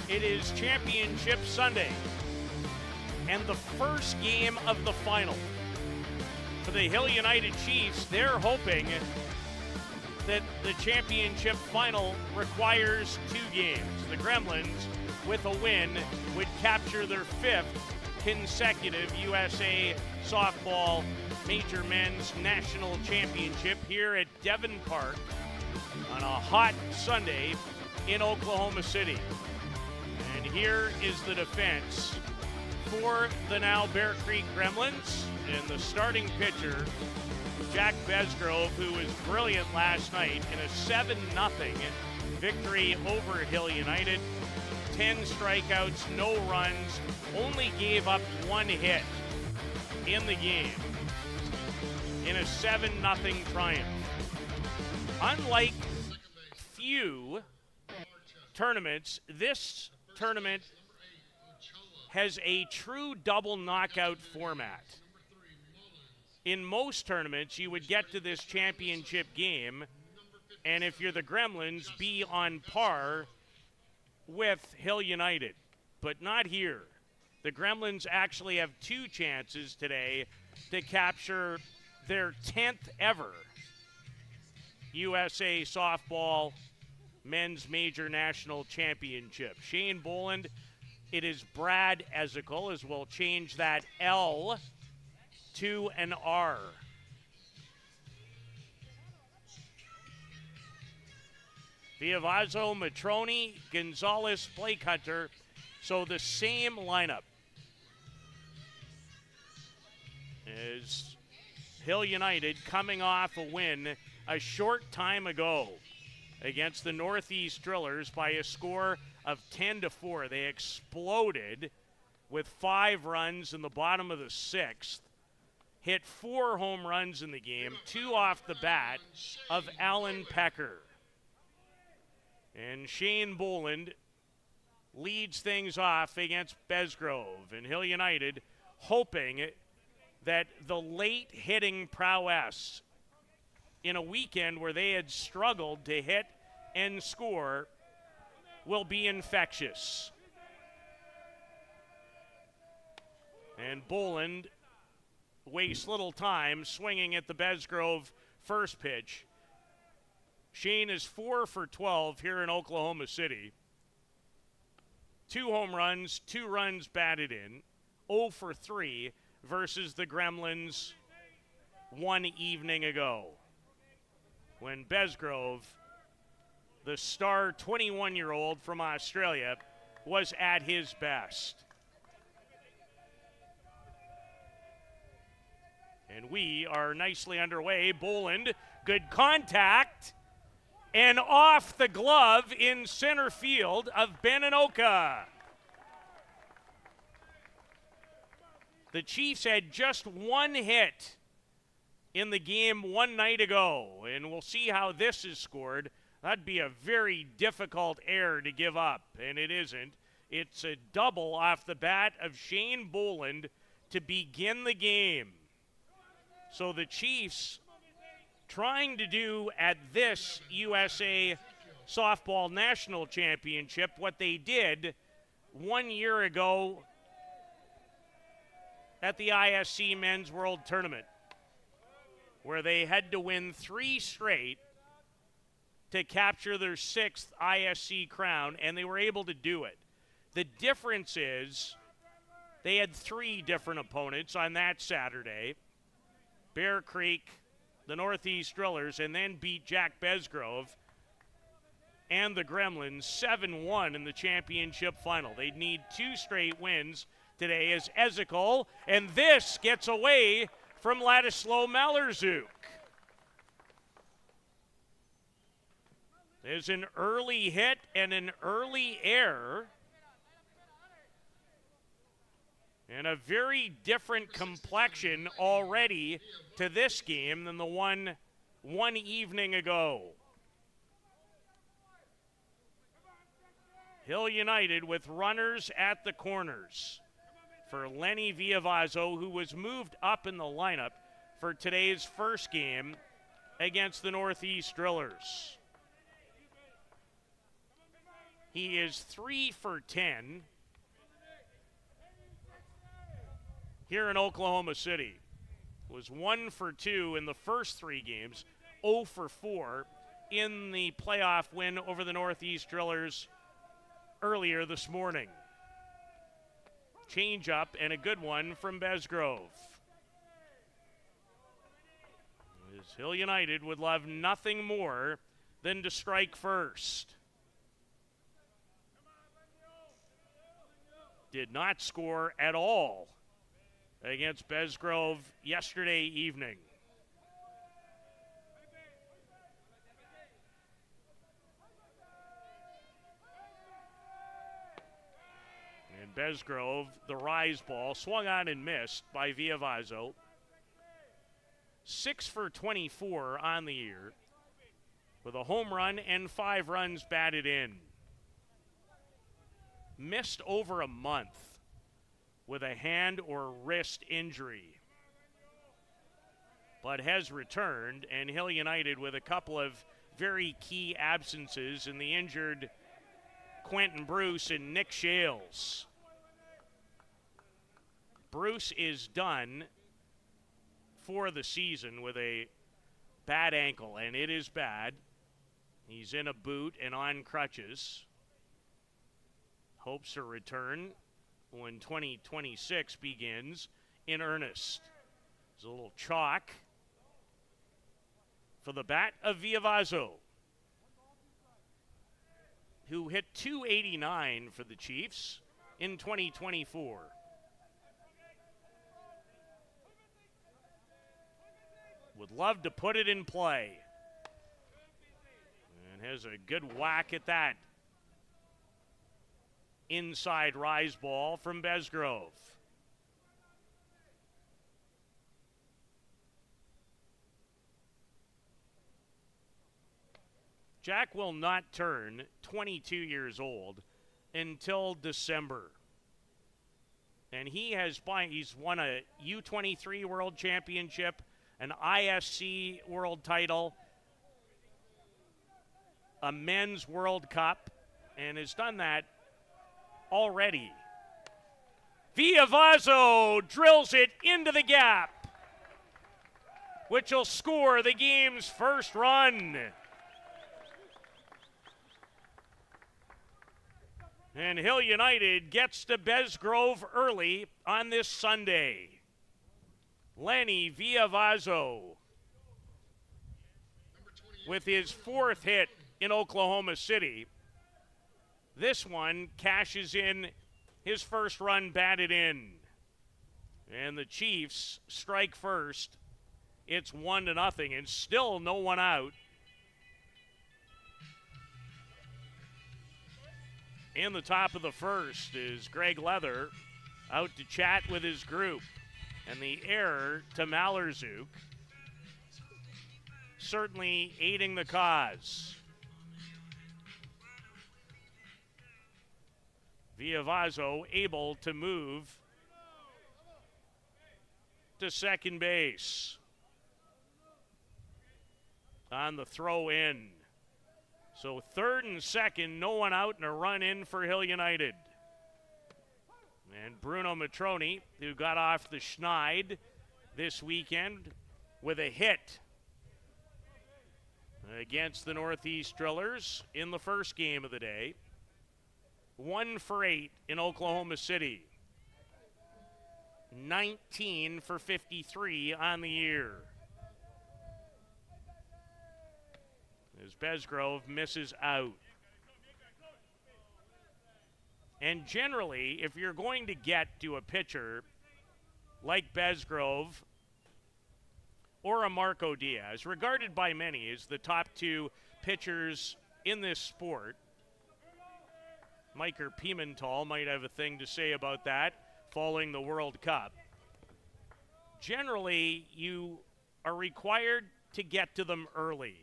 It is Championship Sunday and the first game of the final. For the Hill United Chiefs, they're hoping that the championship final requires 2 games. The Gremlins, with a win, would capture their 5th consecutive USA Softball Major Men's National Championship here at Devon Park on a hot Sunday in Oklahoma City. And here is the defense for the now Bear Creek Gremlins. And the starting pitcher, Jack Besgrove, who was brilliant last night in a 7-0 victory over Hill United. 10 strikeouts, no runs, only gave up 1 hit in the game in a 7-0 triumph. Unlike few tournaments, this tournament has a true double knockout format. In most tournaments, you would get to this championship game, and if you're the Gremlins, be on par with Hill United. But not here. The Gremlins actually have 2 chances today to capture their 10th ever USA Softball Men's Major National Championship. Shane Boland, it is Brad Ezekiel, as we'll change that L to an R. Viavazzo, Matroni, Gonzalez, Blake Hunter. So the same lineup as Hill United, coming off a win a short time ago against the Northeast Drillers by a score of 10-4. They exploded with 5 runs in the bottom of the 6th. Hit 4 home runs in the game, 2 off the bat of Alan Pecker. And Shane Boland leads things off against Besgrove. And Hill United hoping that the late hitting prowess in a weekend where they had struggled to hit and score will be infectious. And Boland wastes little time swinging at the Besgrove first pitch. Shane is 4 for 12 here in Oklahoma City. 2 home runs, 2 runs batted in, 0 for 3 versus the Gremlins one evening ago, when Besgrove, the star 21-year-old from Australia, was at his best. And we are nicely underway. Boland, good contact, and off the glove in center field of Beninoka. The Chiefs had just 1 hit in the game one night ago, and we'll see how this is scored. That'd be a very difficult error to give up, and it isn't. It's a double off the bat of Shane Boland to begin the game. So the Chiefs trying to do at this USA Softball National Championship what they did 1 year ago at the ISC Men's World Tournament, where they had to win 3 straight to capture their 6th ISC crown, and they were able to do it. The difference is they had 3 different opponents on that Saturday. Bear Creek, the Northeast Drillers, and then beat Jack Besgrove and the Gremlins 7-1 in the championship final. They'd need 2 straight wins today as Ezekiel, and this gets away from Ladislaw Malerzuk. There's an early hit and an early error, and a very different complexion already to this game than the one evening ago. Hill United with runners at the corners for Lenny Viavazzo, who was moved up in the lineup for today's first game against the Northeast Drillers. He is 3 for 10 here in Oklahoma City. Was 1 for 2 in the first 3 games, 0 for 4 in the playoff win over the Northeast Drillers earlier this morning. Change up and a good one from Besgrove. As Hill United would love nothing more than to strike first. Did not score at all against Besgrove yesterday evening. And Besgrove, the rise ball, swung on and missed by Villavazo. 6 for 24 on the year, with a home run and 5 runs batted in. Missed over a month with a hand or wrist injury, but has returned, and Hill United with a couple of very key absences in the injured Quentin Bruce and Nick Shales. Bruce is done for the season with a bad ankle, and it is bad. He's in a boot and on crutches. Hopes to return when 2026 begins in earnest. There's a little chalk for the bat of Villavazo, who hit .289 for the Chiefs in 2024. Would love to put it in play. And has a good whack at that inside rise ball from Besgrove. Jack will not turn 22 years old until December. And he's won a U23 World Championship, an ISC World title, a Men's World Cup, and has done that already. Villavazo drills it into the gap, which will score the game's first run. And Hill United gets to Besgrove early on this Sunday. Lenny Villavazo with his 4th hit in Oklahoma City. This one cashes in his first run batted in. And the Chiefs strike first. It's 1-0 and still no one out. In the top of the first is Greg Leather out to chat with his group. And the error to Malerzuk certainly aiding the cause. Villavazo able to move to second base on the throw in. So 3rd and 2nd, no one out and a run in for Hill United. And Bruno Matroni, who got off the schneid this weekend with a hit against the Northeast Drillers in the first game of the day. 1 for 8 in Oklahoma City. 19 for 53 on the year. As Besgrove misses out. And generally, if you're going to get to a pitcher like Besgrove or a Marco Diaz, regarded by many as the top 2 pitchers in this sport, Maiker Pimental might have a thing to say about that following the World Cup. Generally, you are required to get to them early.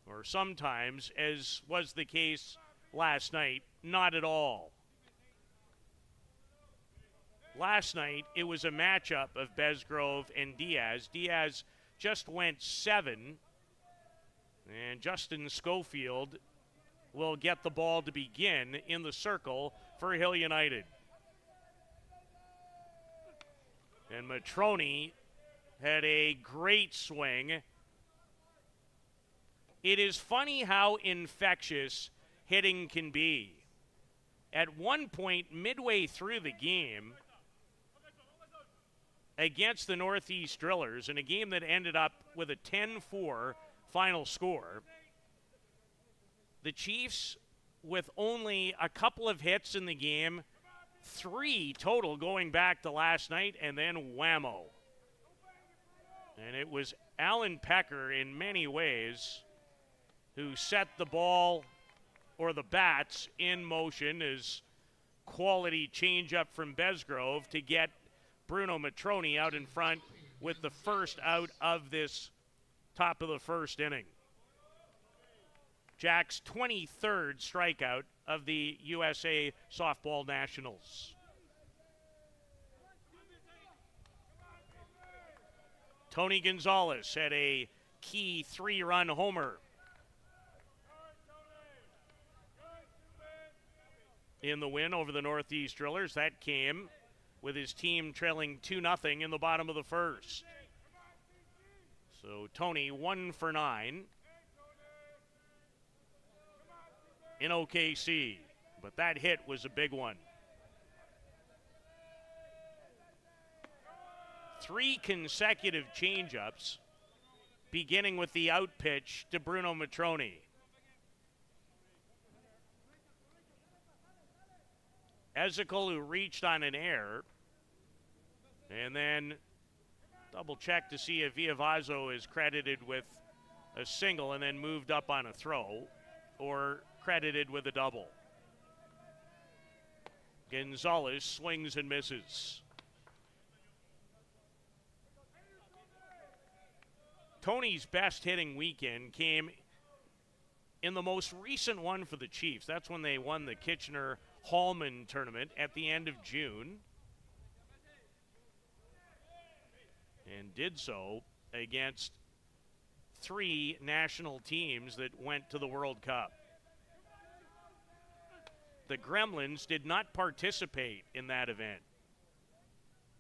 Or sometimes, as was the case last night, not at all. Last night, it was a matchup of Besgrove and Diaz. Diaz just went 7, and Justin Schofield will get the ball to begin in the circle for Hill United. And Matrone had a great swing. It is funny how infectious hitting can be. At one point, midway through the game, against the Northeast Drillers, in a game that ended up with a 10-4 final score, the Chiefs, with only a couple of hits in the game, 3 total going back to last night, and then whammo. And it was Alan Pecker, in many ways, who set the ball or the bats in motion as quality changeup from Besgrove to get Bruno Matrone out in front with the first out of this top of the first inning. Jack's 23rd strikeout of the USA Softball Nationals. Tony Gonzalez had a key 3-run homer in the win over the Northeast Drillers. That came with his team trailing 2-0 in the bottom of the first. So Tony 1 for 9 in OKC, but that hit was a big one. 3 consecutive changeups, beginning with the out pitch to Bruno Matrone. Ezekiel, who reached on an error, and then double check to see if Viavazo is credited with a single and then moved up on a throw, or credited with a double. Gonzalez swings and misses. Tony's best hitting weekend came in the most recent one for the Chiefs. That's when they won the Kitchener-Hallman tournament at the end of June. And did so against 3 national teams that went to the World Cup. The Gremlins did not participate in that event.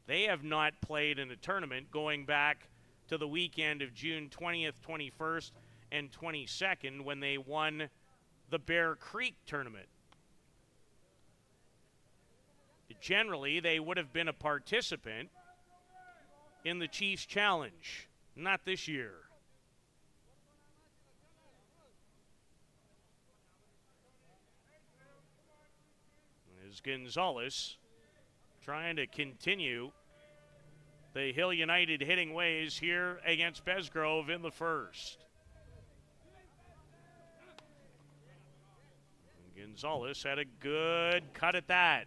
They have not played in a tournament going back to the weekend of June 20th, 21st, and 22nd when they won the Bear Creek tournament. Generally, they would have been a participant in the Chiefs Challenge. Not this year. As Gonzalez trying to continue the Hill United hitting ways here against Besgrove in the first. And Gonzalez had a good cut at that.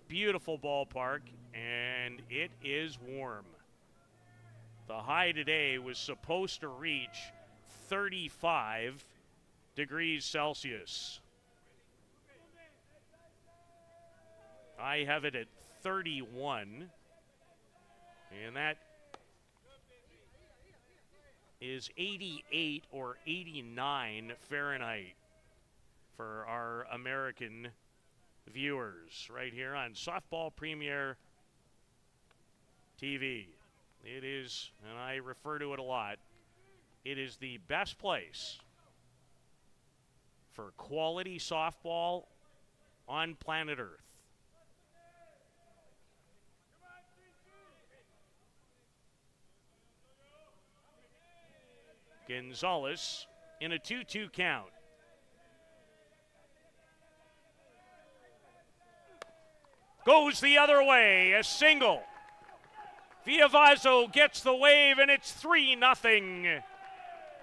Beautiful ballpark, and it is warm. The high today was supposed to reach 35 degrees Celsius. I have it at 31, and that is 88 or 89 Fahrenheit for our American viewers right here on Softball Premier TV. It is, and I refer to it a lot, it is the best place for quality softball on planet Earth. Gonzalez in a 2-2 count. Goes the other way, a single. Viavazo gets the wave, and it's 3-0.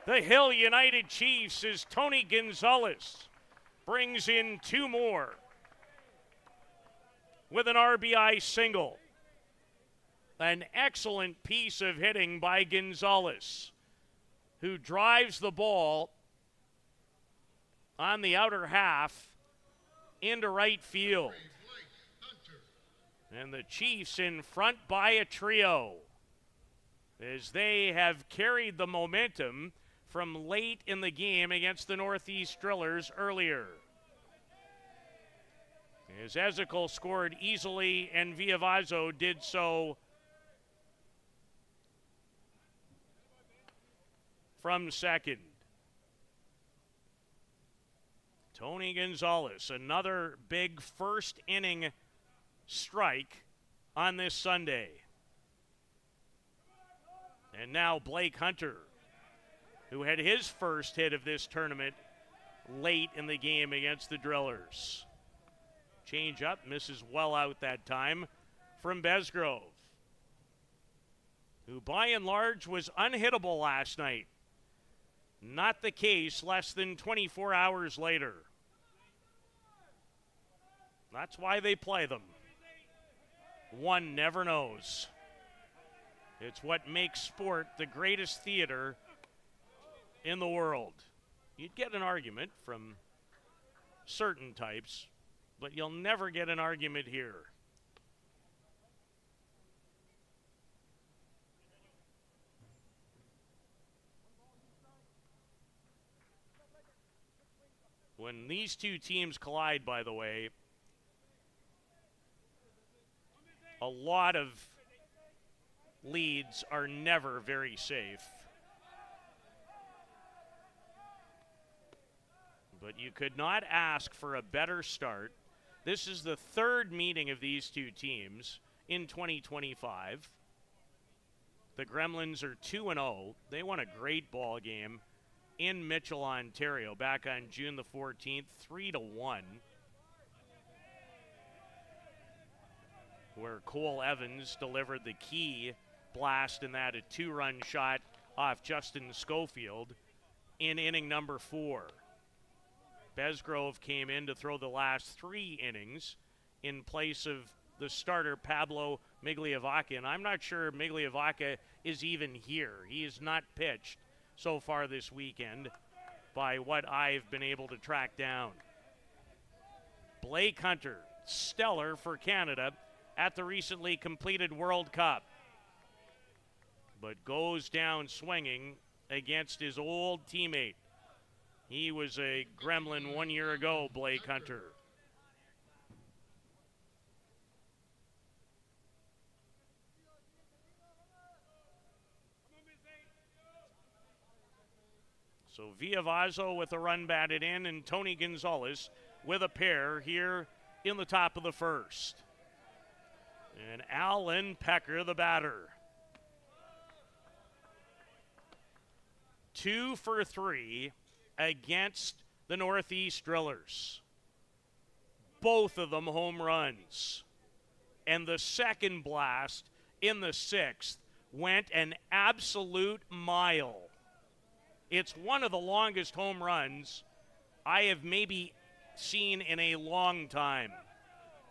The Hill United Chiefs as Tony Gonzalez brings in 2 more with an RBI single. An excellent piece of hitting by Gonzalez, who drives the ball on the outer half into right field. And the Chiefs in front by a trio as they have carried the momentum from late in the game against the Northeast Drillers earlier. As Ezekiel scored easily and Villavazo did so from second. Tony Gonzalez, another big first inning strike on this Sunday. And now Blake Hunter, who had his first hit of this tournament late in the game against the Drillers. Change up, misses well out that time from Besgrove, who by and large was unhittable last night. Not the case less than 24 hours later. That's why they play them. One never knows. It's what makes sport the greatest theater in the world. You'd get an argument from certain types, but you'll never get an argument here. When these two teams collide, by the way, a lot of leads are never very safe. But you could not ask for a better start. This is the third meeting of these two teams in 2025. The Gremlins are 2-0. They won a great ball game in Mitchell, Ontario, back on June the 14th, 3-1. Where Cole Evans delivered the key blast in that, a two-run shot off Justin Schofield in inning number 4. Besgrove came in to throw the last 3 innings in place of the starter Pablo Migliavacca, and I'm not sure Migliavacca is even here. He has not pitched so far this weekend by what I've been able to track down. Blake Hunter, stellar for Canada at the recently completed World Cup, but goes down swinging against his old teammate. He was a Gremlin 1 year ago, Blake Hunter. So Villavazo with a run batted in, and Tony Gonzalez with a pair here in the top of the first. And Alan Pecker, the batter. 2 for 3 against the Northeast Drillers. Both of them home runs. And the second blast in the 6th went an absolute mile. It's one of the longest home runs I have maybe seen in a long time,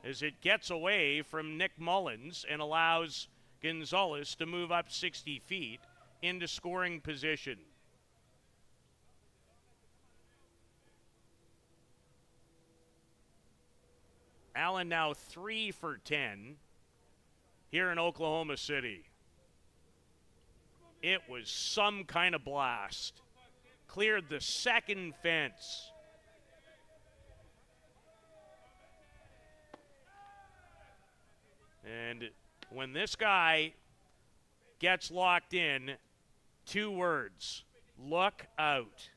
as it gets away from Nick Mullins and allows Gonzalez to move up 60 feet into scoring position. Allen now 3 for 10 here in Oklahoma City. It was some kind of blast. Cleared the second fence. And when this guy gets locked in, 2 words: look out.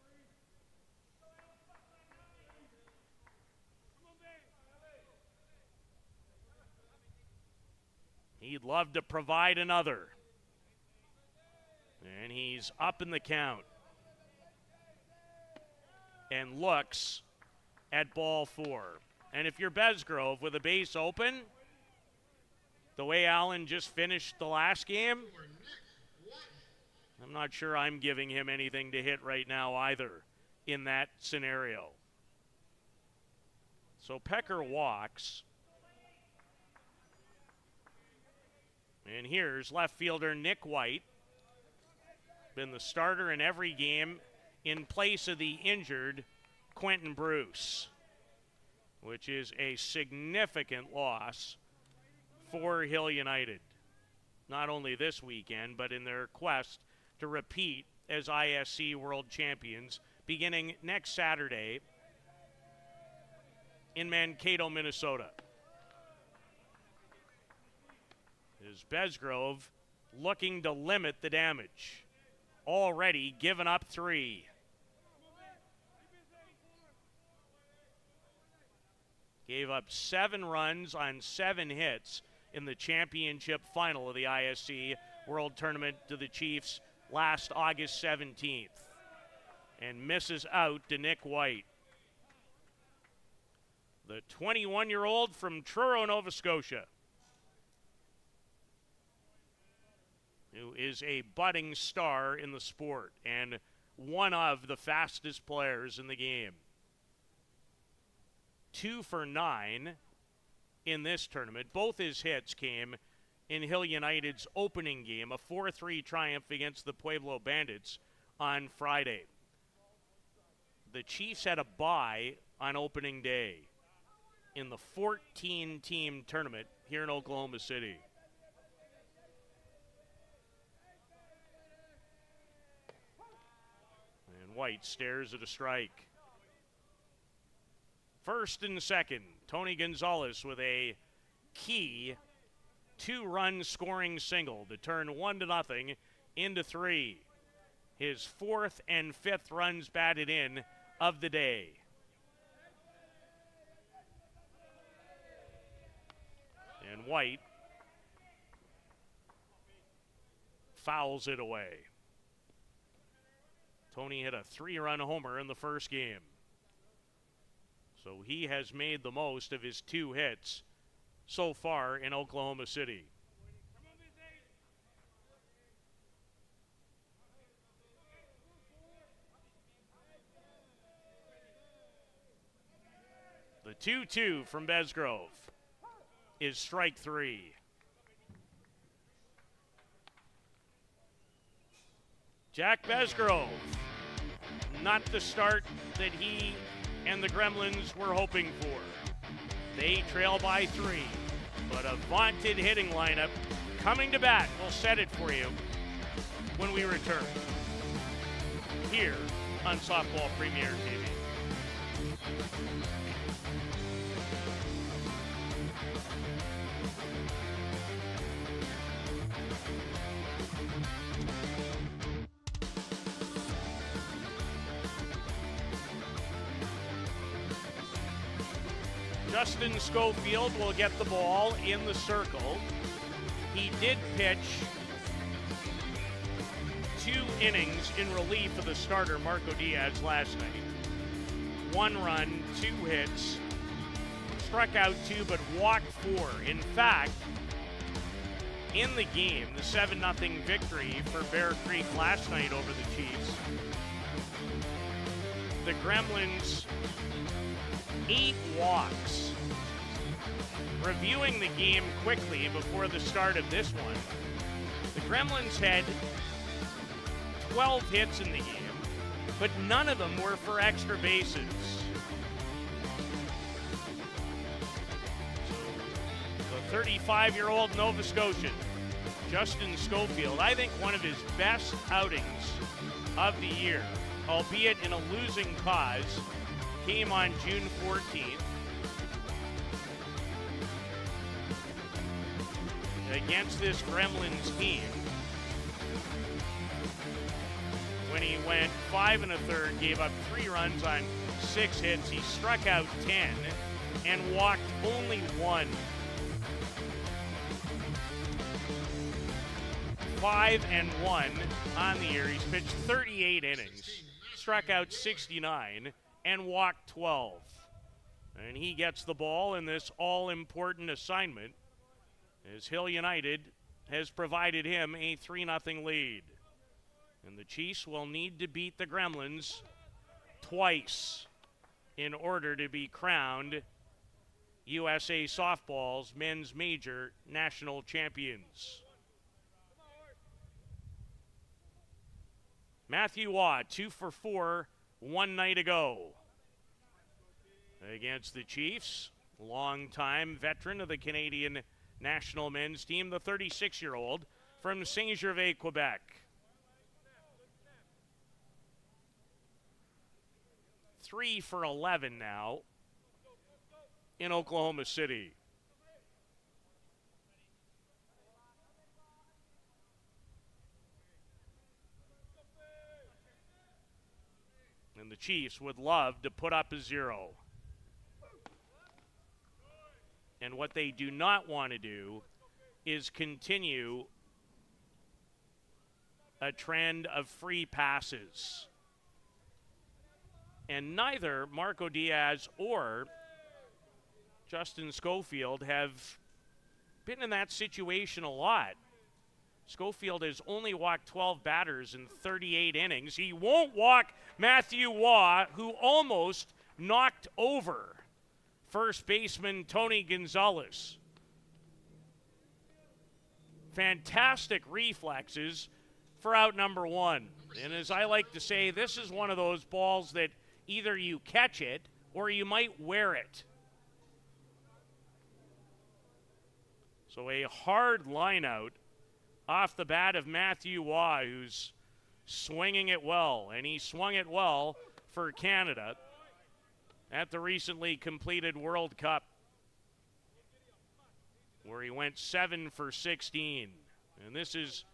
He'd love to provide another. And he's up in the count. And looks at ball 4. And if you're Besgrove with a base open, the way Allen just finished the last game, I'm not sure I'm giving him anything to hit right now either in that scenario. So Pecker walks. And here's left fielder Nick White. Been the starter in every game in place of the injured Quentin Bruce, which is a significant loss for Hill United. Not only this weekend, but in their quest to repeat as ISC World Champions beginning next Saturday in Mankato, Minnesota. As Besgrove looking to limit the damage. Already given up 3. Gave up 7 runs on 7 hits in the championship final of the ISC World Tournament to the Chiefs last August 17th. And misses out to Nick White. The 21-year-old from Truro, Nova Scotia, who is a budding star in the sport and one of the fastest players in the game. 2 for 9 in this tournament. Both his hits came in Hill United's opening game, a 4-3 triumph against the Pueblo Bandits on Friday. The Chiefs had a bye on opening day in the 14-team tournament here in Oklahoma City. And White stares at a strike. First and second, Tony Gonzalez with a key 2-run scoring single to turn 1-0 into 3. His 4th and 5th runs batted in of the day. And White fouls it away. Tony hit a 3-run homer in the first game. So he has made the most of his 2 hits so far in Oklahoma City. The 2-2 from Besgrove is strike 3. Jack Besgrove, not the start that he and the Gremlins were hoping for. They trail by 3, but a vaunted hitting lineup coming to bat. We'll set it for you when we return here on Softball Premier TV. Justin Schofield will get the ball in the circle. He did pitch 2 innings in relief of the starter Marco Diaz last night. 1 run, 2 hits, struck out 2 but walked 4. In fact, in the game, the 7-0 victory for Bear Creek last night over the Chiefs, the Gremlins 8 walks. Reviewing the game quickly before the start of this one, the Gremlins had 12 hits in the game, but none of them were for extra bases. So the 35-year-old Nova Scotian, Justin Schofield, I think one of his best outings of the year, albeit in a losing cause, came on June 14th against this Gremlins team when he went 5 1/3, gave up 3 runs on 6 hits. He struck out 10 and walked only 1. 5-1 on the year. He's pitched 38 innings, struck out 69, and walked 12. And he gets the ball in this all-important assignment as Hill United has provided him a 3-0 lead. And the Chiefs will need to beat the Gremlins twice in order to be crowned USA Softball's men's major national champions. Matthew Waugh, 2 for 4 one night ago against the Chiefs. Longtime veteran of the Canadian national men's team, the 36-year-old from Saint-Gervais, Quebec. 3 for 11 now in Oklahoma City. And the Chiefs would love to put up a 0. And what they do not want to do is continue a trend of free passes. And neither Marco Diaz or Justin Schofield have been in that situation a lot. Schofield has only walked 12 batters in 38 innings. He won't walk Matthew Waugh, who almost knocked over first baseman Tony Gonzalez. Fantastic reflexes for out number 1. And as I like to say, this is one of those balls that either you catch it or you might wear it. So a hard line out off the bat of Matthew Waugh, who's swinging it well. And he swung it well for Canada at the recently completed World Cup, where he went 7 for 16. And this is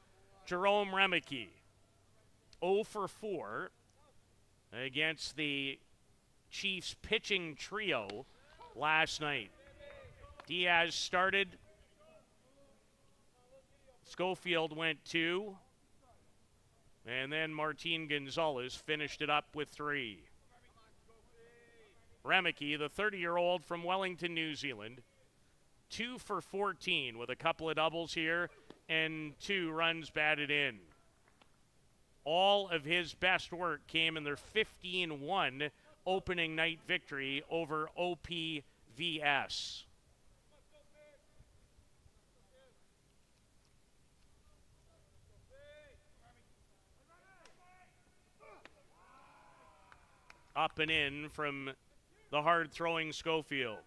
Jerome Remeke, 0 for 4 against the Chiefs pitching trio last night. Diaz started. Schofield went 2. And then Martin Gonzalez finished it up with 3. Remeke, the 30-year-old from Wellington, New Zealand, 2 for 14 with a couple of doubles here and 2 runs batted in. All of his best work came in their 15-1 opening night victory over OPVS. Up and in from the hard-throwing Schofield.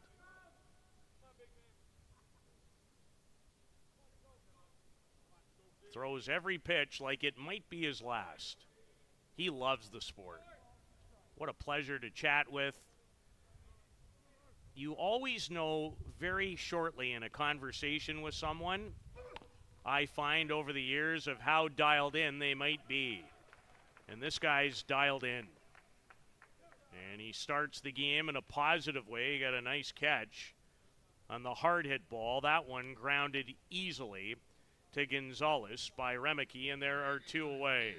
Throws every pitch like it might be his last. He loves the sport. What a pleasure to chat with. You always know very shortly in a conversation with someone, I find over the years, of how dialed in they might be. And this guy's dialed in. And he starts the game in a positive way. He got a nice catch on the hard hit ball. That one grounded easily to Gonzalez by Remeke, and there are 2 away.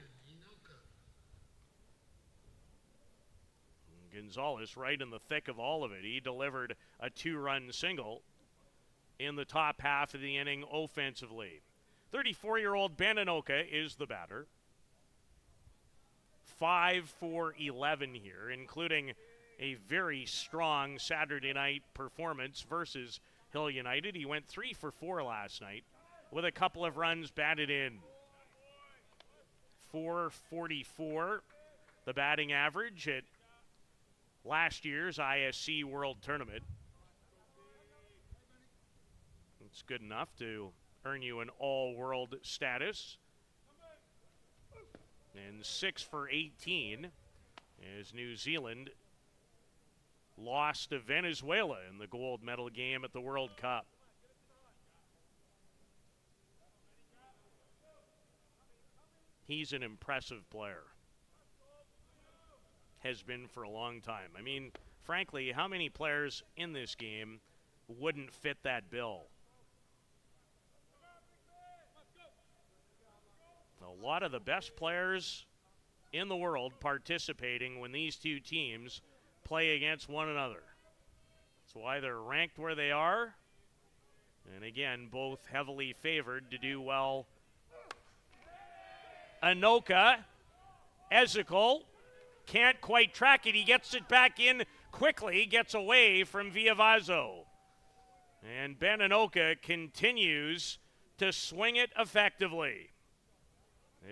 Gonzalez right in the thick of all of it. He delivered a 2-run single in the top half of the inning offensively. 34-year-old Bananoka is the batter. 5 for 11 here, including a very strong Saturday night performance versus Hill United. He went 3 for 4 last night with a couple of runs batted in. 444, the batting average at last year's ISC World Tournament. It's good enough to earn you an all-world status. And 6 for 18 as New Zealand lost to Venezuela in the gold medal game at the World Cup. He's an impressive player. Has been for a long time. I mean, frankly, how many players in this game wouldn't fit that bill? A lot of the best players in the world participating when these two teams play against one another. That's why they're ranked where they are. And again, both heavily favored to do well. Anoka, Ezekiel, can't quite track it. He gets it back in quickly, gets away from Villavazo. And Ben Anoka continues to swing it effectively,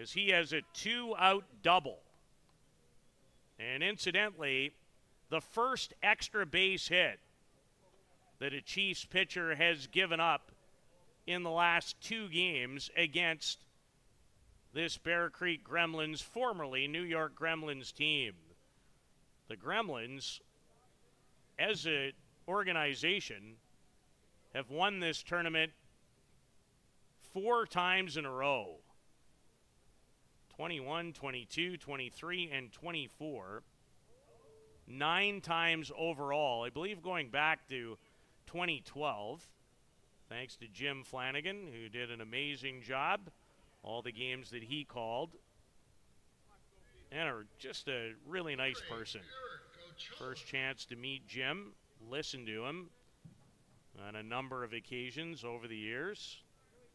as he has a 2-out double. And incidentally, the first extra base hit that a Chiefs pitcher has given up in the last 2 games against this Bear Creek Gremlins, formerly New York Gremlins team. the Gremlins, as an organization, have won this tournament 4 times in a row. 21, 22, 23, and 24. 9 times overall, I believe going back to 2012. Thanks to Jim Flanagan, who did an amazing job. All the games that he called. And just a really nice person. First chance to meet Jim, listen to him on a number of occasions over the years.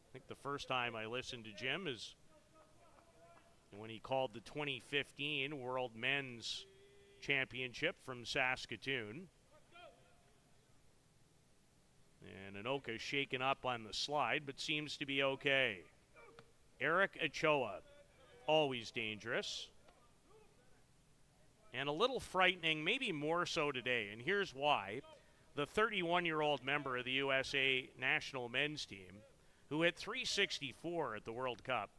I think the first time I listened to Jim is when he called the 2015 World Men's Championship from Saskatoon. And Anoka shaken up on the slide, but seems to be okay. Eric Ochoa, always dangerous. And a little frightening, maybe more so today, and here's why. The 31-year-old member of the USA national men's team, who hit .364 at the World Cup,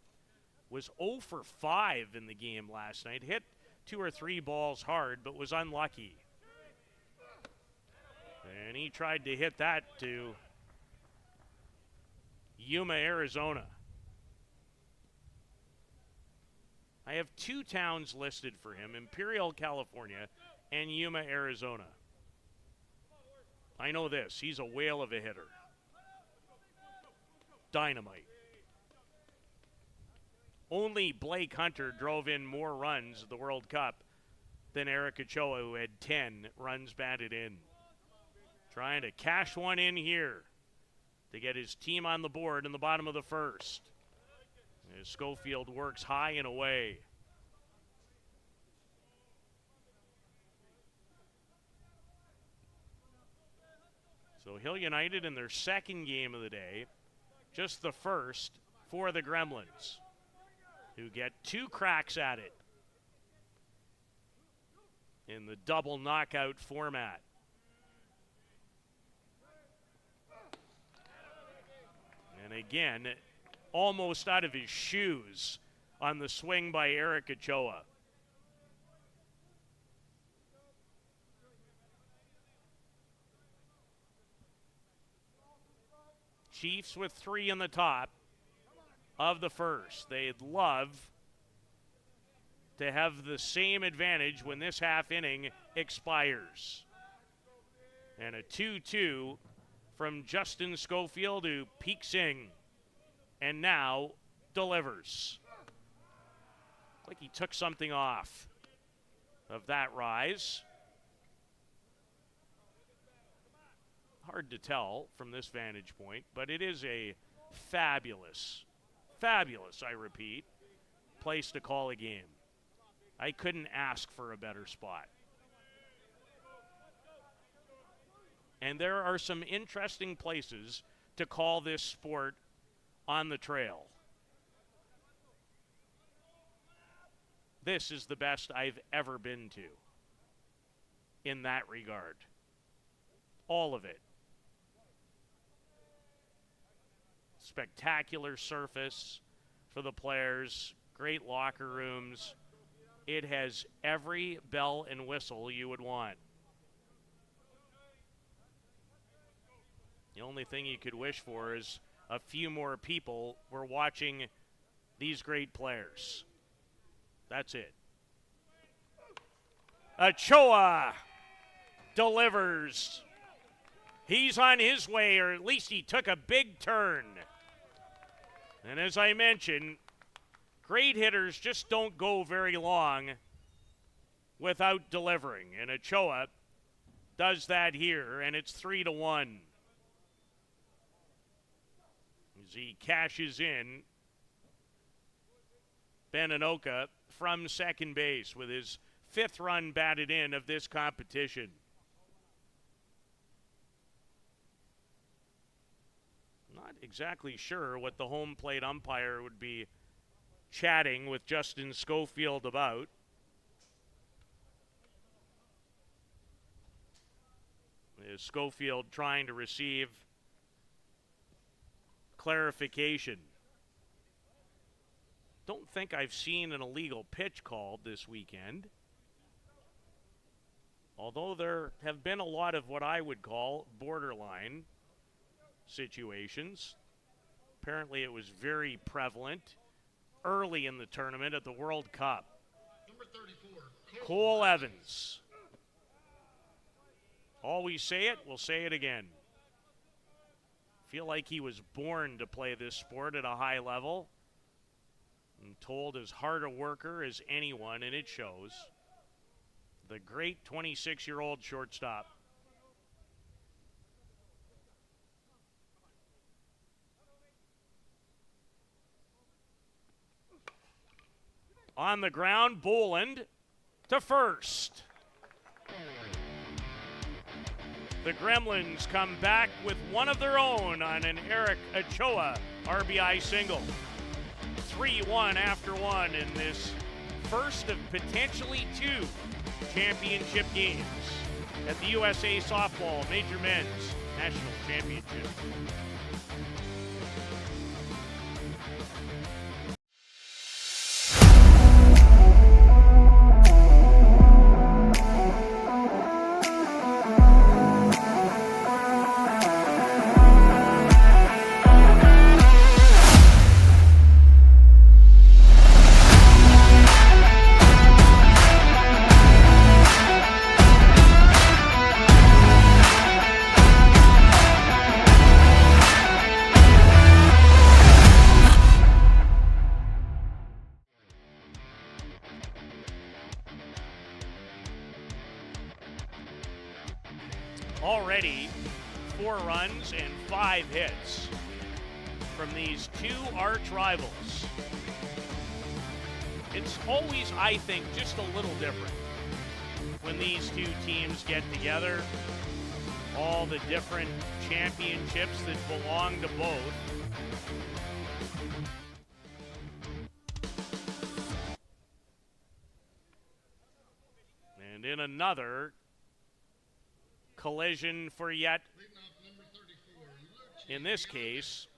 was 0 for 5 in the game last night. Hit 2 or 3 balls hard, but was unlucky. And he tried to hit that to Yuma, Arizona. I have 2 towns listed for him, Imperial, California, and Yuma, Arizona. I know this, he's a whale of a hitter. Dynamite. Only Blake Hunter drove in more runs at the World Cup than Eric Ochoa, who had 10 runs batted in. Trying to cash one in here to get his team on the board in the bottom of the first. As Schofield works high and away. So Hill United in their second game of the day, just the first for the Gremlins, who get 2 cracks at it in the double knockout format. And again, almost out of his shoes on the swing by Eric Ochoa. Chiefs with 3 in the top of the first. They'd love to have the same advantage when this half inning expires. And a 2-2 from Justin Schofield, who peeks in and now delivers. Like he took something off of that rise. Hard to tell from this vantage point, but it is a fabulous, I repeat, place to call a game. I couldn't ask for a better spot. And there are some interesting places to call this sport on the trail. This is the best I've ever been to in that regard. All of it. Spectacular surface for the players, great locker rooms. It has every bell and whistle you would want. The only thing you could wish for is a few more people were watching these great players. That's it. Ochoa delivers. He's on his way, or at least he took a big turn. And as I mentioned, great hitters just don't go very long without delivering. And Ochoa does that here, and it's 3-1. As he cashes in, Ben Anoka from second base with his 5th run batted in of this competition. Not exactly sure what the home plate umpire would be chatting with Justin Schofield about. Is Schofield trying to receive clarification? Don't think I've seen an illegal pitch called this weekend. Although there have been a lot of what I would call borderline situations. Apparently it was very prevalent early in the tournament at the World Cup. Number 34, Cole Evans. Always say it, we'll say it again. Feel like he was born to play this sport at a high level. I'm told as hard a worker as anyone, and it shows. The great 26-year-old shortstop. On the ground, Boland to first. The Gremlins come back with one of their own on an Eric Ochoa RBI single. 3-1 after one in this first of potentially two championship games at the USA Softball Major Men's National Championship. Already 4 runs and 5 hits from these two arch rivals. It's always, I think, just a little different when these two teams get together. All the different championships that belong to both. And in another collision for yet, in this case,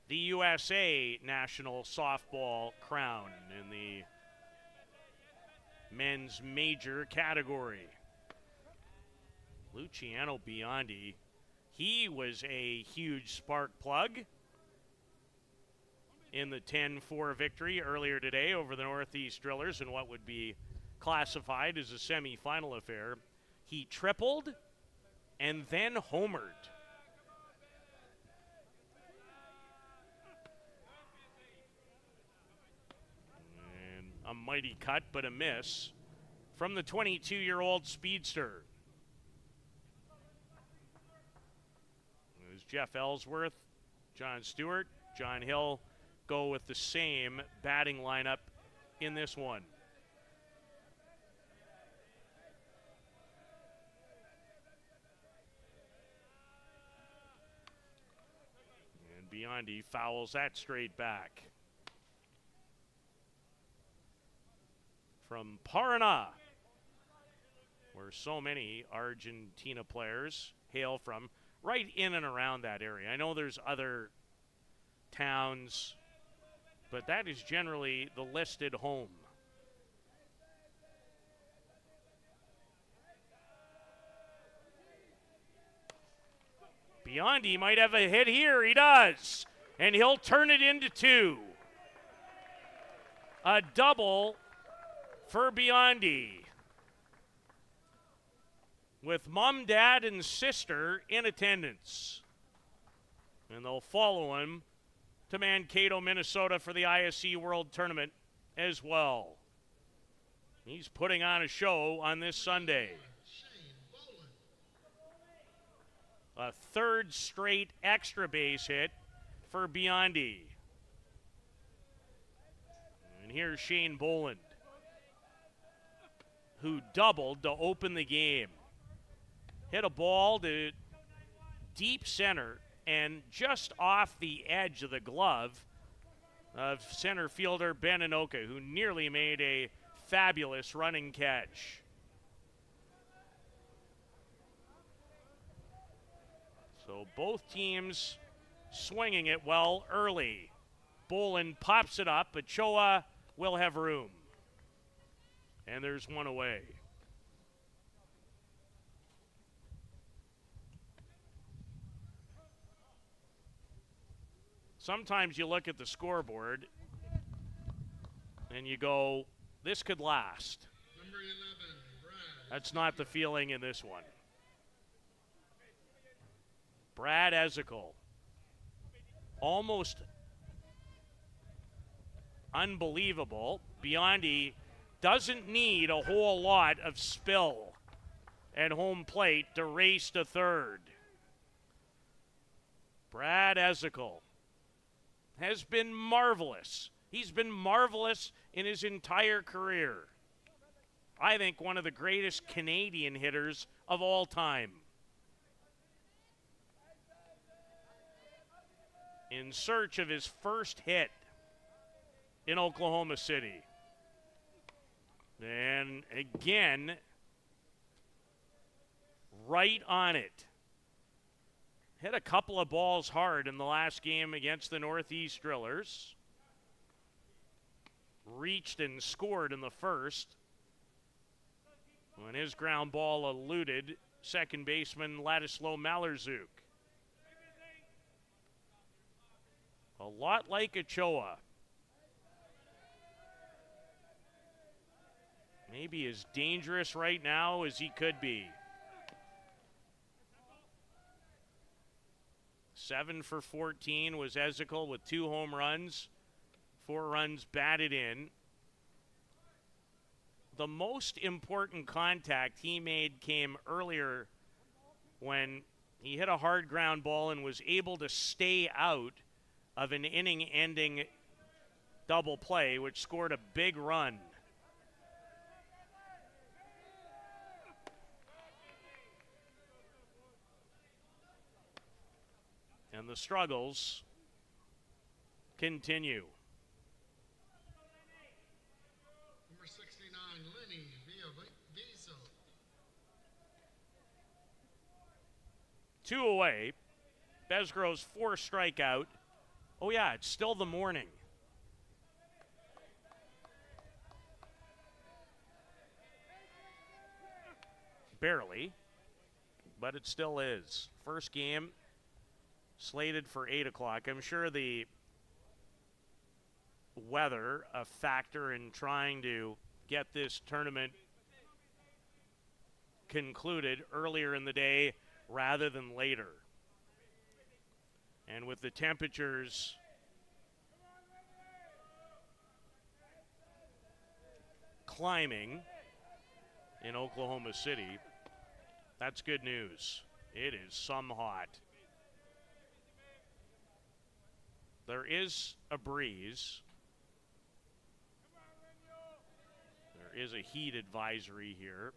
the USA National Softball crown in the men's major category. Luciano Biondi, he was a huge spark plug in the 10-4 victory earlier today over the Northeast Drillers in what would be classified as a semifinal affair. He tripled and then homered. And a mighty cut, but a miss from the 22-year-old speedster. It was Jeff Ellsworth, John Stewart, John Hill go with the same batting lineup in this one. Biondi fouls that straight back. From Paraná, where so many Argentina players hail from, right in and around that area. I know there's other towns, but that is generally the listed home. Biondi might have a hit here. He does. And he'll turn it into 2. A double for Biondi. With mom, dad, and sister in attendance. And they'll follow him to Mankato, Minnesota for the ISC World Tournament as well. He's putting on a show on this Sunday. A third straight extra base hit for Biondi. And here's Shane Boland, who doubled to open the game. Hit a ball to deep center and just off the edge of the glove of center fielder Ben Anoka, who nearly made a fabulous running catch. So both teams swinging it well early. Boland pops it up. Ochoa will have room. And there's one away. sometimes you look at the scoreboard and you go, this could last. Number 11, Brad. That's not the feeling in this one. Brad Ezekiel. Almost unbelievable. Biondi doesn't need a whole lot of spill at home plate to race to third. Brad Ezekiel has been marvelous. He's been marvelous in his entire career. I think one of the greatest Canadian hitters of all time. In search of his first hit in Oklahoma City. And again, right on it. Hit a couple of balls hard in the last game against the Northeast Drillers. Reached and scored in the first. When his ground ball eluded second baseman Ladislav Malerzuk. A lot like Ochoa. Maybe as dangerous right now as he could be. 7 for 14 was Ezekiel with 2 home runs, 4 runs batted in. The most important contact he made came earlier when he hit a hard ground ball and was able to stay out of an inning-ending double play, which scored a big run. And the struggles continue. Number 69, Lenny Viezel. 2 away. Besgrove's 4 strikeout. Oh, yeah, it's still the morning. Barely, but it still is. First game slated for 8 o'clock. I'm sure the weather a factor in trying to get this tournament concluded earlier in the day rather than later. And with the temperatures climbing in Oklahoma City, that's good news. It is some hot. There is a breeze. There is a heat advisory here.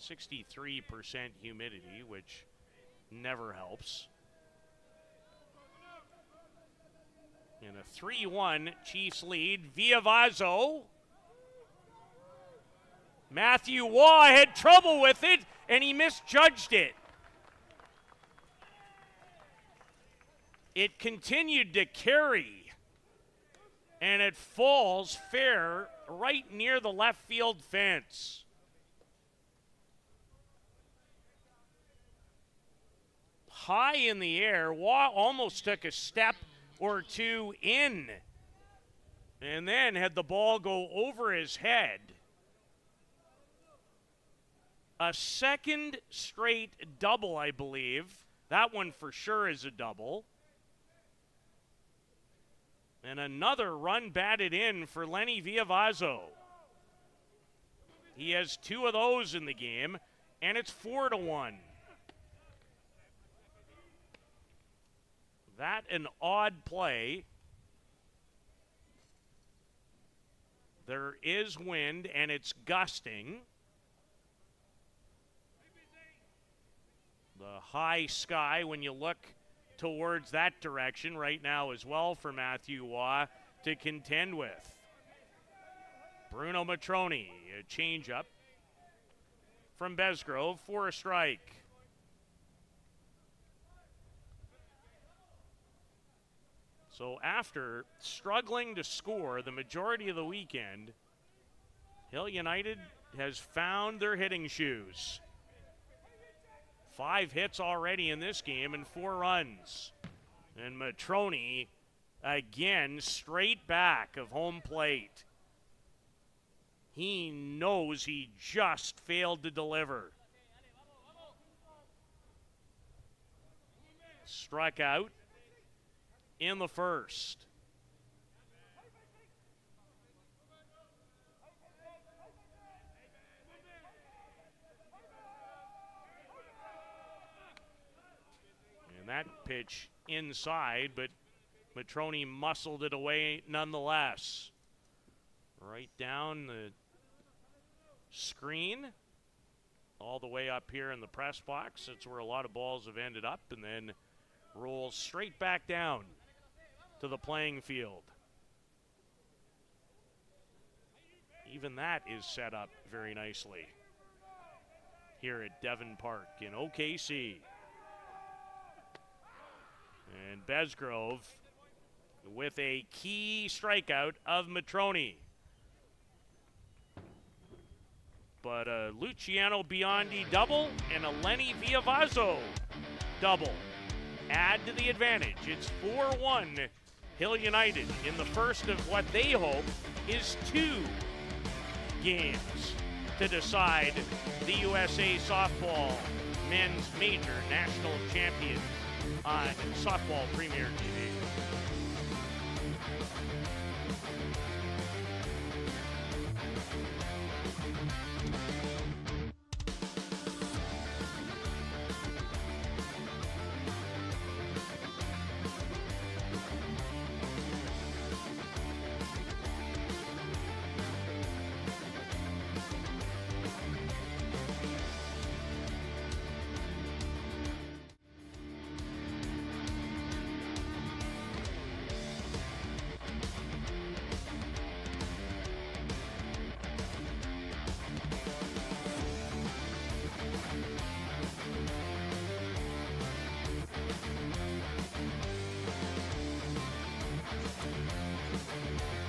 63% humidity, which never helps. In a 3-1 Chiefs lead, Villavazo. Matthew Waugh had trouble with it, and he misjudged it. It continued to carry, and it falls fair right near the left field fence. High in the air, Waugh almost took a step or two in, and then had the ball go over his head. A second straight double, I believe. That one for sure is a double. And another run batted in for Lenny Villavazo. He has 2 of those in the game, and it's 4-1. That an odd play. There is wind, and it's gusting. The high sky when you look towards that direction right now as well for Matthew Waugh to contend with. Bruno Matroni, a changeup from Besgrove for a strike. So after struggling to score the majority of the weekend, Hill United has found their hitting shoes. 5 hits already in this game and 4 runs. And Matroni again, straight back of home plate. He knows he just failed to deliver. Struck out in the first. And that pitch inside, but Matrone muscled it away nonetheless. Right down the screen, all the way up here in the press box. That's where a lot of balls have ended up, and then rolls straight back down to the playing field. Even that is set up very nicely here at Devon Park in OKC. And Besgrove with a key strikeout of Matrone. But a Luciano Biondi double and a Lenny Villavazzo double add to the advantage. It's 4-1 Hill United in the first of what they hope is 2 games to decide the USA Softball Men's Major National Champions on Softball Premier TV.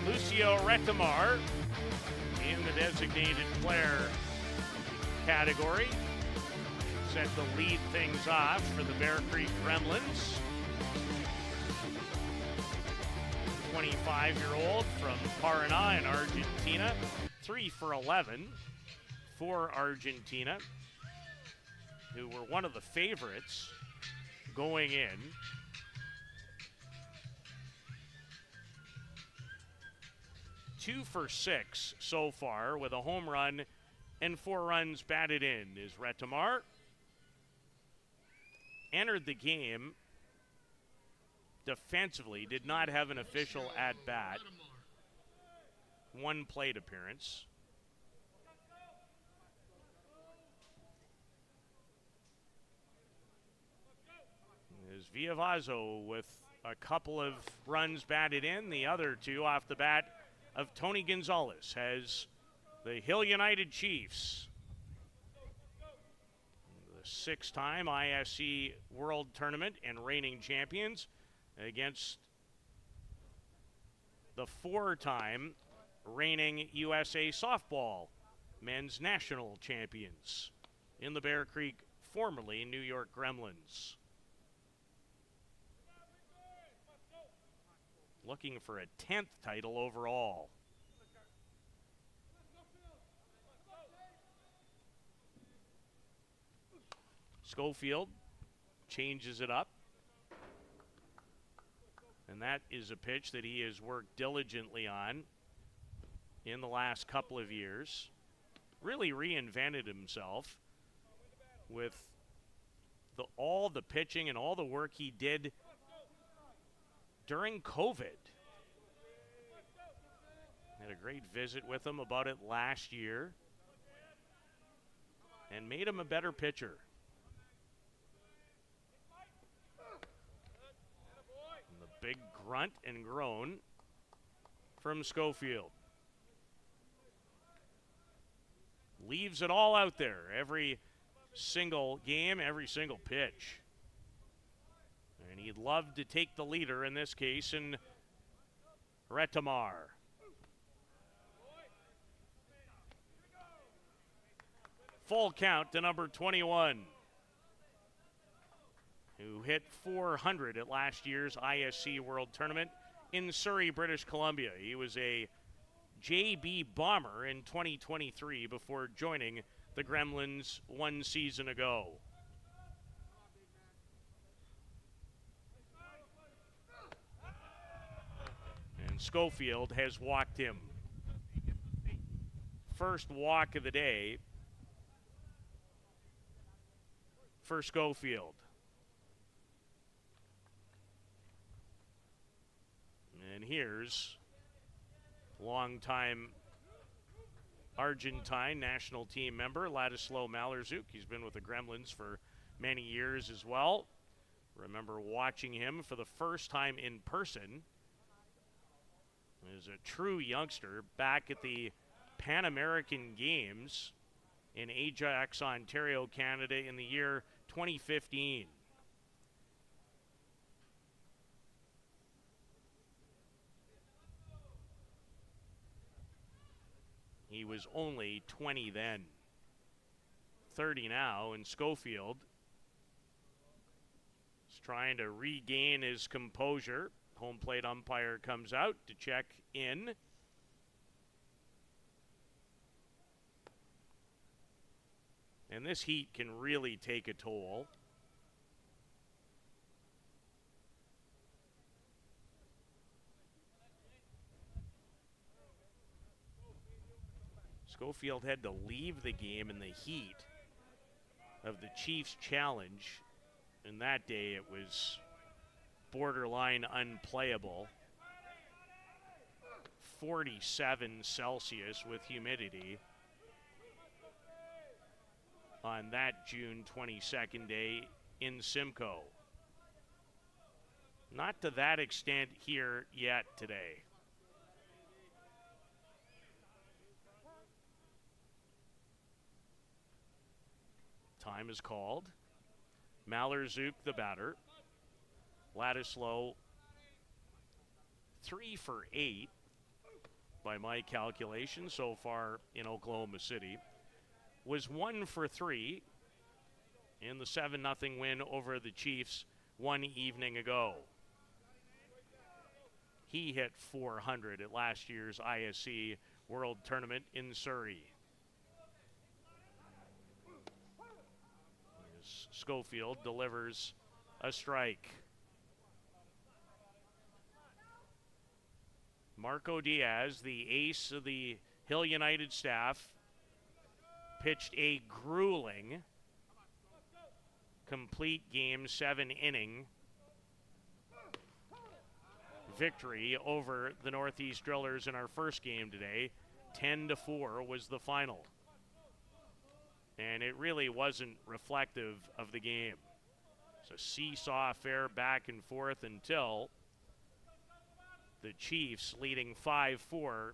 Lucio Retamar in the designated player category. Set to lead things off for the Bear Creek Gremlins. 25-year-old from Paraná in Argentina. 3 for 11 for Argentina, who were one of the favorites going in. Two for 6 so far with a home run and 4 runs batted in is Retamar. Entered the game defensively, did not have an official at-bat. 1 plate appearance. Is Villavazzo with a couple of runs batted in, the other 2 off the bat of Tony Gonzalez has the Hill United Chiefs, the 6-time ISC World Tournament and reigning champions, against the 4-time reigning USA Softball Men's National Champions in the Bear Creek, formerly New York Gremlins. Looking for a 10th title overall. Schofield changes it up. And that is a pitch that he has worked diligently on in the last couple of years. Really reinvented himself with all the pitching and all the work he did during COVID. Had a great visit with him about it last year and made him a better pitcher. And the big grunt and groan from Schofield. Leaves it all out there. Every single game, every single pitch. And he'd love to take the leader in this case in Retamar. Full count to number 21, who hit 400 at last year's ISC World Tournament in Surrey, British Columbia. He was a JB Bomber in 2023 before joining the Gremlins 1 season ago. And Schofield has walked him. First walk of the day for Schofield. And here's longtime Argentine national team member Ladislav Malerzuk. He's been with the Gremlins for many years as well. Remember watching him for the first time in person as a true youngster back at the Pan American Games in Ajax, Ontario, Canada in the year 2015. He was only 20 then, 30 now, and Schofield is trying to regain his composure. Home plate umpire comes out to check in. And this heat can really take a toll. Schofield had to leave the game in the heat of the Chiefs' challenge. And that day it was borderline unplayable. 47 Celsius with humidity on that June 22nd day in Simcoe. Not to that extent here yet today. Time is called. Malerzuk, the batter. Ladislav, 3 for 8 by my calculation so far in Oklahoma City. Was 1 for 3 in the 7-0 win over the Chiefs one evening ago. He hit 400 at last year's ISC World Tournament in Surrey. Schofield delivers a strike. Marco Diaz, the ace of the Hill United staff, pitched a grueling complete game 7 inning victory over the Northeast Drillers in our first game today. 10-4 was the final. And it really wasn't reflective of the game. It's a seesaw affair back and forth until the Chiefs, leading 5-4,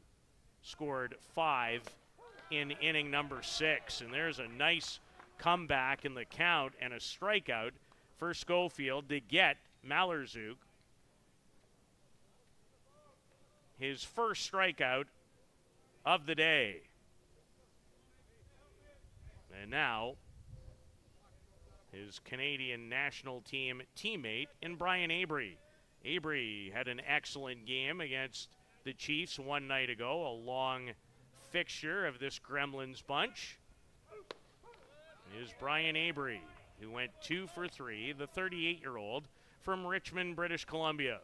scored 5 in inning number 6. And there's a nice comeback in the count and a strikeout for Schofield to get Malerzuk his first strikeout of the day. And now, his Canadian national team teammate in Brian Abry. Abry had an excellent game against the Chiefs one night ago, a long fixture of this Gremlins bunch. Is Brian Abry, who went 2 for 3, the 38-year-old from Richmond, British Columbia,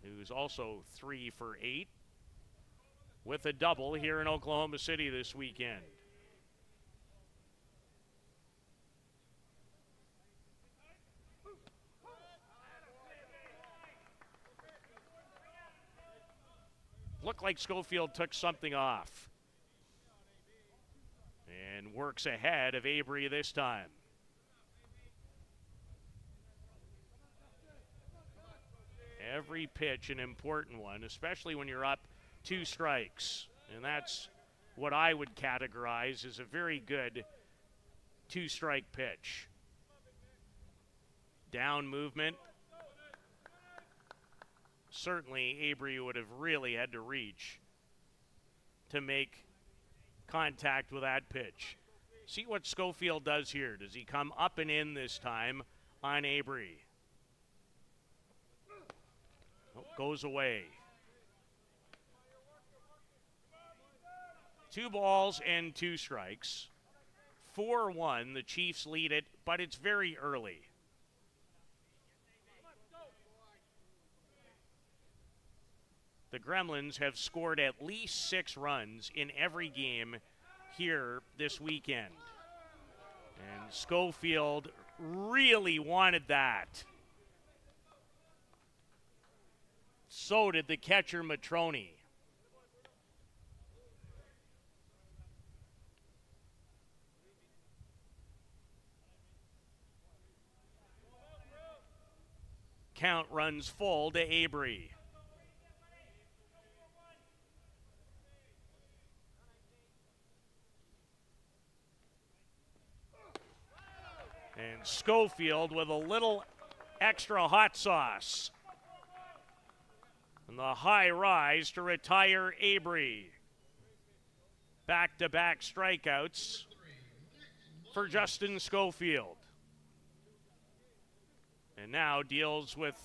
who's also 3 for 8. With a double here in Oklahoma City this weekend. Looked like Schofield took something off. And works ahead of Abry this time. Every pitch an important one, especially when you're up 2 strikes, and that's what I would categorize as a very good 2-strike pitch. Down movement. Certainly, Abry would have really had to reach to make contact with that pitch. See what Schofield does here. Does he come up and in this time on Abry? goes away. 2 balls and 2 strikes. 4-1, the Chiefs lead it, but it's very early. The Gremlins have scored at least 6 runs in every game here this weekend. And Schofield really wanted that. So did the catcher Matroni. Count runs full to Avery. And Schofield with a little extra hot sauce. And the high rise to retire Avery. Back-to-back strikeouts for Justin Schofield. And now deals with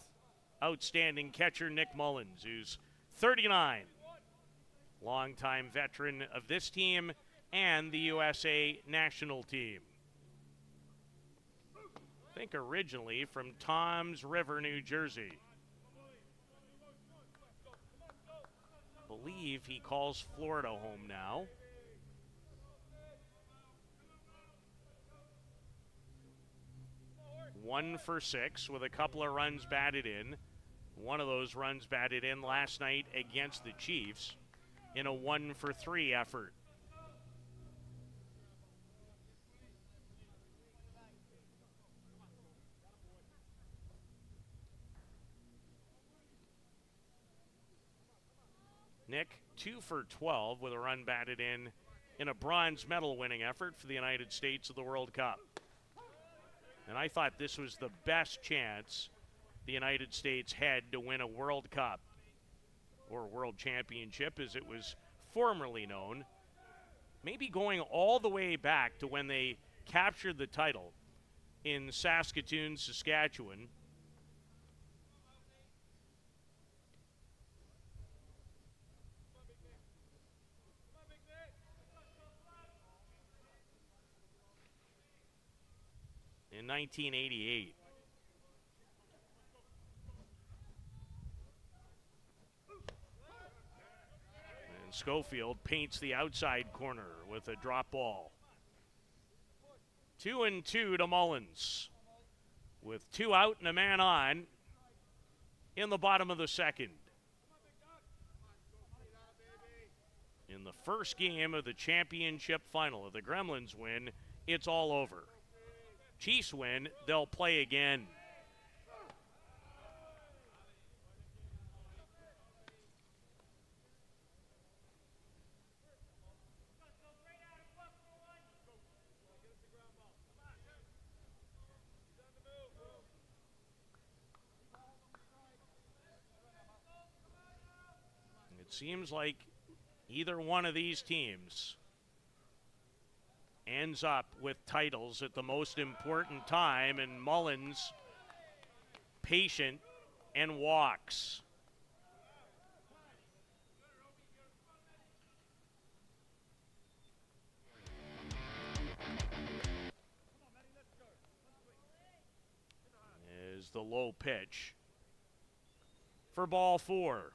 outstanding catcher Nick Mullins, who's 39. Longtime veteran of this team and the USA national team. I think originally from Toms River, New Jersey. Believe he calls Florida home now. One for 6 with a couple of runs batted in. One of those runs batted in last night against the Chiefs in a 1 for 3 effort. Nick, 2 for 12 with a run batted in a bronze medal winning effort for the United States of the World Cup. And I thought this was the best chance the United States had to win a World Cup, or World Championship as it was formerly known. Maybe going all the way back to when they captured the title in Saskatoon, Saskatchewan. In 1988. And Schofield paints the outside corner with a drop ball. 2-2 to Mullins, with 2 out and a man on in the bottom of the second. In the first game of the championship final, if the Gremlins win, it's all over. Chiefs win, they'll play again. It seems like either one of these teams ends up with titles at the most important time, and Mullins patient and walks. Is the low pitch for ball 4.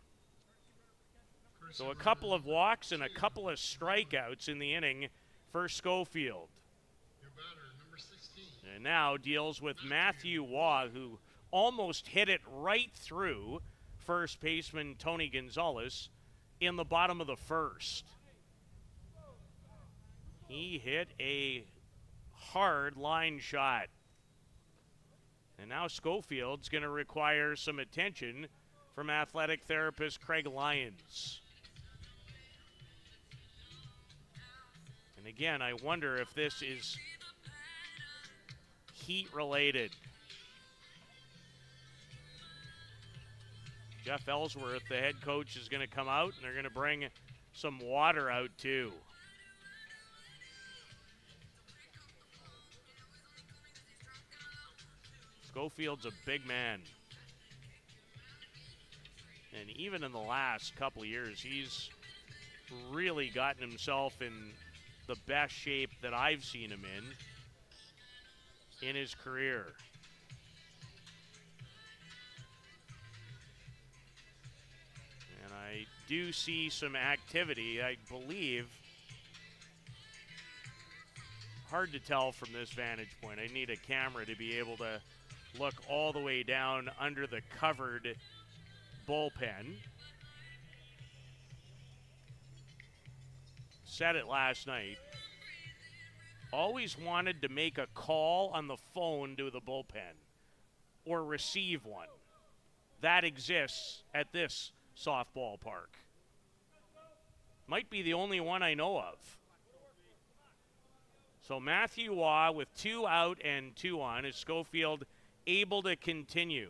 So a couple of walks and a couple of strikeouts in the inning for Schofield. Your batter, number 16. And now deals with Matthew Waugh, who almost hit it right through first baseman Tony Gonzalez in the bottom of the first. He hit a hard line shot. And now Schofield's going to require some attention from athletic therapist Craig Lyons. And again, I wonder if this is heat-related. Jeff Ellsworth, the head coach, is going to come out, and they're going to bring some water out, too. Schofield's a big man. And even in the last couple of years, he's really gotten himself in the best shape that I've seen him in his career. And I do see some activity, I believe. Hard to tell from this vantage point. I need a camera to be able to look all the way down under the covered bullpen. Said it last night. Always wanted to make a call on the phone to the bullpen or receive one. That exists at this softball park. Might be the only one I know of. So Matthew Waugh with 2 out and 2 on. Is Schofield able to continue?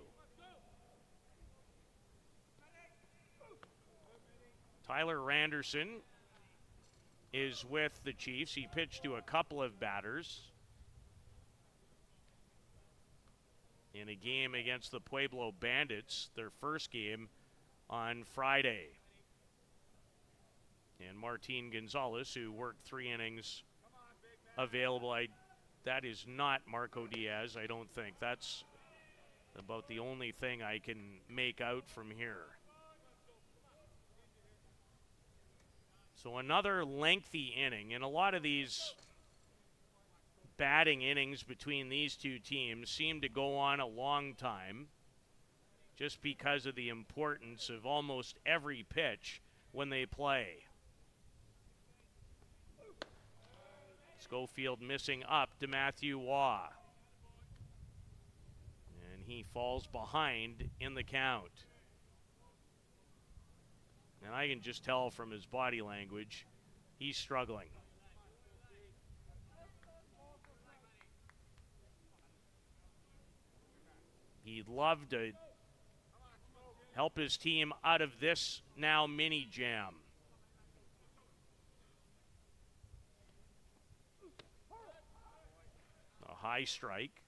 Tyler Randerson is with the Chiefs. He pitched to a couple of batters in a game against the Pueblo Bandits, their first game on Friday. And Martin Gonzalez, who worked 3 innings, available. That is not Marco Diaz, I don't think. That's about the only thing I can make out from here. So another lengthy inning, and a lot of these batting innings between these two teams seem to go on a long time just because of the importance of almost every pitch when they play. Schofield missing up to Matthew Waugh. And he falls behind in the count. And I can just tell from his body language, he's struggling. He'd love to help his team out of this now mini jam. A high strike.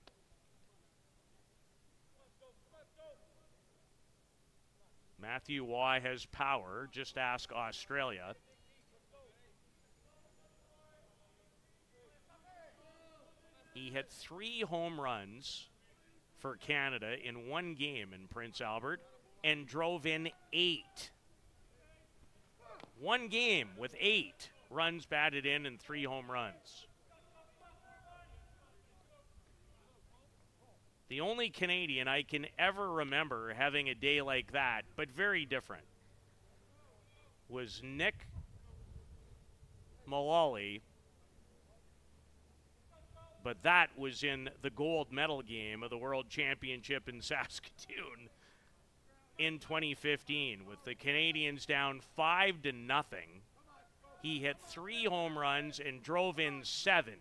Matthew Waugh has power. Just ask Australia. He hit 3 home runs for Canada in 1 game in Prince Albert and drove in 8. 1 game with 8 runs batted in and 3 home runs. The only Canadian I can ever remember having a day like that, but very different, was Nick Mullally. But that was in the gold medal game of the World Championship in Saskatoon in 2015. With the Canadians down 5-0, he hit 3 home runs and drove in 7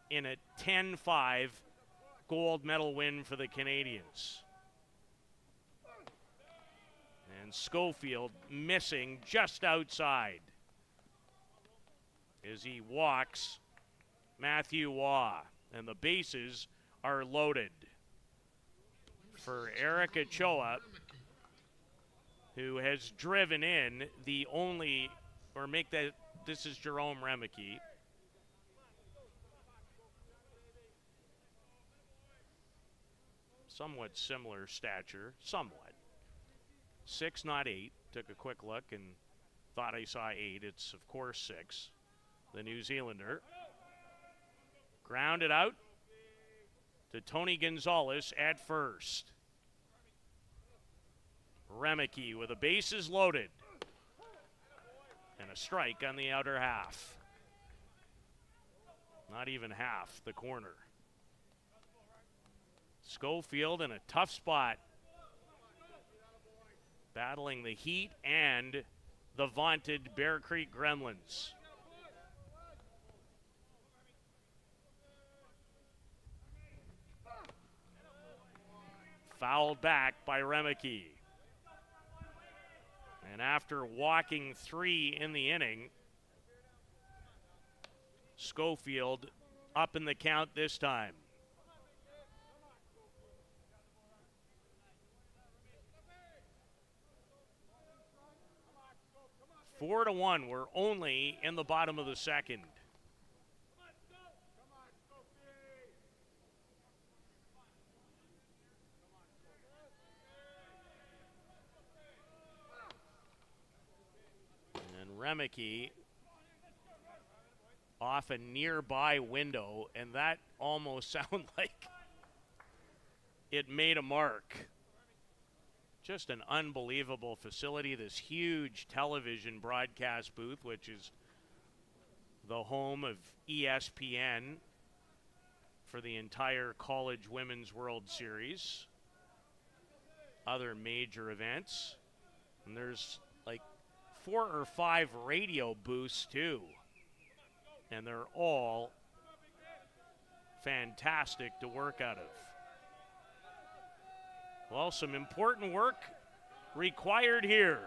in a 10-5 gold medal win for the Canadians. And Schofield missing just outside as he walks Matthew Waugh. And the bases are loaded for Eric Ochoa, who has driven in the only, or make that, this is Jerome Remeke. Somewhat similar stature, somewhat. 6, not 8. Took a quick look and thought I saw 8. It's, of course, 6. The New Zealander. Grounded out to Tony Gonzalez at first. Remeke with the bases loaded. And a strike on the outer half. Not even half, the corner. Schofield in a tough spot, battling the heat and the vaunted Bear Creek Gremlins. Fouled back by Remeke. And after walking 3 in the inning, Schofield up in the count this time. 4-1. We're only in the bottom of the second. And Remicky off a nearby window, and that almost sounded like it made a mark. Just an unbelievable facility, this huge television broadcast booth, which is the home of ESPN for the entire College Women's World Series, other major events. And there's like 4 or 5 radio booths too. And they're all fantastic to work out of. Well, some important work required here.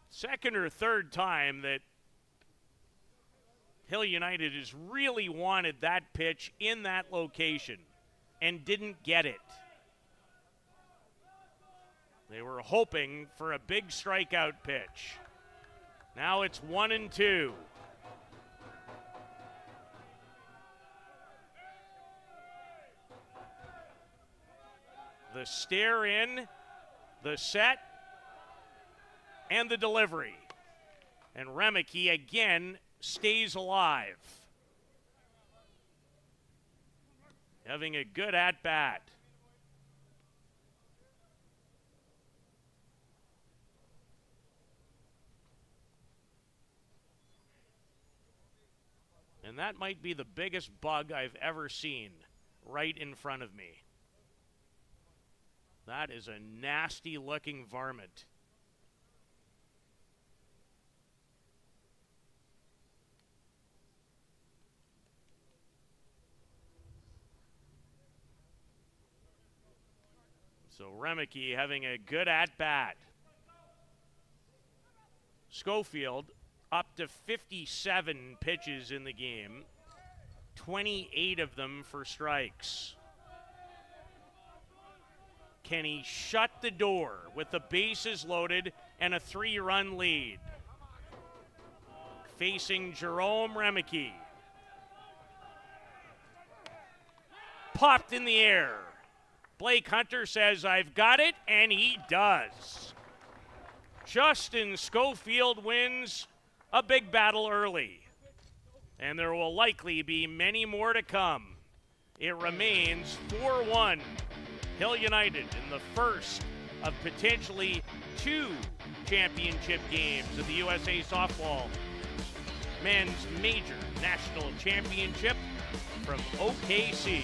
Second or third time that Hill United has really wanted that pitch in that location and didn't get it. They were hoping for a big strikeout pitch. Now it's 1-2. The stare in, the set, and the delivery. And Remicky again stays alive. Having a good at-bat. And that might be the biggest bug I've ever seen right in front of me. That is a nasty-looking varmint. So Remicky having a good at-bat. Schofield up to 57 pitches in the game, 28 of them for strikes. Can he shut the door with the bases loaded and a 3-run lead? Facing Jerome Remicky. Popped in the air. Blake Hunter says, "I've got it," and he does. Justin Schofield wins a big battle early, and there will likely be many more to come. It remains 4-1 Hill United in the first of potentially 2 championship games of the USA Softball Men's Major National Championship from OKC.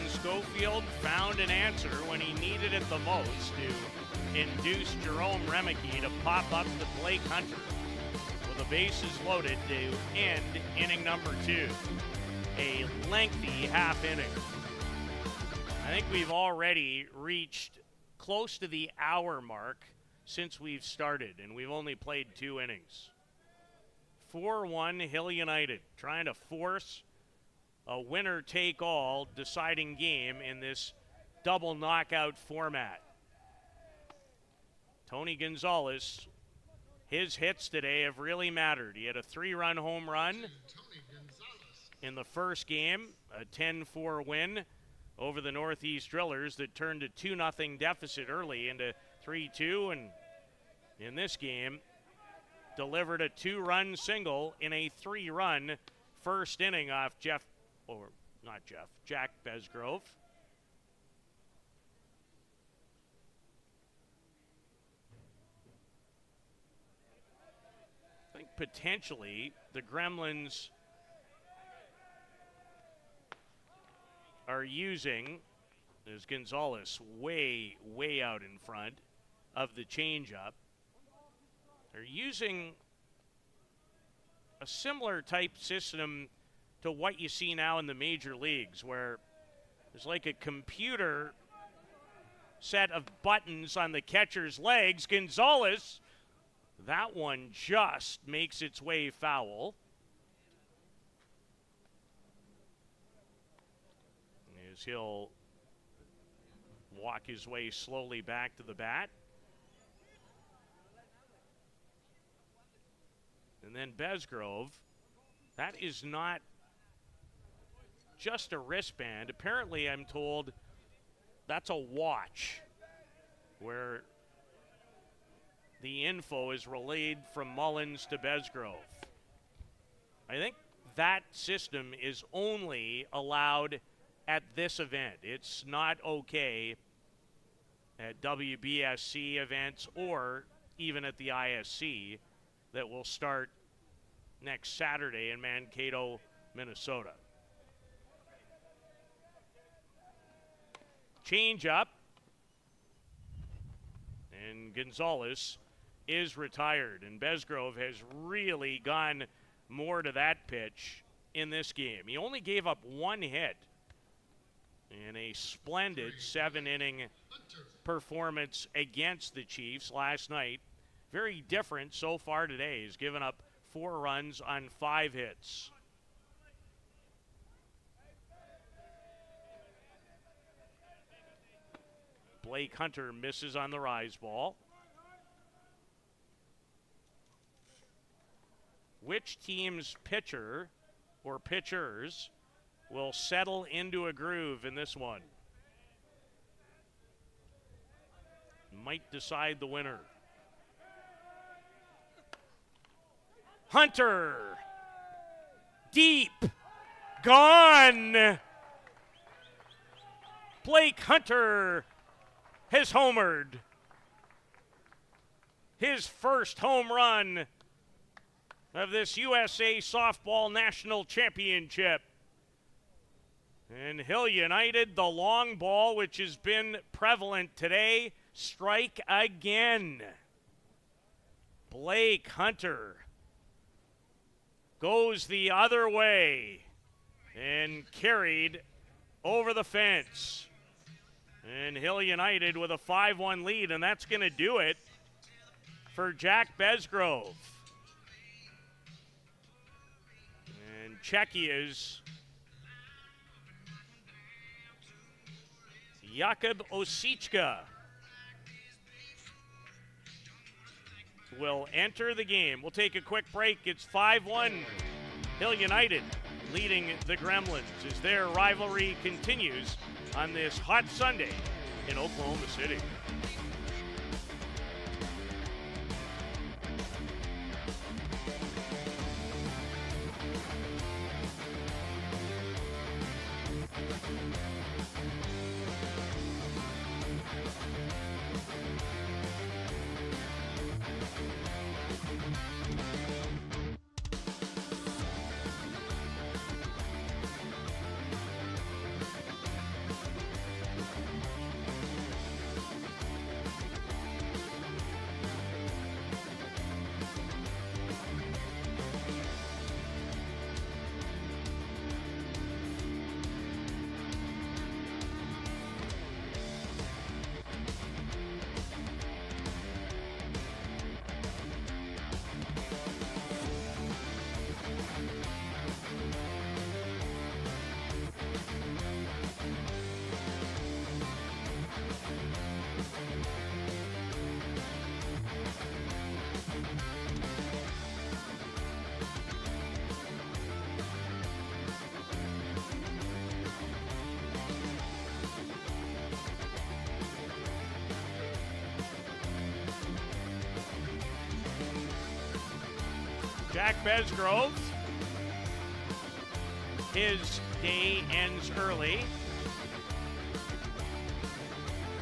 Schofield found an answer when he needed it the most to induce Jerome Remicky to pop up to Blake Hunter with the bases loaded to end inning number 2. A lengthy half inning. I think we've already reached close to the hour mark since we've started, and we've only played 2 innings. 4-1 Hill United, trying to force a winner-take-all deciding game in this double knockout format. Tony Gonzalez, his hits today have really mattered. He had a 3-run home run in the first game, a 10-4 win over the Northeast Drillers that turned a 2-0 deficit early into 3-2, and in this game delivered a 2-run single in a 3-run first inning off Jack Besgrove. I think potentially the Gremlins are using, as Gonzalez way out in front of the changeup, they're using a similar type system to what you see now in the major leagues, where there's like a computer set of buttons on the catcher's legs. Gonzalez, that one just makes its way foul. As he'll walk his way slowly back to the bat. And then Besgrove, that is not just a wristband. Apparently, I'm told that's a watch where the info is relayed from Mullins to Besgrove. I think that system is only allowed at this event. It's not okay at WBSC events or even at the ISC that will start next Saturday in Mankato, Minnesota. Change up, and Gonzalez is retired, and Besgrove has really gone more to that pitch in this game. He only gave up one hit in a splendid 7-inning performance against the Chiefs last night. Very different so far today. He's given up 4 runs on 5 hits. Blake Hunter misses on the rise ball. Which team's pitcher or pitchers will settle into a groove in this one? Might decide the winner. Hunter, deep, gone. Blake Hunter has homered. His first home run of this USA Softball National Championship. And Hill United, the long ball, which has been prevalent today, strike again. Blake Hunter goes the other way and carried over the fence. And Hill United with a 5-1 lead, and that's going to do it for Jack Besgrove. And Czechia's Jakub Osiczka will enter the game. We'll take a quick break. It's 5-1. Hill United leading the Gremlins as their rivalry continues on this hot Sunday in Oklahoma City. Jack Besgrove, his day ends early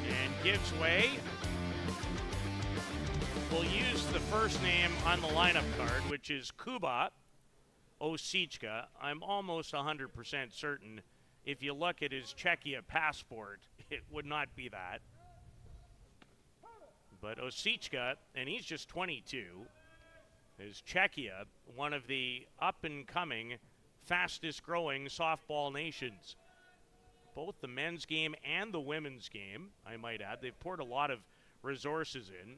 and gives way. We'll use the first name on the lineup card, which is Kuba Osichka. I'm almost 100% certain if you look at his Czechia passport, it would not be that. But Osichka, and he's just 22, is Czechia, one of the up-and-coming, fastest-growing softball nations. Both the men's game and the women's game, I might add. They've poured a lot of resources in.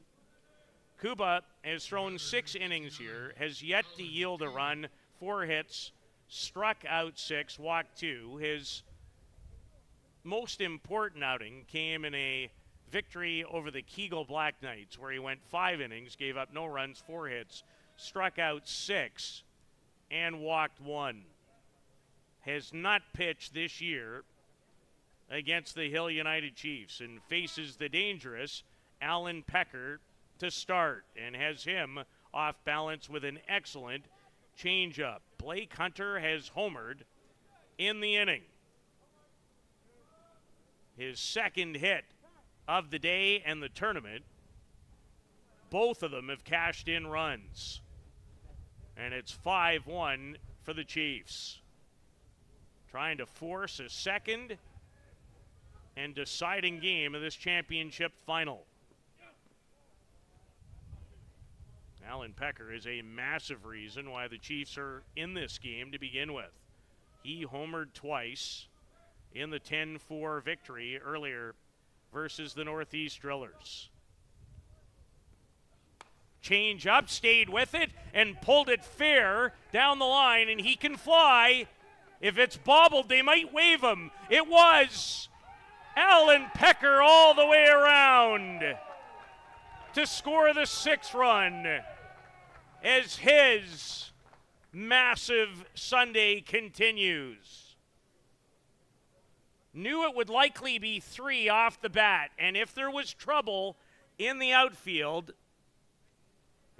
Kuba has thrown 6 innings here, has yet to yield a run, 4 hits, struck out 6, walked 2. His most important outing came in a victory over the Kegel Black Knights, where he went 5 innings, gave up no runs, 4 hits, struck out 6, and walked 1. Has not pitched this year against the Hill United Chiefs and faces the dangerous Alan Pecker to start and has him off balance with an excellent changeup. Blake Hunter has homered in the inning. His second hit of the day and the tournament. Both of them have cashed in runs. And it's 5-1 for the Chiefs. Trying to force a second and deciding game of this championship final. Alan Pecker is a massive reason why the Chiefs are in this game to begin with. He homered twice in the 10-4 victory earlier versus the Northeast Drillers. Change up, stayed with it, and pulled it fair down the line, and he can fly. If it's bobbled, they might wave him. It was Alan Pecker all the way around to score the 6th run as his massive Sunday continues. Knew it would likely be 3 off the bat, and if there was trouble in the outfield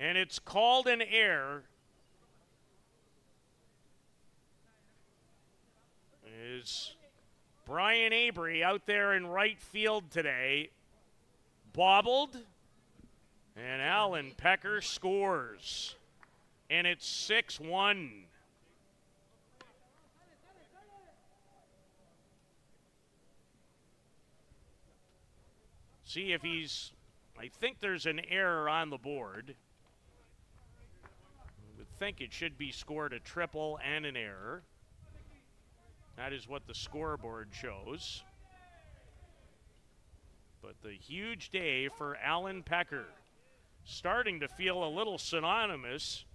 and it's called an error, is Brian Avery out there in right field today, bobbled, and Alan Pecker scores. And it's 6-1. See if he's, I think there's an error on the board. I would think it should be scored a triple and an error. That is what the scoreboard shows. But the huge day for Alan Pecker, starting to feel a little synonymous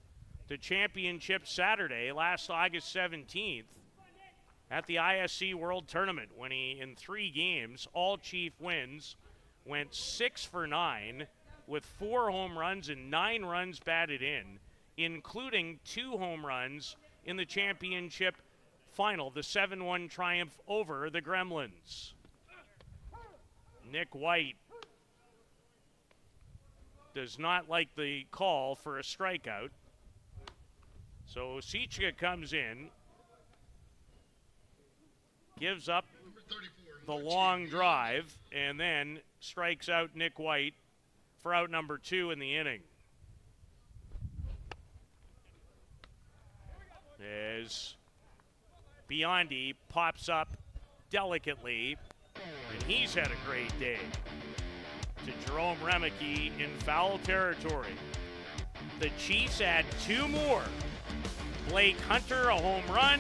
to Championship Saturday last August 17th at the ISC World Tournament, when he, in 3 games, all Chief wins, went 6 for 9 with 4 home runs and 9 runs batted in, including 2 home runs in the championship final, the 7-1 triumph over the Gremlins. Nick White does not like the call for a strikeout. So Osichka comes in, gives up the long drive, and then strikes out Nick White for out number 2 in the inning. As Biondi pops up delicately, and he's had a great day, to Jerome Remeke in foul territory. The Chiefs add 2 more. Blake Hunter, a home run,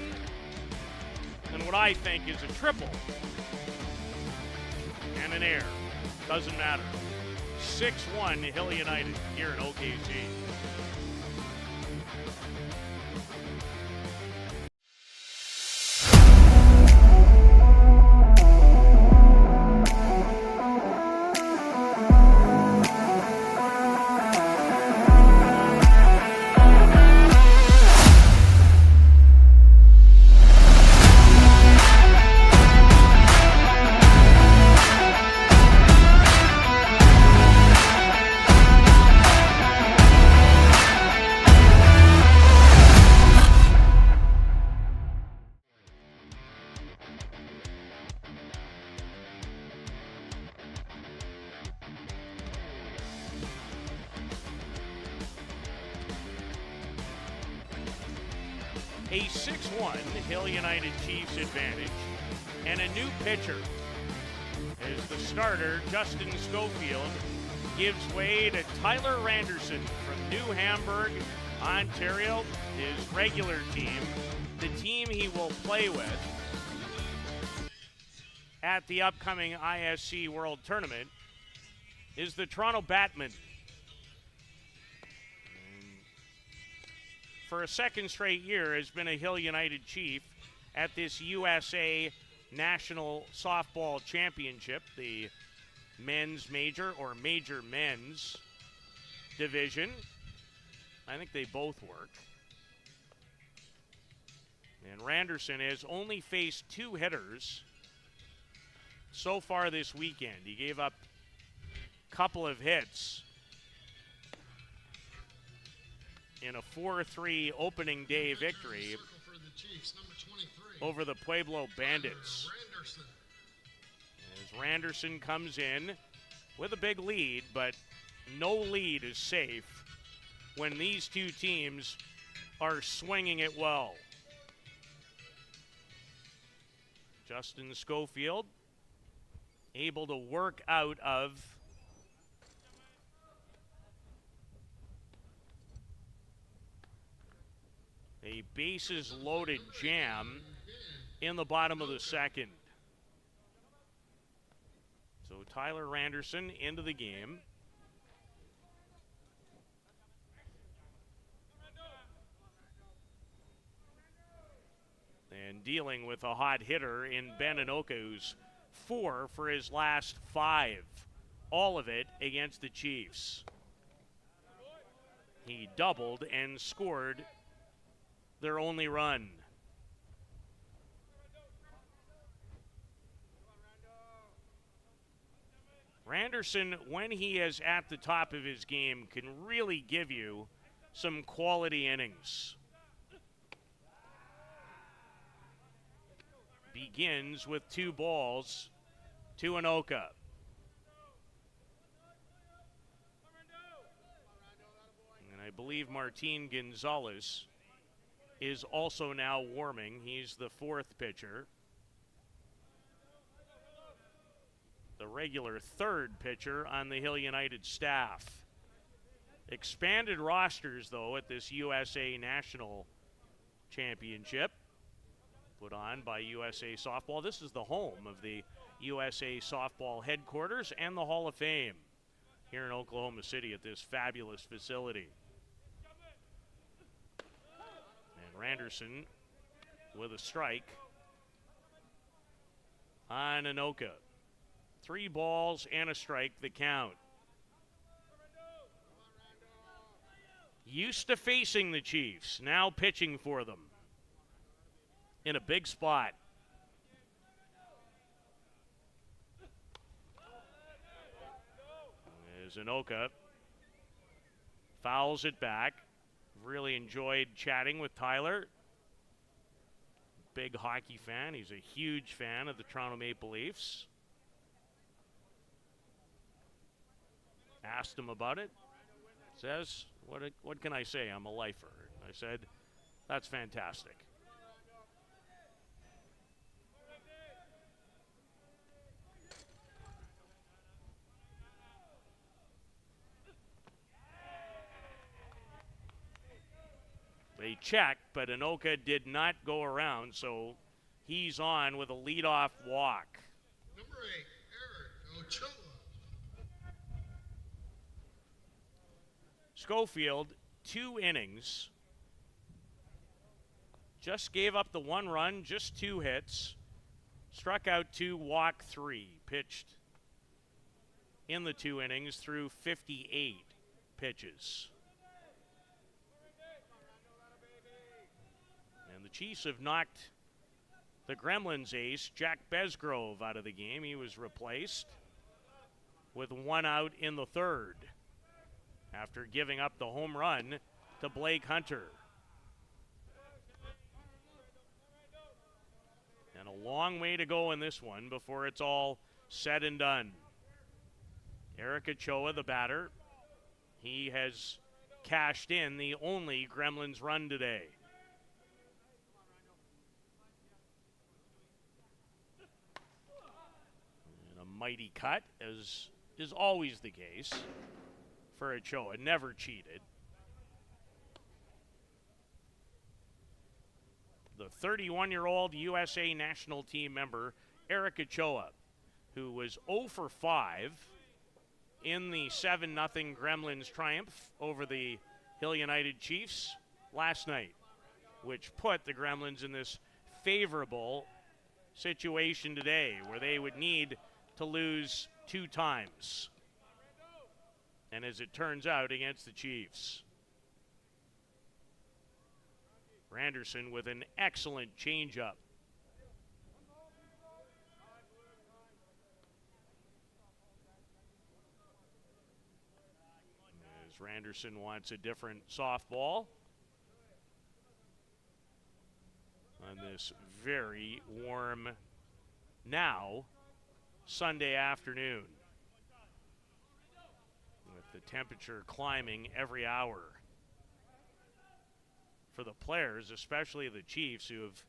and what I think is a triple. And an error. Doesn't matter. 6-1 Hill United here in OKC. A 6-1 Hill United Chiefs advantage and a new pitcher as the starter, Justin Schofield, gives way to Tyler Randerson from New Hamburg, Ontario, his regular team, the team he will play with at the upcoming ISC World Tournament is the Toronto Batman. For a second straight year has been a Hill United Chief at this USA National Softball Championship, the men's major or major men's division. I think they both work. And Randerson has only faced 2 hitters so far this weekend. He gave up a couple of hits in a 4-3 opening day victory over the Pueblo Bandits. As Randerson comes in with a big lead, but no lead is safe when these two teams are swinging it well. Justin Schofield able to work out of a bases loaded jam in the bottom of the second. So Tyler Randerson into the game. And dealing with a hot hitter in Ben Anoka, who's 4 for his last 5. All of it against the Chiefs. He doubled and scored their only run. Randerson, when he is at the top of his game, can really give you some quality innings. Begins with 2 balls to Anoka. And I believe Martin Gonzalez is also now warming. He's the 4th pitcher. The regular 3rd pitcher on the Hill United staff. Expanded rosters, though, at this USA National Championship put on by USA Softball. This is the home of the USA Softball headquarters and the Hall of Fame here in Oklahoma City at this fabulous facility. And Randerson with a strike on Anoka. 3 balls and a strike, the count. Used to facing the Chiefs, now pitching for them in a big spot. As Anoka fouls it back. Really enjoyed chatting with Tyler. Big hockey fan. He's a huge fan of the Toronto Maple Leafs. Asked him about it. Says, what can I say? I'm a lifer. I said, that's fantastic. They checked, but Anoka did not go around, so he's on with a leadoff walk. Number 8, Eric Ochoa. Schofield, 2 innings. Just gave up the 1 run, just 2 hits. Struck out 2, walked 3. Pitched in the 2 innings through 58 pitches. And the Chiefs have knocked the Gremlins ace, Jack Besgrove, out of the game. He was replaced with 1 out in the 3rd after giving up the home run to Blake Hunter. And a long way to go in this one before it's all said and done. Eric Ochoa, the batter, he has cashed in the only Gremlins run today. mighty cut, as is always the case for Ochoa. Never cheated. The 31-year-old USA national team member, Eric Ochoa, who was 0 for 5 in the 7-0 Gremlins triumph over the Hill United Chiefs last night, which put the Gremlins in this favorable situation today where they would need to lose 2 times. And as it turns out, against the Chiefs. Randerson with an excellent changeup. As Randerson wants a different softball on this very warm now Sunday afternoon, with the temperature climbing every hour. For the players, especially the Chiefs, who have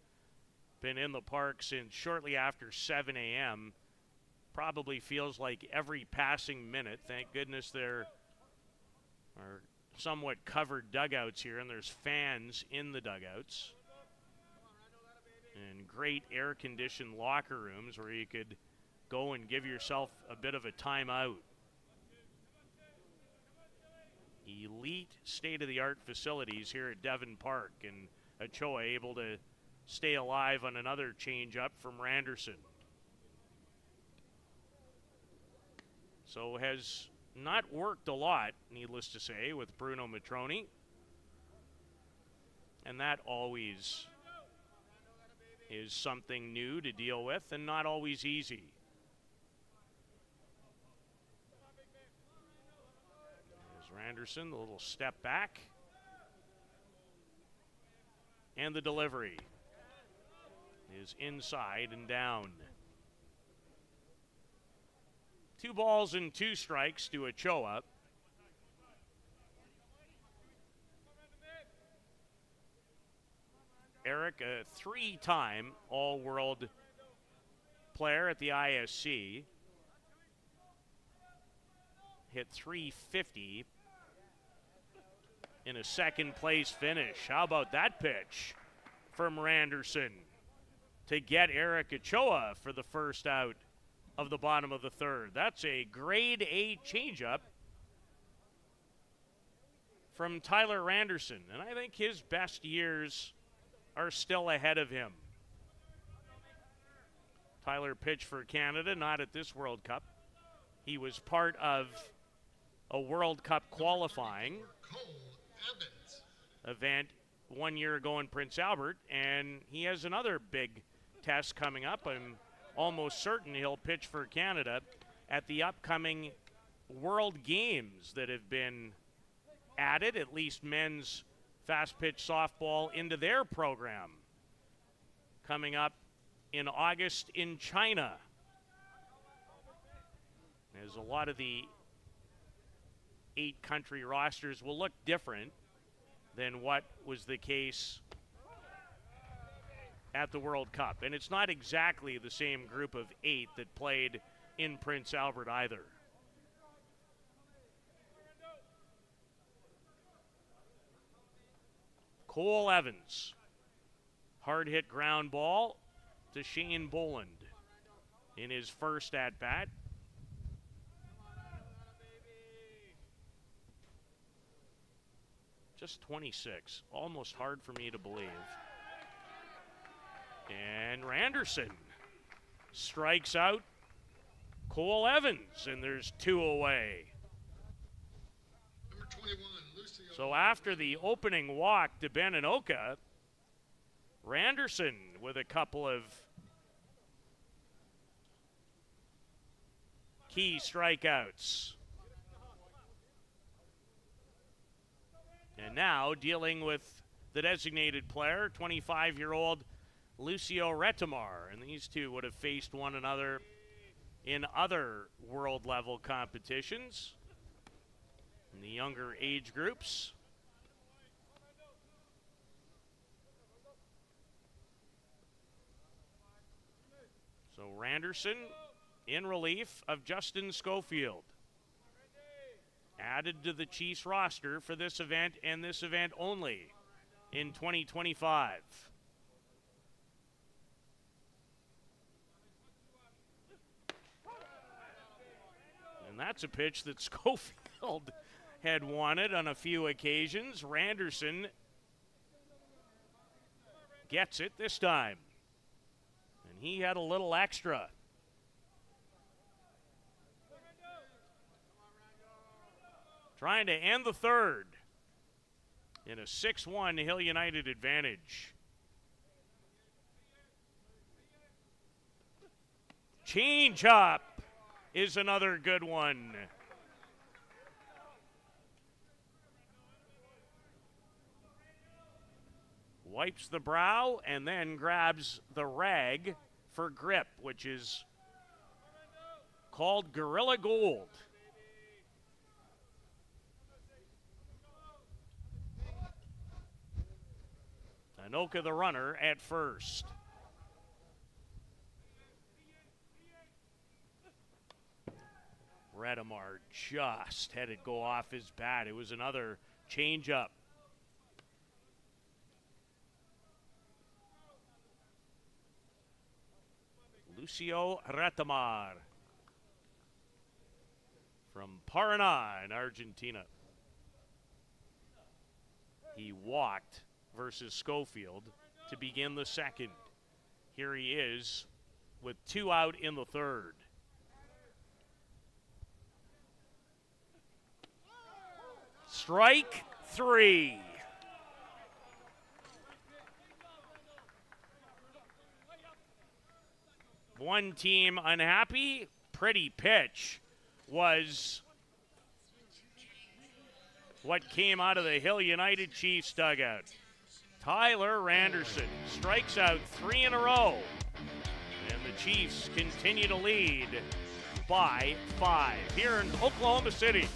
been in the park since shortly after 7 a.m., probably feels like every passing minute. Thank goodness there are somewhat covered dugouts here, and there's fans in the dugouts. And great air-conditioned locker rooms where you could go and give yourself a bit of a timeout. Elite state-of-the-art facilities here at Devon Park, and Ochoa able to stay alive on another change-up from Randerson. So has not worked a lot, needless to say, with Bruno Matroni. And that always is something new to deal with and not always easy. Randerson, the little step back. And the delivery is inside and down. 2 balls and 2 strikes to Ochoa. Eric, a 3-time All-World player at the ISC. Hit .350 in a second-place finish. How about that pitch from Randerson to get Eric Ochoa for the first out of the bottom of the third? That's a grade A changeup from Tyler Randerson, and I think his best years are still ahead of him. Tyler pitched for Canada, not at this World Cup. He was part of a World Cup qualifying event 1 year ago in Prince Albert, and he has another big test coming up. I'm almost certain he'll pitch for Canada at the upcoming World Games that have been added, at least men's fast pitch softball, into their program coming up in August in China. As a lot of the 8-country rosters will look different than what was the case at the World Cup. And it's not exactly the same group of 8 that played in Prince Albert either. Cole Evans. Hard hit ground ball to Shane Boland in his first at-bat. Just 26. Almost hard for me to believe. And Randerson strikes out Cole Evans, and there's 2 away. Number 21, Lucio. So after the opening walk to Beninoka, Randerson with a couple of key strikeouts. And now dealing with the designated player, 25-year-old Lucio Retamar. And these two would have faced one another in other world-level competitions in the younger age groups. So Randerson in relief of Justin Schofield. Added to the Chiefs roster for this event and this event only in 2025. And that's a pitch that Schofield had wanted on a few occasions. Randerson gets it this time. And he had a little extra. Trying to end the third in a 6-1 Hill United advantage. Change-up is another good one. Wipes the brow and then grabs the rag for grip, which is called Gorilla Gold. Anoka the runner at first. Redemar just had it go off his bat. It was another changeup. Lucio Redemar from Paraná in Argentina. He walked versus Schofield to begin the second. Here he is with 2 out in the third. Strike 3. One team unhappy. Pretty pitch was what came out of the Hill United Chiefs dugout. Tyler Randerson strikes out 3 in a row. And the Chiefs continue to lead by 5 here in Oklahoma City.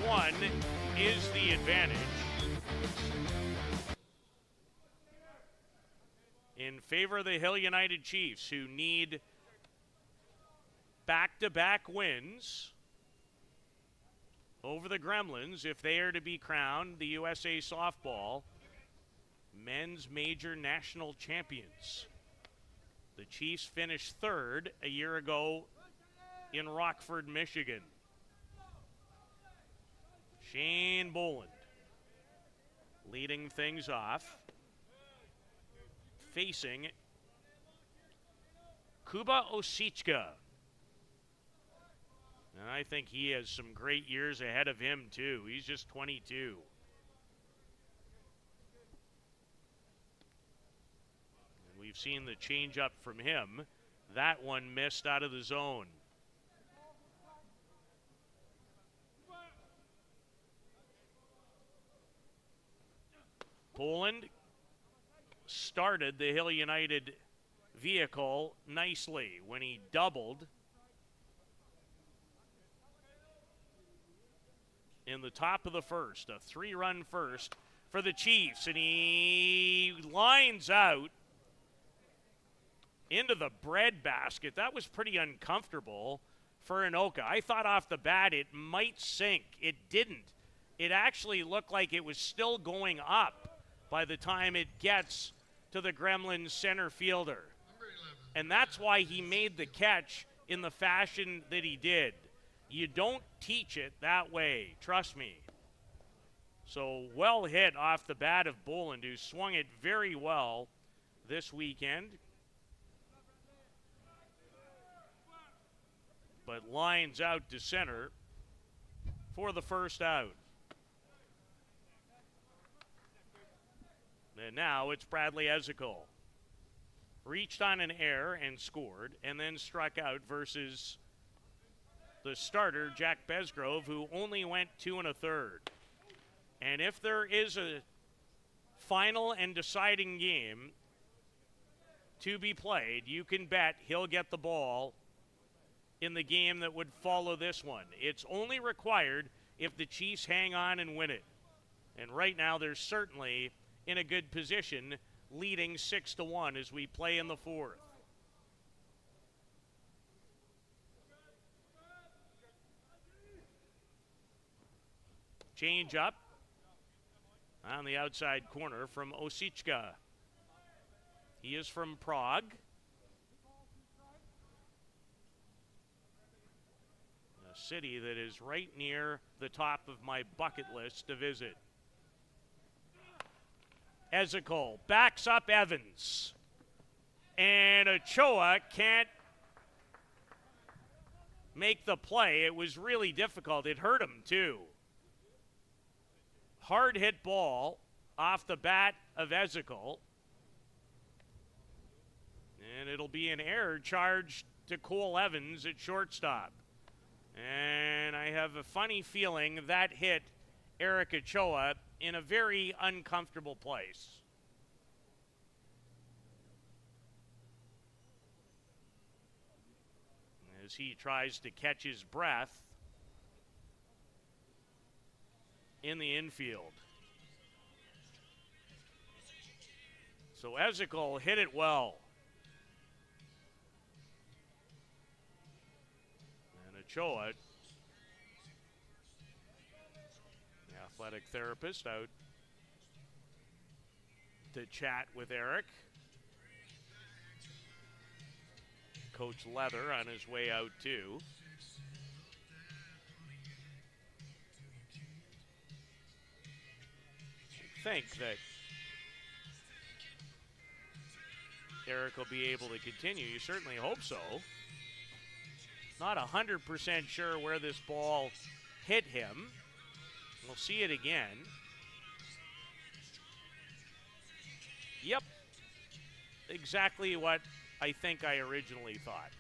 One is the advantage in favor of the Hill United Chiefs, who need back-to-back wins over the Gremlins if they are to be crowned the USA Softball Men's Major National Champions. The Chiefs finished 3rd a year ago in Rockford, Michigan. Shane Boland leading things off, facing Kuba Osichka. And I think he has some great years ahead of him, too. He's just 22. And we've seen the changeup from him. That one missed out of the zone. Poland started the Hill United vehicle nicely when he doubled in the top of the first, a 3-run first for the Chiefs, and he lines out into the breadbasket. That was pretty uncomfortable for Anoka. I thought off the bat it might sink. It didn't. It actually looked like it was still going up by the time it gets to the Gremlins center fielder. And that's why he made the catch in the fashion that he did. You don't teach it that way, trust me. So well hit off the bat of Boland, who swung it very well this weekend. But lines out to center for the first out. And now it's Bradley Ezekiel. Reached on an error and scored, and then struck out versus the starter, Jack Besgrove, who only went 2 1/3. And if there is a final and deciding game to be played, you can bet he'll get the ball in the game that would follow this one. It's only required if the Chiefs hang on and win it. And right now they're certainly in a good position, leading 6-1 as we play in the fourth. Change up on the outside corner from Osichka. He is from Prague. A city that is right near the top of my bucket list to visit. Ezekiel backs up Evans. And Ochoa can't make the play. It was really difficult. It hurt him, too. Hard hit ball off the bat of Ezekiel. And it'll be an error charged to Cole Evans at shortstop. And I have a funny feeling that hit Eric Ochoa in a very uncomfortable place. As he tries to catch his breath in the infield. So Ezekiel hit it well. And Ochoa, the athletic therapist, out to chat with Eric. Coach Leather on his way out, too. I think that Eric will be able to continue. You certainly hope so. Not 100% sure where this ball hit him. We'll see it again. Yep. Exactly what I think I originally thought.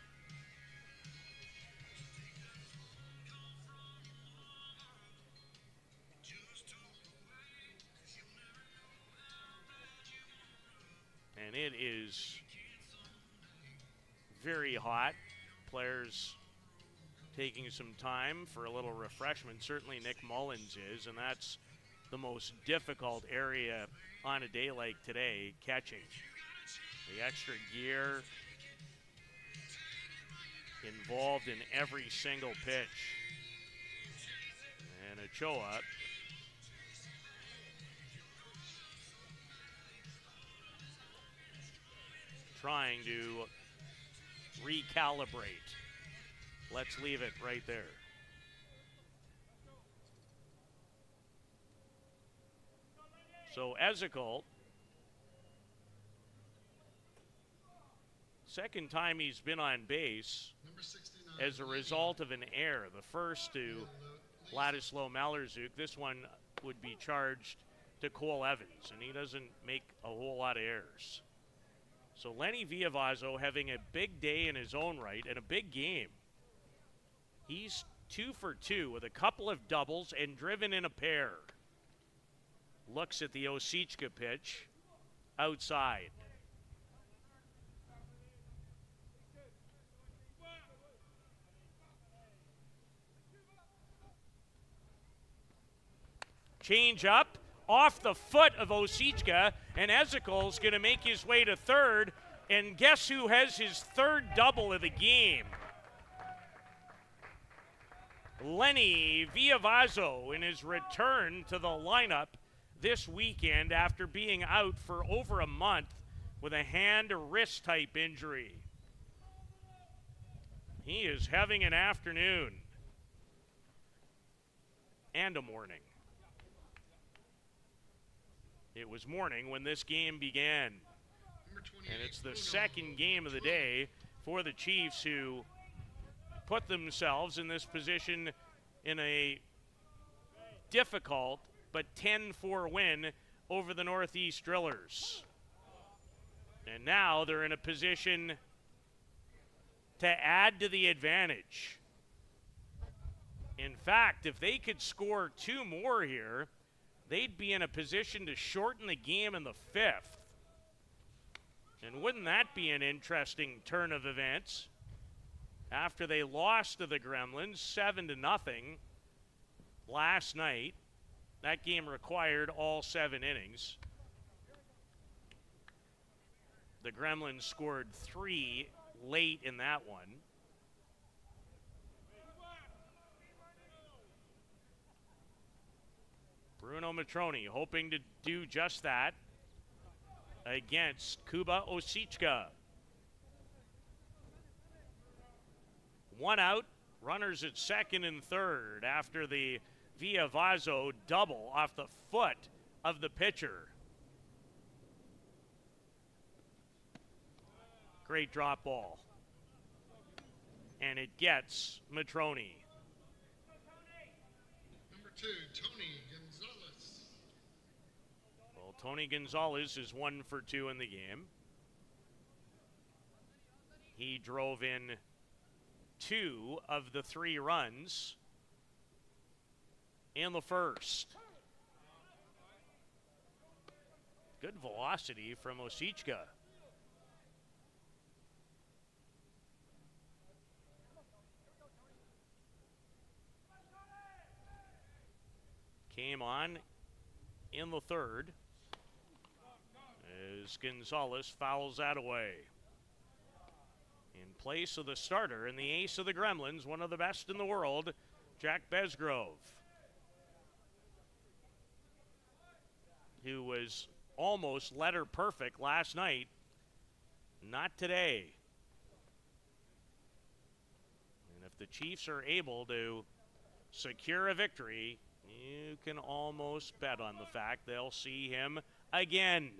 And it is very hot. Players taking some time for a little refreshment. Certainly Nick Mullins is, and that's the most difficult area on a day like today, catching. The extra gear involved in every single pitch. And Ochoa trying to recalibrate. Let's leave it right there. So Ezekiel, second time he's been on base as a result of an error. The first to Ladislav Malerzuk. This one would be charged to Cole Evans, and he doesn't make a whole lot of errors. So Lenny Villavazzo having a big day in his own right and a big game. He's 2 for 2 with a couple of doubles and driven in a pair. Looks at the Osichka pitch outside. Change up off the foot of Osichka, and Ezekiel's going to make his way to third, and guess who has his third double of the game? Lenny Villavazzo in his return to the lineup this weekend after being out for over a month with a hand or wrist type injury. He is having an afternoon and a morning. It was morning when this game began. Number 28, And it's the Bruno. second game of the day for the Chiefs, who put themselves in this position in a difficult but 10-4 win over the Northeast Drillers. And now they're in a position to add to the advantage. In fact, if they could score 2 more here, they'd be in a position to shorten the game in the 5th. And wouldn't that be an interesting turn of events? After they lost to the Gremlins 7-0 last night, that game required all 7 innings. The Gremlins scored 3 late in that one. Bruno Matroni hoping to do just that against Kuba Osichka. 1 out, runners at second and third after the Villavazo double off the foot of the pitcher. Great drop ball. And it gets Matroni. Number 2, Tony Gonzalez. Well, Tony Gonzalez is 1 for 2 in the game. He drove in 2 of the 3 runs in the first. Good velocity from Osichka. Came on in the third as Gonzalez fouls that away. In place of the starter and the ace of the Gremlins, one of the best in the world, Jack Besgrove, who was almost letter perfect last night. Not today. And if the Chiefs are able to secure a victory, you can almost bet on the fact they'll see him again.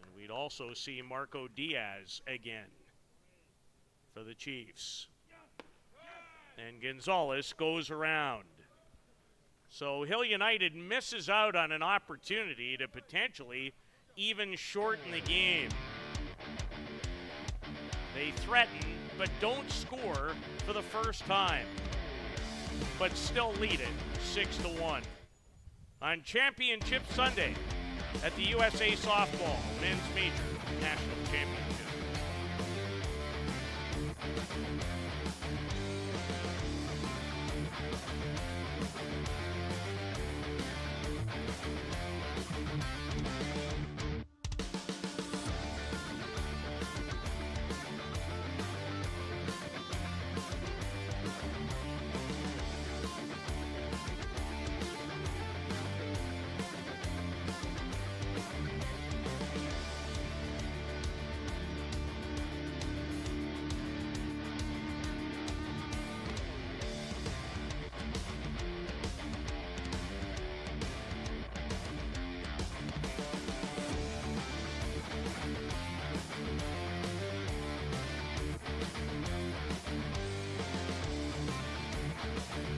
And we'd also see Marco Diaz again for the Chiefs. And Gonzalez goes around. So Hill United misses out on an opportunity to potentially even shorten the game. They threaten, but don't score for the first time, but still lead it 6-1 on Championship Sunday at the USA Softball Men's Major National Championship.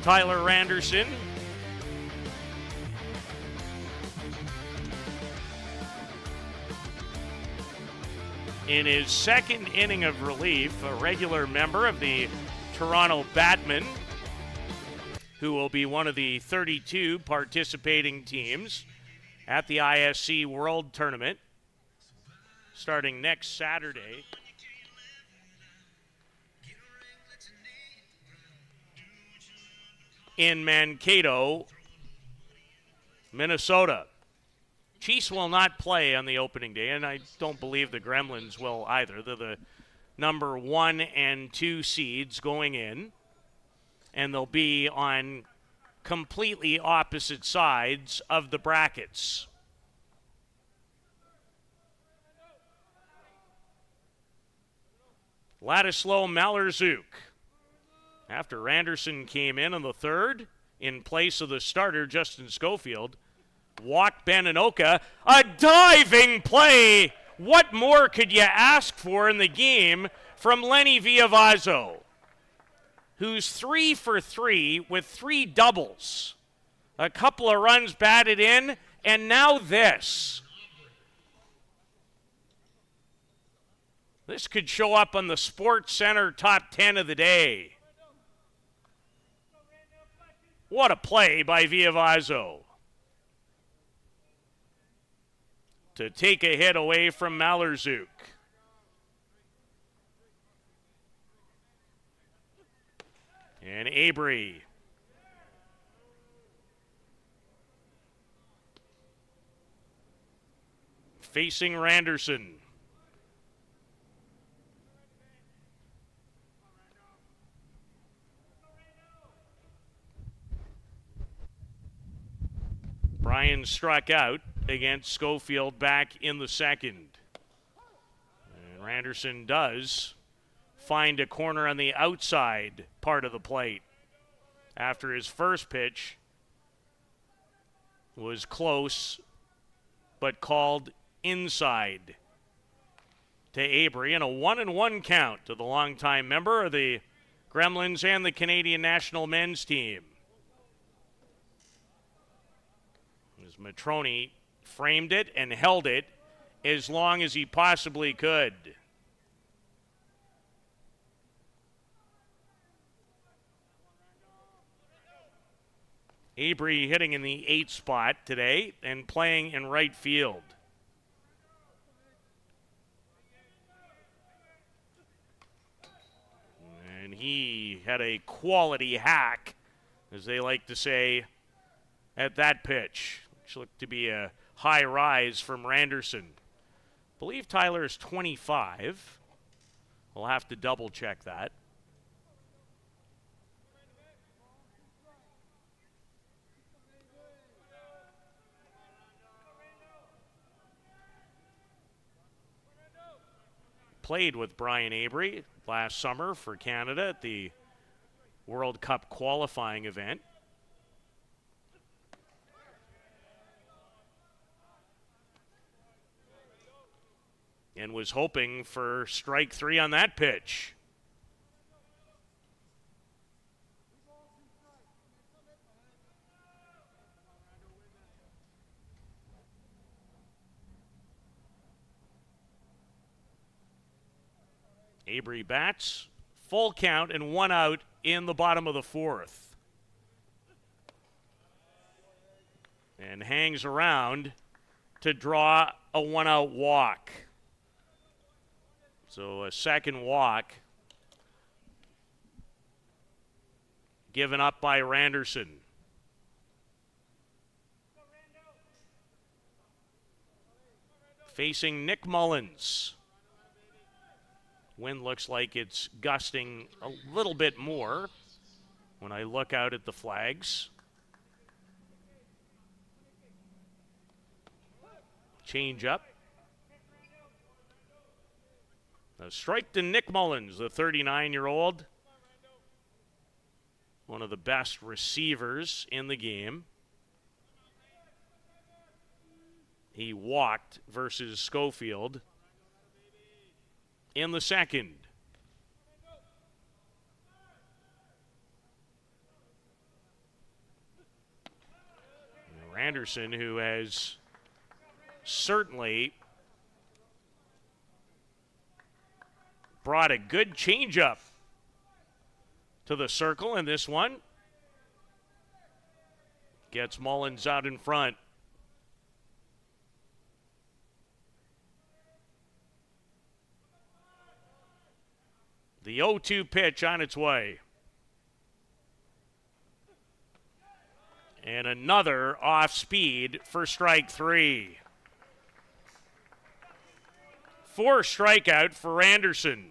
Tyler Randerson in his second inning of relief, a regular member of the Toronto Batmen, who will be one of the 32 participating teams at the ISC World Tournament starting next Saturday. In Mankato, Minnesota. Chiefs will not play on the opening day, and I don't believe the Gremlins will either. They're the number 1 and 2 seeds going in, and they'll be on completely opposite sides of the brackets. Ladislav Malerzuk, after Randerson came in the third in place of the starter, Justin Schofield, Walk Beninoka. A diving play. What more could you ask for in the game from Lenny Viavazzo, who's 3 for 3 with 3 doubles. A couple of runs batted in, and now this. This could show up on the Sports Center top 10 of the day. What a play by Viavazzo to take a hit away from Mallerzuk. And Abry. Facing Randerson. Bryan struck out against Schofield back in the second. And Randerson does find a corner on the outside part of the plate after his first pitch was close but called inside to Abry, and a 1-1 count to the longtime member of the Gremlins and the Canadian national men's team. As Matrone framed it and held it as long as he possibly could. Abry hitting in the 8th spot today and playing in right field. And he had a quality hack, as they like to say, at that pitch, which looked to be a high rise from Randerson. I believe Tyler is 25. We'll have to double check that. Played with Brian Abry last summer for Canada at the World Cup qualifying event. And was hoping for strike 3 on that pitch. Abry bats, full count and 1 out in the bottom of the 4th. And hangs around to draw a 1-out walk. So a second walk given up by Randerson. Facing Nick Mullins. Wind looks like it's gusting a little bit more when I look out at the flags. Change up. A strike to Nick Mullins, the 39-year-old. One of the best receivers in the game. He walked versus Schofield in the second. Randerson, who has certainly brought a good changeup to the circle in this one. Gets Mullins out in front. The 0-2 pitch on its way. And another off speed for strike 3. 4 strikeout for Randerson.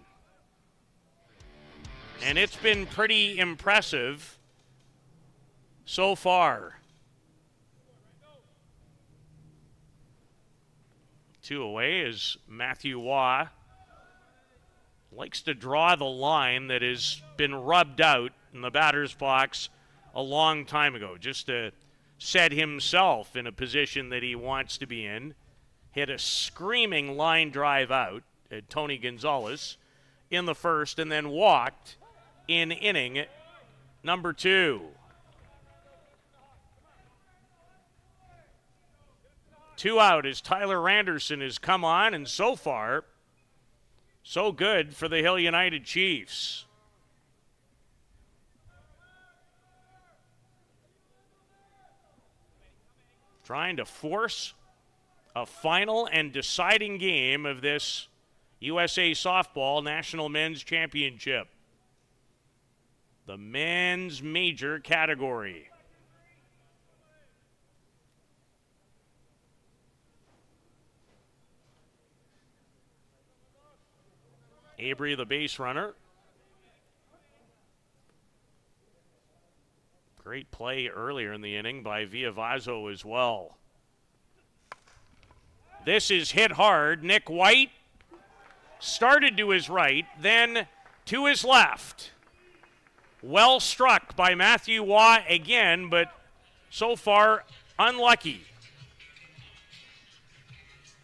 And it's been pretty impressive so far. 2 away is Matthew Waugh. Likes to draw the line that has been rubbed out in the batter's box a long time ago. Just a set himself in a position that he wants to be in. Hit a screaming line drive out at Tony Gonzalez in the first, and then walked in inning number 2. 2 out as Tyler Randerson has come on, and so far, so good for the Hill United Chiefs. Trying to force a final and deciding game of this USA Softball National Men's Championship. The men's major category. Avery, the base runner. Great play earlier in the inning by Villavazo as well. This is hit hard. Nick White started to his right, then to his left. Well struck by Matthew Waugh again, but so far unlucky.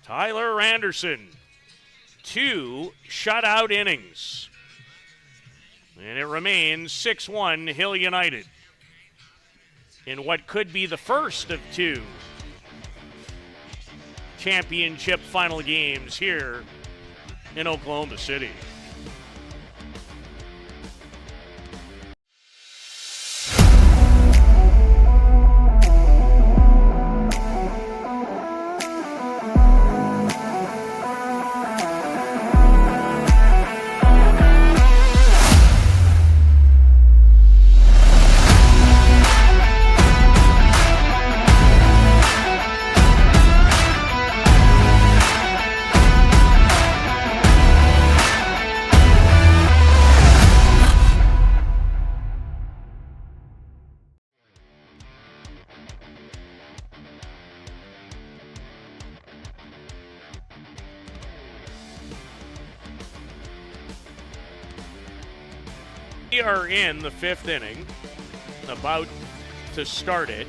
Tyler Randerson, 2 shutout innings. And it remains 6-1 Hill United in what could be the first of 2 championship final games here in Oklahoma City. We are in the 5th inning, about to start it.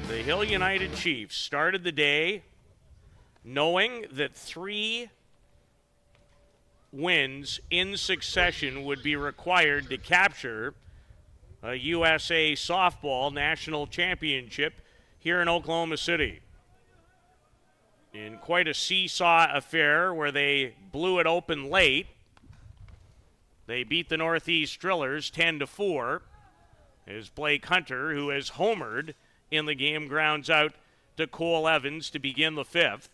The Hill United Chiefs started the day knowing that 3 wins in succession would be required to capture a USA Softball National Championship here in Oklahoma City. In quite a seesaw affair where they blew it open late, they beat the Northeast Drillers 10-4 as Blake Hunter, who has homered in the game, grounds out to Cole Evans to begin the 5th,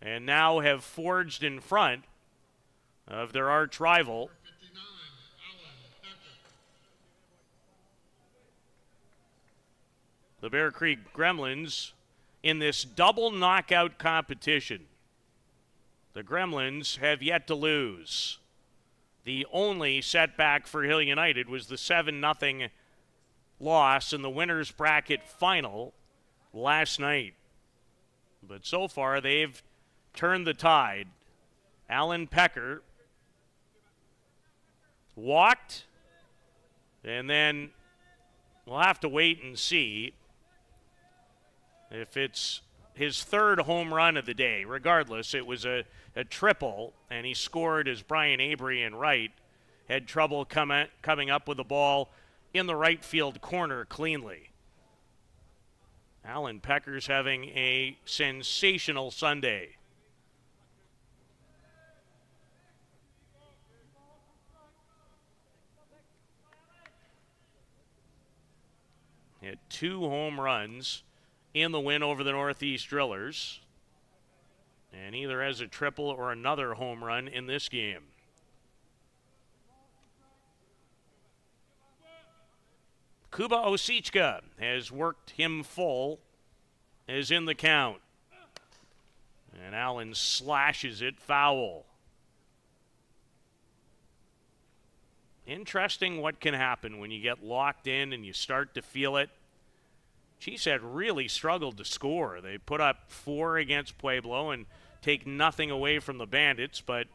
and now have forged in front of their arch rival. The Bear Creek Gremlins in this double knockout competition. The Gremlins have yet to lose. The only setback for Hill United was the 7-0 loss in the winner's bracket final last night. But so far, they've turned the tide. Alan Pecker walked, and then we'll have to wait and see if it's his 3rd home run of the day. Regardless, it was a triple, and he scored as Brian Avery in right had trouble coming up with the ball in the right field corner cleanly. Alan Pecker's having a sensational Sunday. He had 2 home runs in the win over the Northeast Drillers, and either has a triple or another home run in this game. Kuba Osichka has worked him full, is in the count. And Allen slashes it foul. Interesting what can happen when you get locked in and you start to feel it. Chiefs had really struggled to score. They put up 4 against Pueblo and take nothing away from the Bandits, but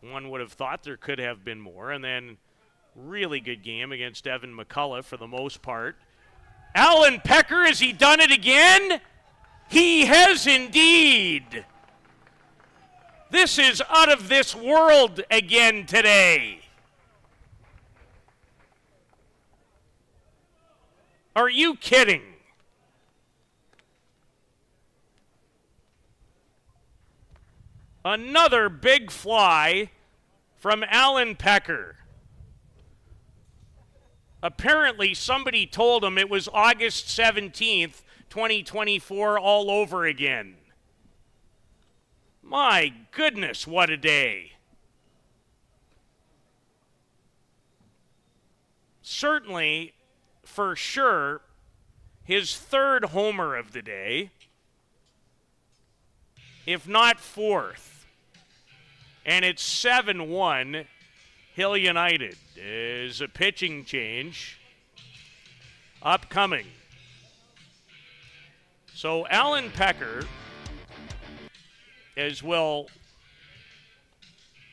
one would have thought there could have been more. And then Really good game against Evan McCullough for the most part. Alan Pecker, has he done it again? He has indeed. This is out of this world again today. Are you kidding? Another big fly from Alan Pecker. Apparently, somebody told him it was August 17th, 2024, all over again. My goodness, what a day. Certainly, for sure, his third homer of the day, if not fourth. And it's 7-1. Hill United is a pitching change upcoming. So Alan Pecker, as well,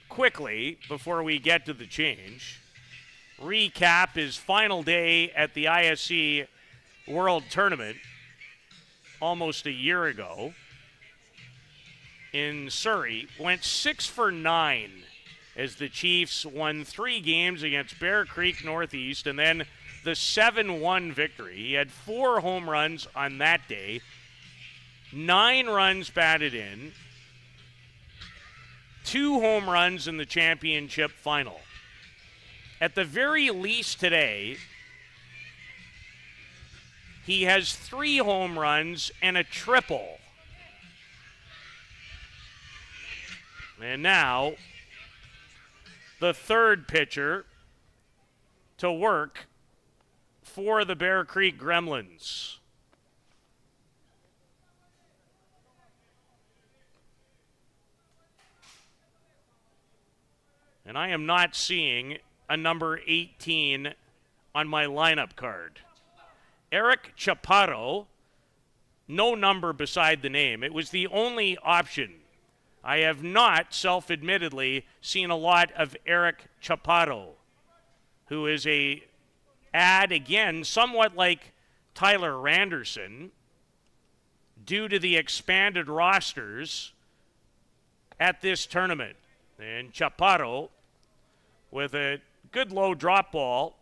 quickly, before we get to the change, recap his final day at the ISC World Tournament almost a year ago in Surrey. Went 6 for 9 as the Chiefs won 3 games against Bear Creek Northeast and then the 7-1 victory. He had 4 home runs on that day, 9 runs batted in, 2 home runs in the championship final. At the very least today, he has 3 home runs and a triple. And now, the third pitcher to work for the Bear Creek Gremlins. And I am not seeing a number 18 on my lineup card. Eric Chaparro, no number beside the name. It was the only option. I have not, self-admittedly, seen a lot of Eric Chaparro, who is a ad, again, somewhat like Tyler Randerson, due to the expanded rosters at this tournament. And Chaparro, with a good low drop ball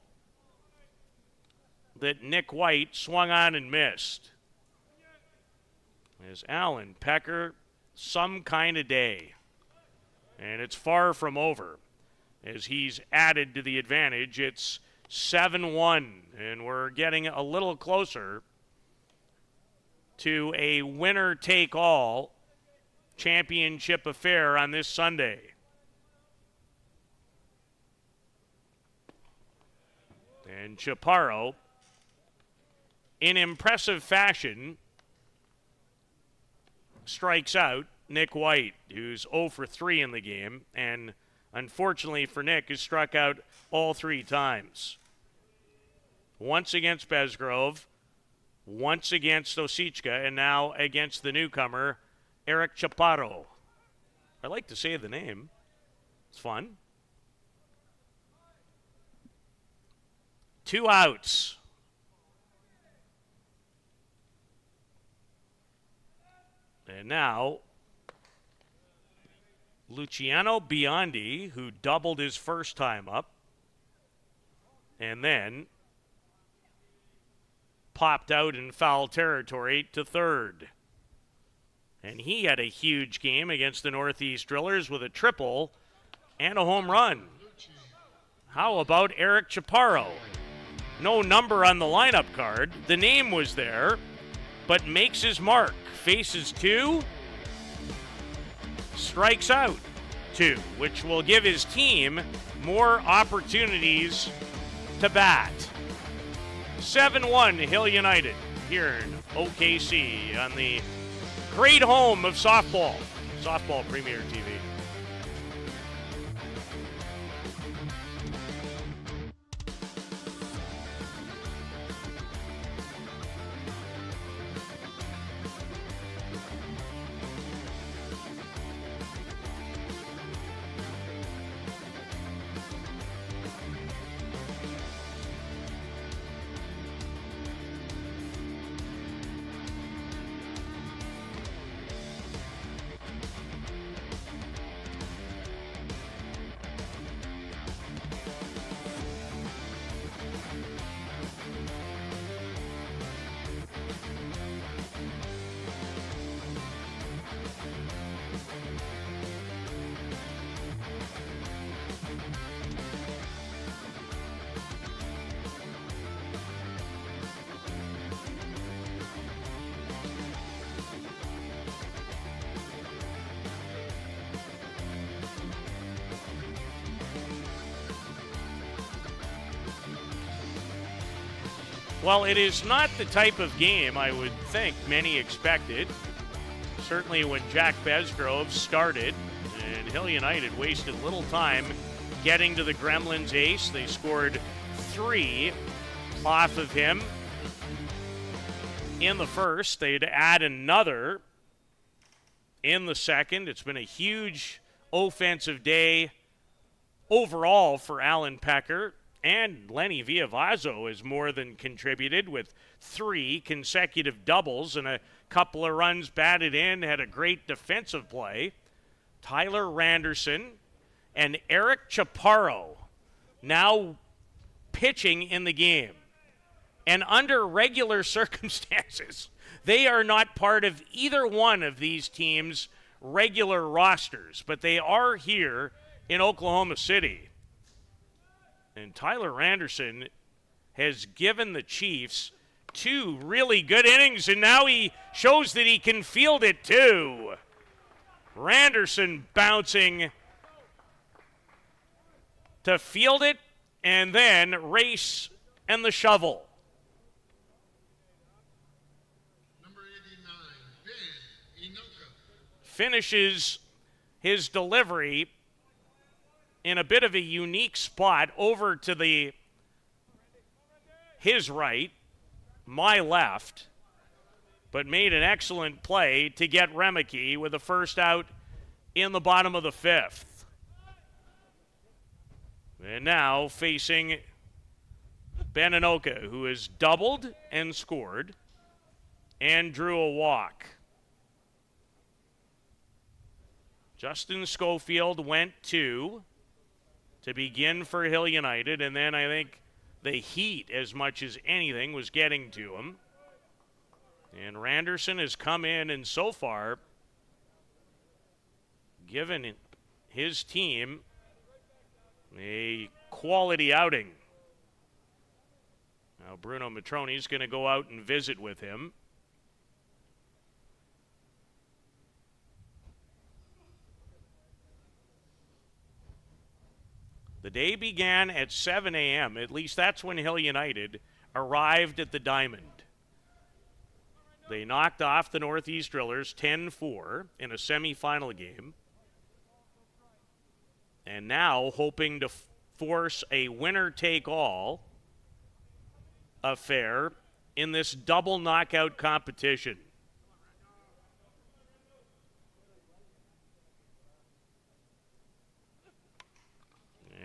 that Nick White swung on and missed. As Alan Pecker, some kind of day. And it's far from over. As he's added to the advantage, it's 7-1. And we're getting a little closer to a winner-take-all championship affair on this Sunday. And Chaparro, in impressive fashion, strikes out Nick White, who's 0 for 3 in the game, and unfortunately for Nick, has struck out all 3 times. Once against Besgrove, once against Osichka, and now against the newcomer, Eric Chaparro. I like to say the name. It's fun. 2 outs. And now, Luciano Biondi, who doubled his first time up, and then popped out in foul territory to third. And he had a huge game against the Northeast Drillers with a triple and a home run. How about Eric Chaparro? No number on the lineup card. The name was there, but makes his mark. Faces 2, strikes out 2, which will give his team more opportunities to bat. 7-1 Hill United here in OKC on the great home of softball, Softball Premier TV. Well, it is not the type of game I would think many expected. Certainly when Jack Besgrove started, and Hill United wasted little time getting to the Gremlins ace. They scored 3 off of him in the first. They'd add another in the second. It's been a huge offensive day overall for Alan Pecker. And Lenny Viavazzo has more than contributed with 3 consecutive doubles and a couple of runs batted in, had a great defensive play. Tyler Randerson and Eric Chaparro now pitching in the game. And under regular circumstances, they are not part of either one of these teams' regular rosters, but they are here in Oklahoma City. And Tyler Randerson has given the Chiefs 2 really good innings, and now he shows that he can field it too. Randerson bouncing to field it, and then race and the shovel. Number 89, Ben Inoka. Finishes his delivery in a bit of a unique spot over to his right, my left, but made an excellent play to get Remeke with a first out in the bottom of the 5th. And now facing Ben Inoka, who has doubled and scored and drew a walk. Justin Schofield went to begin for Hill United, and then I think the heat, as much as anything, was getting to him. And Randerson has come in and so far given his team a quality outing. Now Bruno Matroni's going to go out and visit with him. The day began at 7 a.m. At least that's when Hill United arrived at the Diamond. They knocked off the Northeast Drillers 10-4 in a semifinal game. And now hoping to force a winner-take-all affair in this double knockout competition.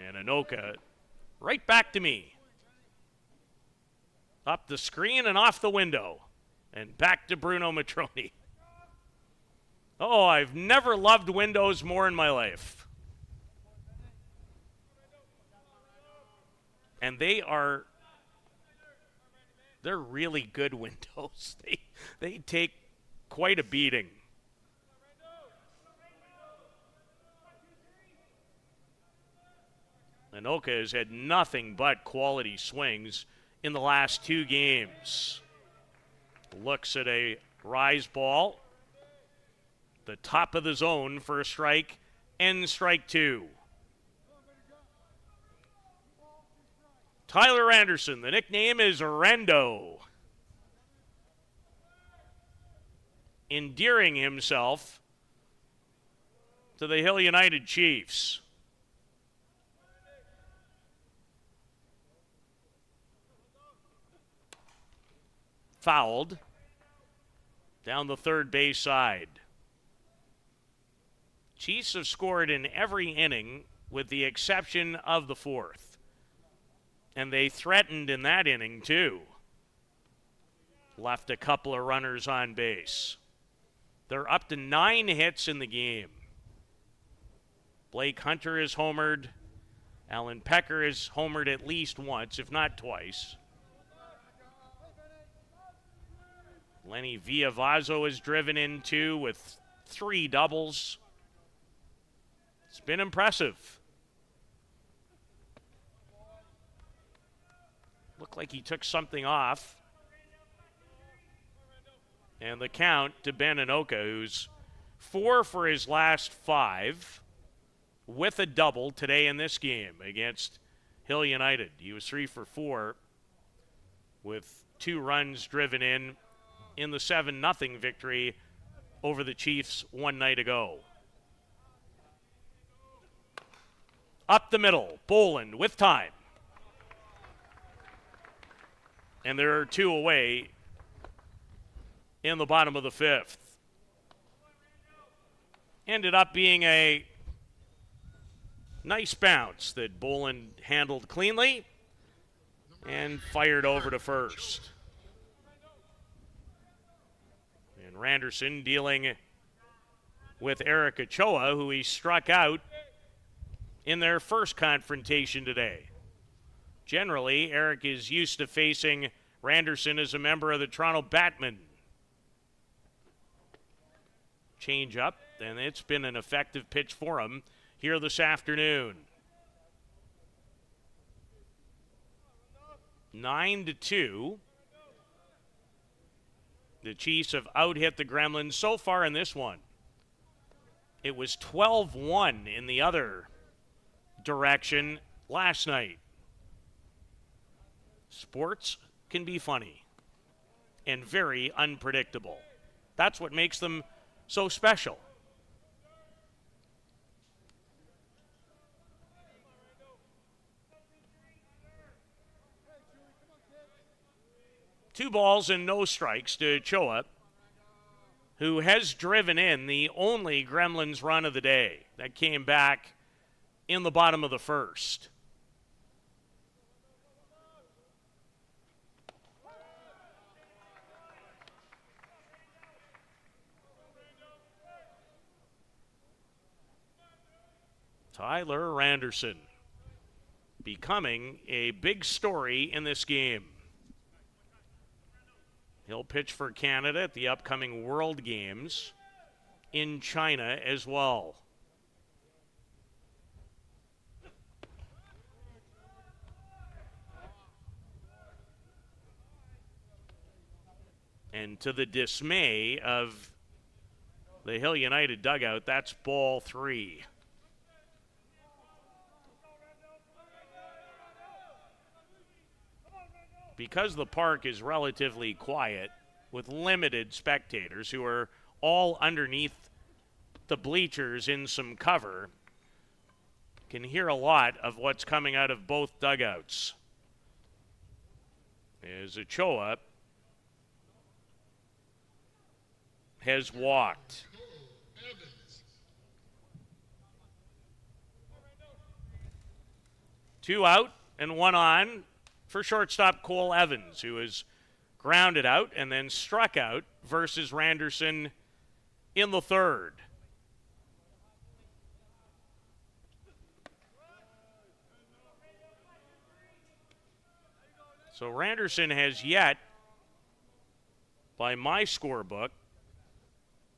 And Inoka right back to me. Up the screen and off the window. And back to Bruno Matroni. Oh, I've never loved windows more in my life. And they're really good windows. They take quite a beating. Inoka has had nothing but quality swings in the last 2 games. Looks at a rise ball. The top of the zone for a strike and strike 2. Tyler Anderson, the nickname is Rendo. Endearing himself to the Hill United Chiefs. Fouled down the third base side. Chiefs have scored in every inning with the exception of the 4th. And they threatened in that inning too. Left a couple of runners on base. They're up to 9 hits in the game. Blake Hunter is homered. Alan Pecker is homered at least once, if not twice. Lenny Viavazzo is driven in too with 3 doubles. It's been impressive. Looked like he took something off. And the count to Ben Inoka, who's 4 for his last 5 with a double today in this game against Hill United. He was 3 for 4 with 2 runs driven in the 7-0 victory over the Chiefs one night ago. Up the middle, Boland with time. And there are 2 away in the bottom of the 5th. Ended up being a nice bounce that Boland handled cleanly and fired over to first. And Randerson dealing with Eric Ochoa, who he struck out in their first confrontation today. Generally, Eric is used to facing Randerson as a member of the Toronto Batmen. Change up, and it's been an effective pitch for him here this afternoon. 9-2. The Chiefs have out-hit the Gremlins so far in this one. It was 12-1 in the other direction last night. Sports can be funny and very unpredictable. That's what makes them so special. Two balls and no strikes to Ochoa, who has driven in the only Gremlins run of the day. That came back in the bottom of the first. Tyler Randerson becoming a big story in this game. He'll pitch for Canada at the upcoming World Games in China as well. And to the dismay of the Hill United dugout, that's ball 3. Because the park is relatively quiet with limited spectators who are all underneath the bleachers in some cover, can hear a lot of what's coming out of both dugouts. As Ochoa has walked. 2 out and 1 on for shortstop Cole Evans, who is grounded out and then struck out versus Randerson in the 3rd. So Randerson has yet, by my scorebook,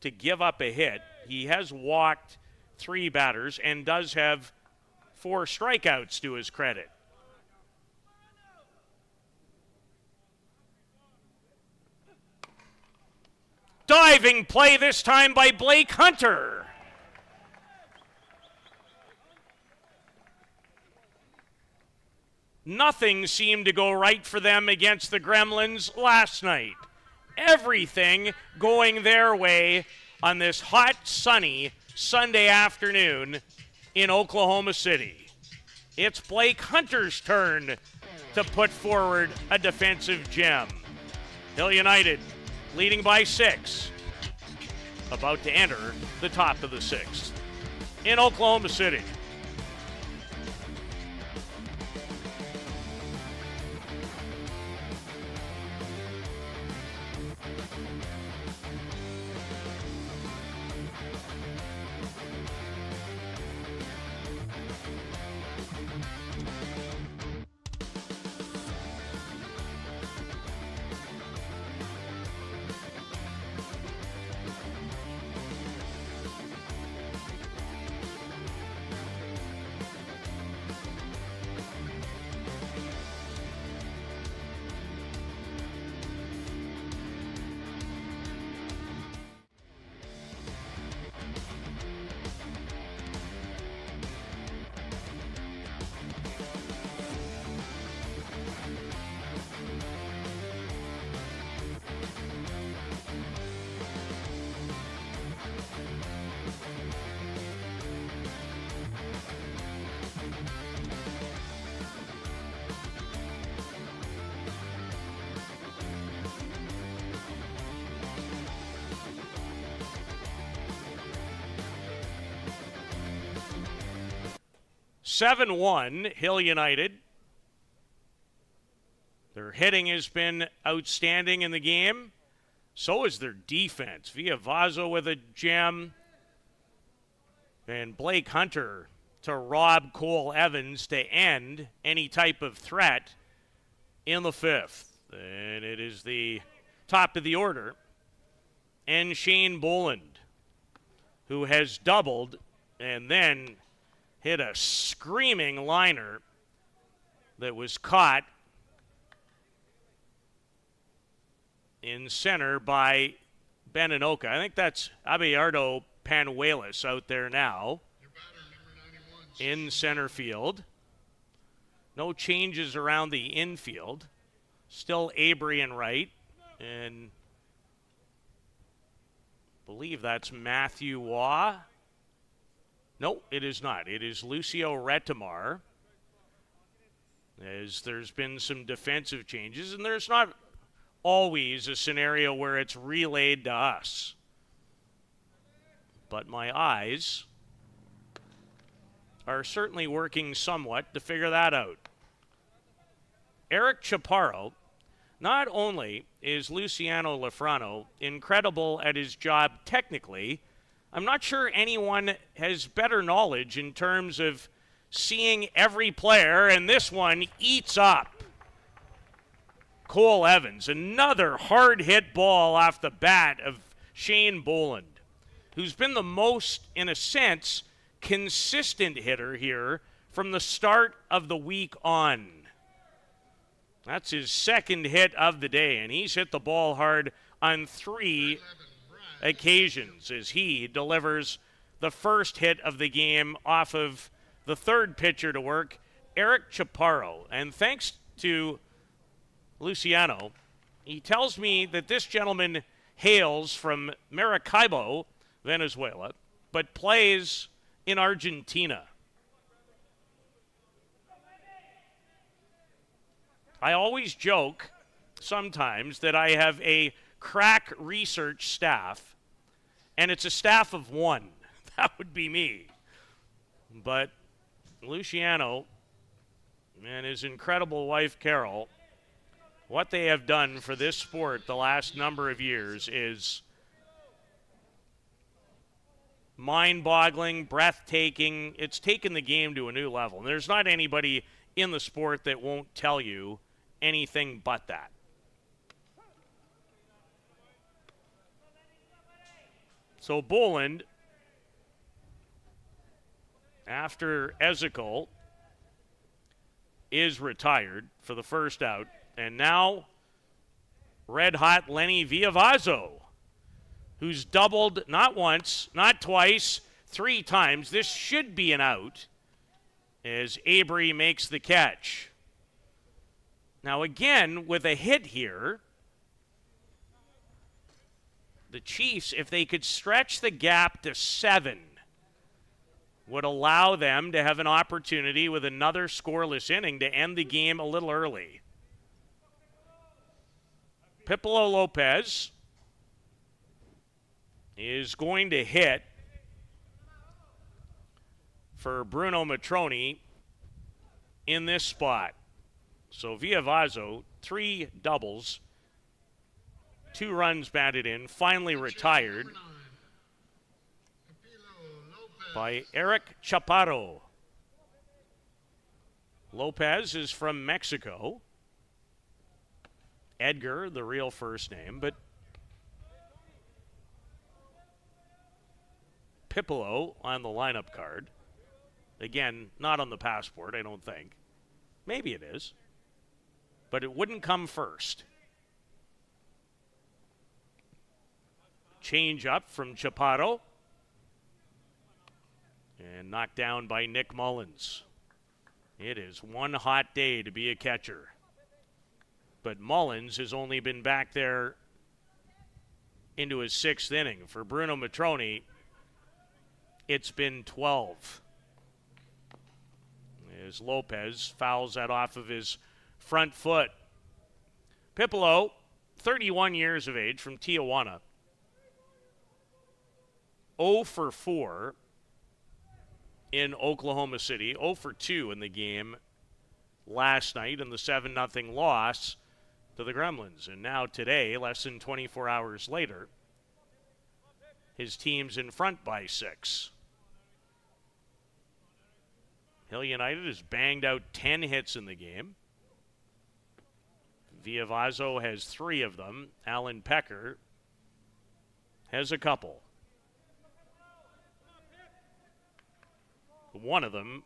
to give up a hit. He has walked 3 batters and does have 4 strikeouts to his credit. Diving play this time by Blake Hunter. Nothing seemed to go right for them against the Gremlins last night. Everything going their way on this hot, sunny Sunday afternoon in Oklahoma City. It's Blake Hunter's turn to put forward a defensive gem. Hill United leading by 6, about to enter the top of the 6th in Oklahoma City. 7-1, Hill United. Their hitting has been outstanding in the game. So is their defense. Villavazo with a gem. And Blake Hunter to rob Cole Evans to end any type of threat in the fifth. And it is the top of the order. And Shane Boland, who has doubled and then hit a screaming liner that was caught in center by Beninoka. I think that's Abelardo Panuelos out there now in center field. No changes around the infield. Still Avery and right. And I believe that's Matthew Waugh. No, it is not. It is Lucio Retamar. As there's been some defensive changes, and there's not always a scenario where it's relayed to us. But my eyes are certainly working somewhat to figure that out. Eric Chaparro, not only is Luciano Lafrano incredible at his job technically, I'm not sure anyone has better knowledge in terms of seeing every player, and this one eats up Cole Evans. Another hard-hit ball off the bat of Shane Boland, who's been the most, in a sense, consistent hitter here from the start of the week on. That's his second hit of the day, and he's hit the ball hard on 3 occasions as he delivers the first hit of the game off of the third pitcher to work, Eric Chaparro. And thanks to Luciano, he tells me that this gentleman hails from Maracaibo, Venezuela, but plays in Argentina. I always joke sometimes that I have a crack research staff, and it's a staff of 1. That would be me. But Luciano and his incredible wife, Carol, what they have done for this sport the last number of years is mind-boggling, breathtaking. It's taken the game to a new level. And there's not anybody in the sport that won't tell you anything but that. So Boland, after Ezekiel is retired for the first out, and now red-hot Lenny Villavazo, who's doubled not once, not twice, 3 times. This should be an out as Avery makes the catch. Now again, with a hit here, the Chiefs, if they could stretch the gap to 7, would allow them to have an opportunity with another scoreless inning to end the game a little early. Pipolo Lopez is going to hit for Bruno Matroni in this spot. So Villavazo, 3 doubles, 2 runs batted in, finally retired by Eric Chaparro. Lopez is from Mexico. Edgar, the real first name, but Pipolo on the lineup card. Again, not on the passport, I don't think. Maybe it is. But it wouldn't come first. Change up from Chaparro. And knocked down by Nick Mullins. It is one hot day to be a catcher. But Mullins has only been back there into his 6th inning. For Bruno Matroni, it's been 12. As Lopez fouls that off of his front foot. Pipolo, 31 years of age, from Tijuana. 0 for 4 in Oklahoma City, 0 for 2 in the game last night in the 7-0 loss to the Gremlins. And now today, less than 24 hours later, his team's in front by 6. Hill United has banged out 10 hits in the game. Villavazzo has 3 of them. Alan Pecker has a couple. One of them,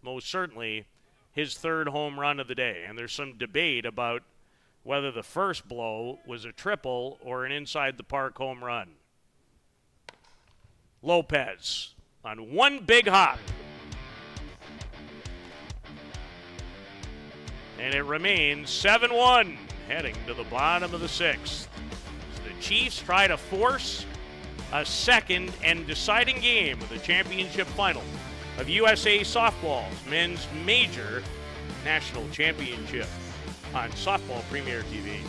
most certainly, his 3rd home run of the day. And there's some debate about whether the first blow was a triple or an inside-the-park home run. Lopez on one big hop. And it remains 7-1, heading to the bottom of the 6th. The Chiefs try to force a second and deciding game of the championship final of USA Softball's men's major national championship on Softball Premier TV.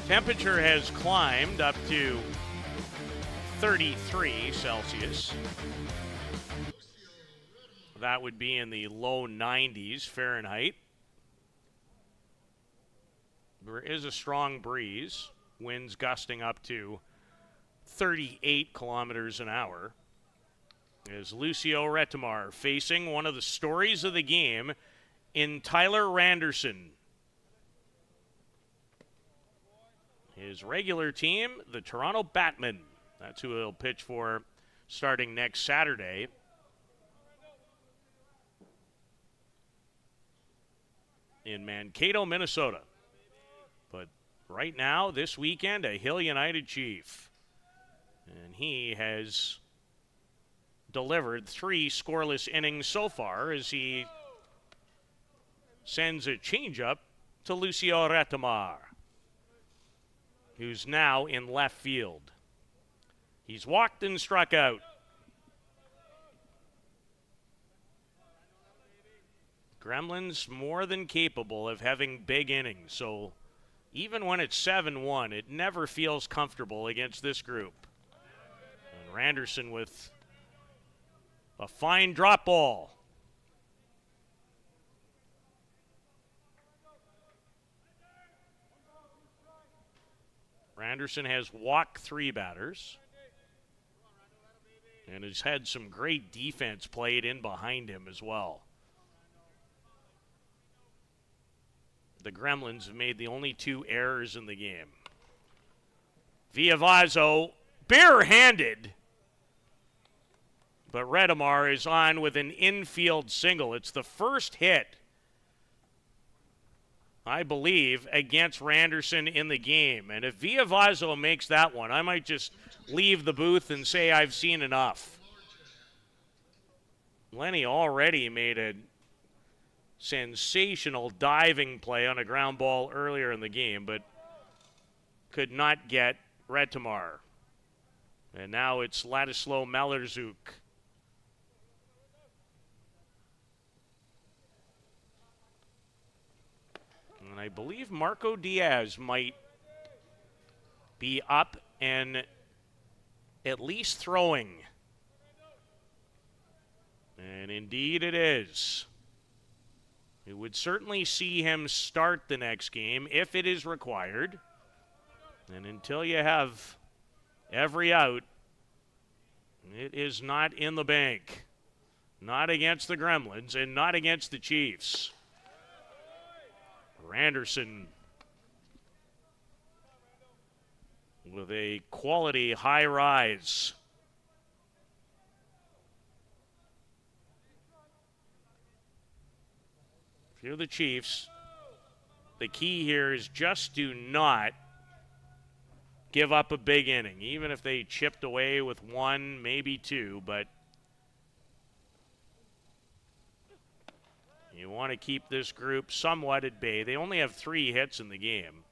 Temperature has climbed up to 33 Celsius. That would be in the low 90s Fahrenheit. There is a strong breeze, winds gusting up to 38 kilometers an hour. As Lucio Retimar facing one of the stories of the game in Tyler Randerson. His regular team, the Toronto Batmen. That's who he'll pitch for starting next Saturday. In Mankato, Minnesota. But right now, this weekend, a Hill United Chief. And he has delivered 3 scoreless innings so far as he sends a changeup to Lucio Retimar, who's now in left field. He's walked and struck out. Gremlins more than capable of having big innings, so even when it's 7-1, it never feels comfortable against this group. And Randerson with a fine drop ball. Randerson has walked 3 batters and has had some great defense played in behind him as well. The Gremlins have made the only 2 errors in the game. Villavazzo, barehanded, but Retimar is on with an infield single. It's the first hit, I believe, against Randerson in the game. And if Villavazzo makes that one, I might just leave the booth and say I've seen enough. Lenny already made a sensational diving play on a ground ball earlier in the game, but could not get Retimar. And now it's Ladislav Malerzuk. And I believe Marco Diaz might be up and at least throwing. And indeed it is. We would certainly see him start the next game if it is required. And until you have every out, it is not in the bank. Not against the Gremlins and not against the Chiefs. Randerson with a quality high rise. If you're the Chiefs, the key here is just do not give up a big inning, even if they chipped away with one, maybe two, but you want to keep this group somewhat at bay. They only have 3 hits in the game,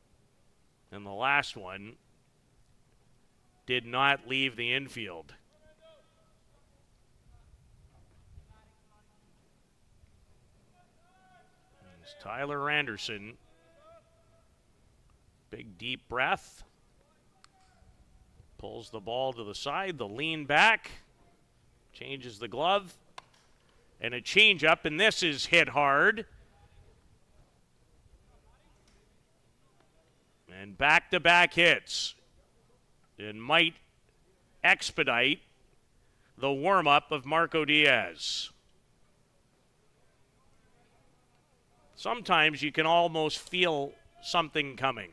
and the last one did not leave the infield. It's Tyler Randerson. Big deep breath. Pulls the ball to the side, the lean back, changes the glove, and a changeup, and this is hit hard. And back-to-back hits. It might expedite the warm-up of Marco Diaz. Sometimes you can almost feel something coming.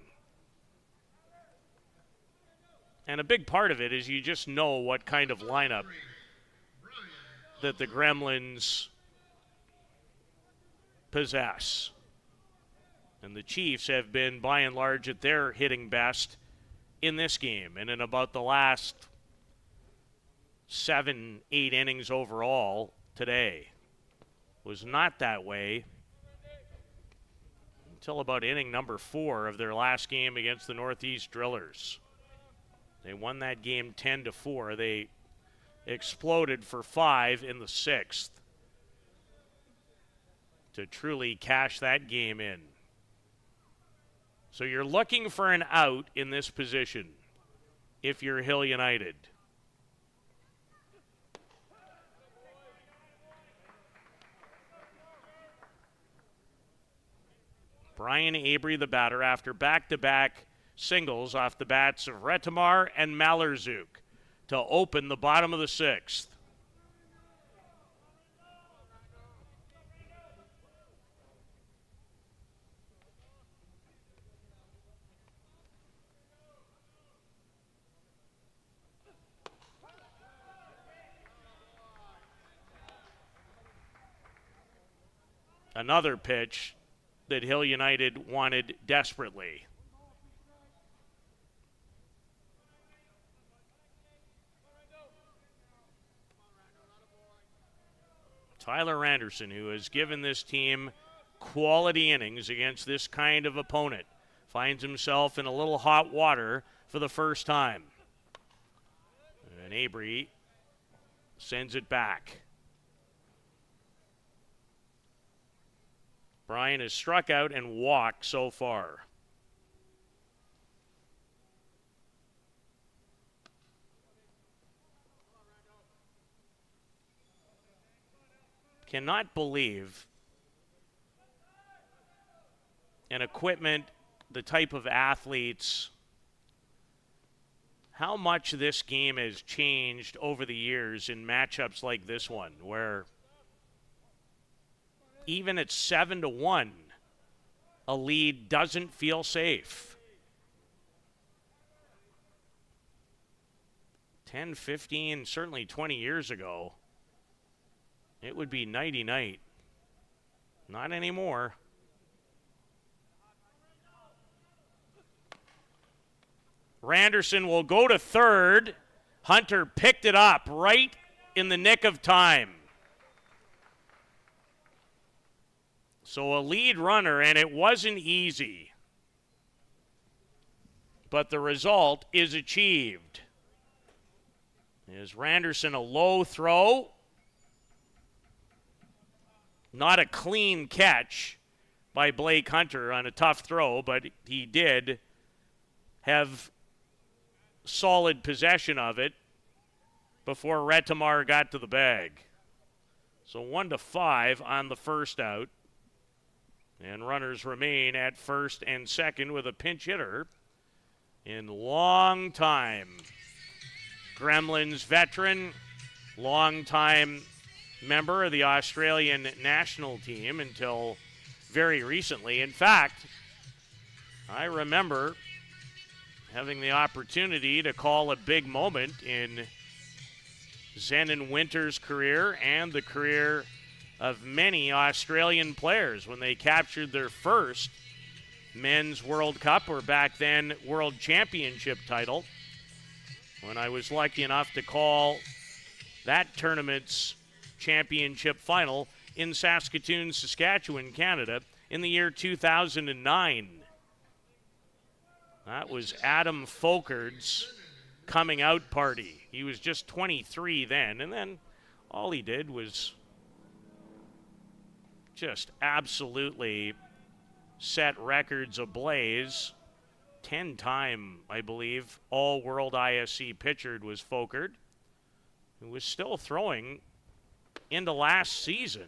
And a big part of it is you just know what kind of lineup that the Gremlins possess. And the Chiefs have been, by and large, at their hitting best in this game. And in about the last 7-8 innings overall today. Was not that way until about inning number 4 of their last game against the Northeast Drillers. They won that game 10-4. They exploded for 5 in the 6th to truly cash that game in. So you're looking for an out in this position if you're Hill United. Brian Avery, the batter, after back-to-back singles off the bats of Retamar and Mallerzuk to open the bottom of the 6th. Another pitch that Hill United wanted desperately. Tyler Randerson, who has given this team quality innings against this kind of opponent, finds himself in a little hot water for the first time. And Avery sends it back. Brian has struck out and walked so far. Cannot believe an equipment, the type of athletes, how much this game has changed over the years in matchups like this one, where even at 7-1, a lead doesn't feel safe. 10, 15, certainly 20 years ago, it would be nighty-night. Not anymore. Randerson will go to third. Hunter picked it up right in the nick of time. So a lead runner, and it wasn't easy. But the result is achieved. Is Randerson a low throw? Not a clean catch by Blake Hunter on a tough throw, but he did have solid possession of it before Retamar got to the bag. So 1-5 on the first out. And runners remain at first and second with a pinch hitter in long time. Gremlins veteran, long-time member of the Australian national team until very recently. In fact, I remember having the opportunity to call a big moment in Zenon Winter's career and the career of many Australian players when they captured their first men's World Cup, or back then World Championship title, when I was lucky enough to call that tournament's championship final in Saskatoon, Saskatchewan, Canada in the year 2009. That was Adam Folkerd's coming out party. He was just 23 then, and then all he did was just absolutely set records ablaze. 10-time, I believe, all-world ISC pitcher was Folkert, who was still throwing into last season.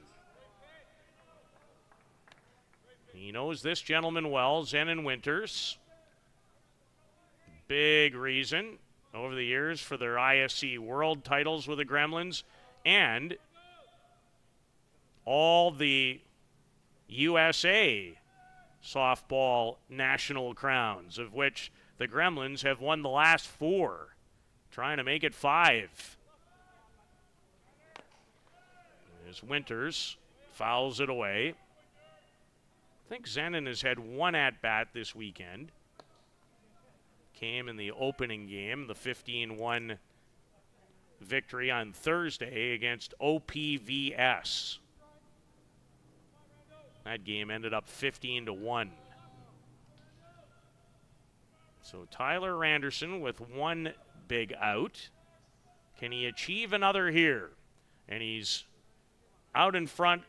He knows this gentleman well, Zenon Winters. Big reason over the years for their ISC world titles with the Gremlins and all the USA softball national crowns, of which the Gremlins have won the last 4, trying to make it 5. As Winters fouls it away. I think Zenon has had 1 at-bat this weekend. Came in the opening game, the 15-1 victory on Thursday against OPVS. That game ended up 15-1. So Tyler Randerson with 1 big out. Can he achieve another here? And he's out in front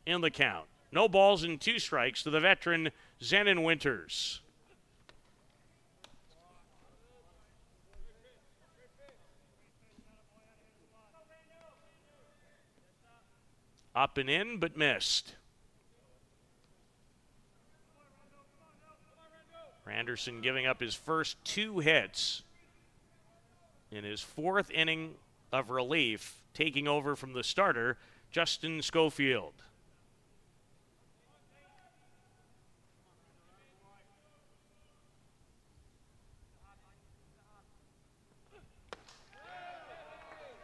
in the count. No balls and 2 strikes to the veteran Zenon Winters. Up and in, but missed. Randerson giving up his first 2 hits in his 4th inning of relief, taking over from the starter, Justin Schofield.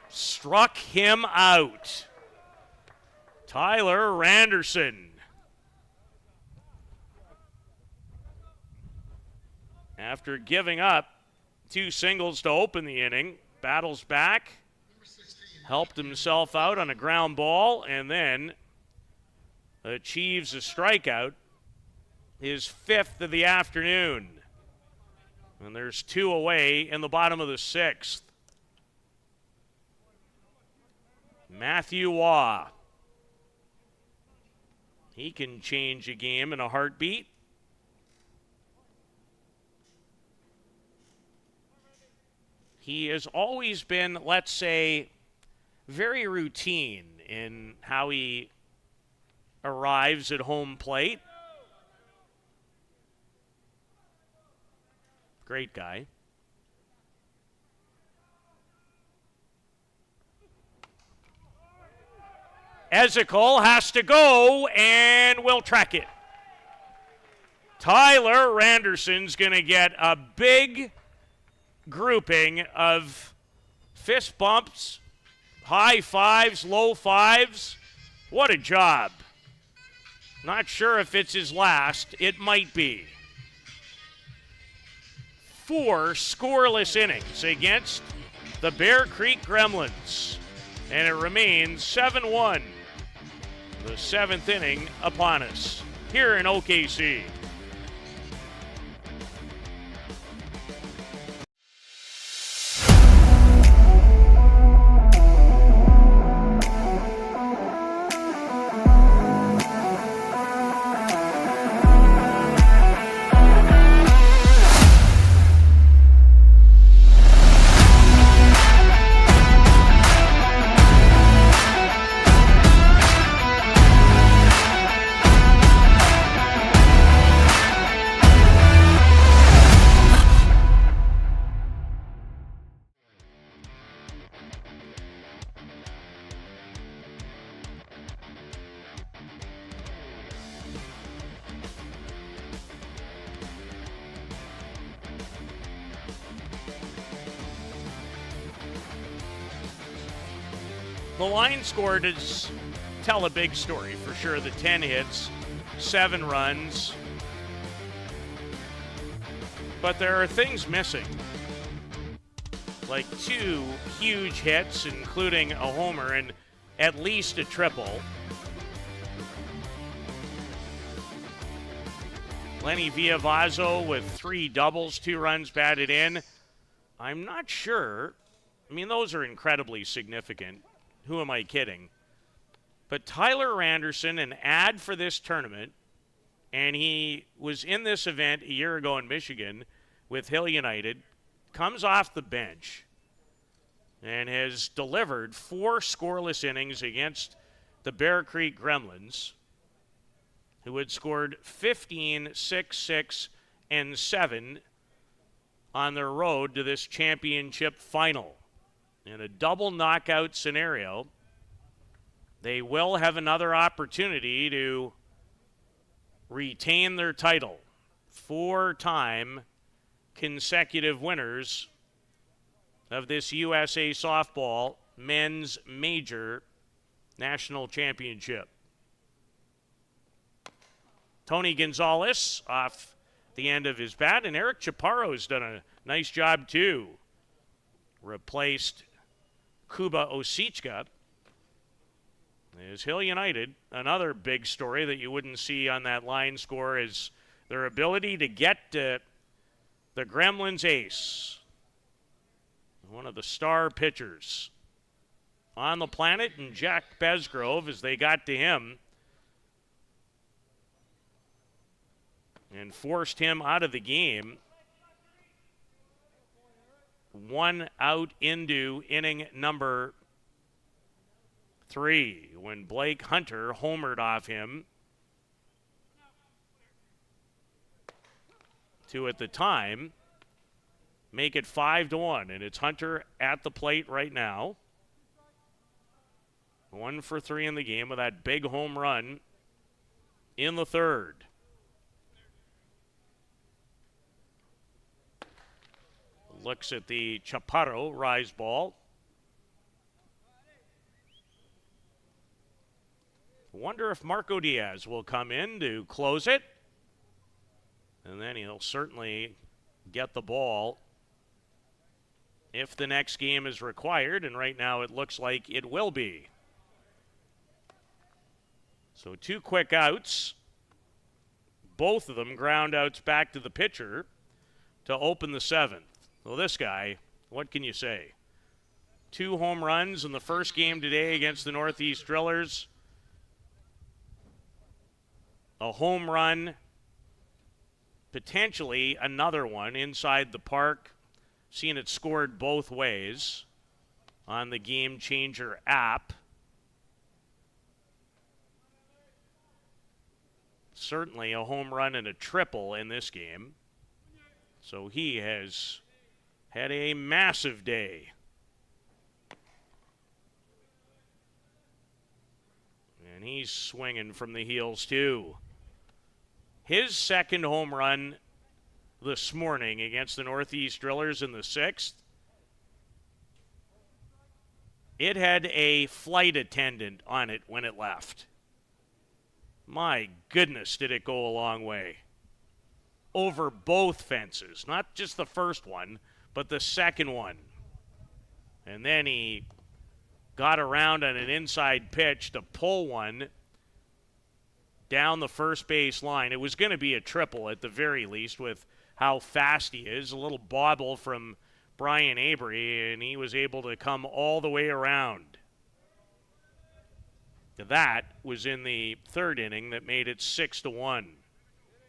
Struck him out. Tyler Randerson. After giving up 2 singles to open the inning, battles back, helped himself out on a ground ball, and then achieves a strikeout, his 5th of the afternoon. And there's 2 away in the bottom of the 6th. Matthew Waugh. He can change a game in a heartbeat. He has always been, let's say, very routine in how he arrives at home plate. Great guy. Ezekiel has to go, and we'll track it. Tyler Randerson's going to get a big grouping of fist bumps, high fives, low fives. What a job. Not sure if it's his last. It might be. 4 scoreless innings against the Bear Creek Gremlins. And it remains 7-1. The 7th inning upon us here in OKC. The line score does tell a big story for sure. The 10 hits, 7 runs. But there are things missing. Like 2 huge hits, including a homer and at least a triple. Lenny Villavazzo with 3 doubles, 2 runs batted in. I'm not sure. I mean, those are incredibly significant. Who am I kidding? But Tyler Anderson, an ad for this tournament, and he was in this event a year ago in Michigan with Hill United, comes off the bench and has delivered 4 scoreless innings against the Bear Creek Gremlins, who had scored 15, 6, 6, and 7 on their road to this championship final. In a double knockout scenario, they will have another opportunity to retain their title. 4-time consecutive winners of this USA Softball Men's Major National Championship. Tony Gonzalez off the end of his bat, and Eric Chaparro's done a nice job too. Replaced Kuba Osichka. Is Hill United. Another big story that you wouldn't see on that line score is their ability to get the Gremlins ace, one of the star pitchers on the planet, and Jack Besgrove, as they got to him and forced him out of the game. 1 out into inning number 3 when Blake Hunter homered off him to, at the time, make it 5-1. And it's Hunter at the plate right now. 1 for 3 in the game with that big home run in the 3rd. Looks at the Chaparro rise ball. Wonder if Marco Diaz will come in to close it. And then he'll certainly get the ball if the next game is required. And right now it looks like it will be. So 2 quick outs. Both of them ground outs back to the pitcher to open the 7th. Well, this guy, what can you say? 2 home runs in the first game today against the Northeast Drillers. A home run, potentially another one inside the park. Seen it scored both ways on the Game Changer app. Certainly a home run and a triple in this game. So he has had a massive day. And he's swinging from the heels too. His second home run this morning against the Northeast Drillers in the 6th. It had a flight attendant on it when it left. My goodness, did it go a long way. Over both fences, not just the first one, but the second one. And then he got around on an inside pitch to pull one down the first base line. It was going to be a triple at the very least with how fast he is. A little bobble from Brian Avery, and he was able to come all the way around. That was in the 3rd inning that made it 6-1.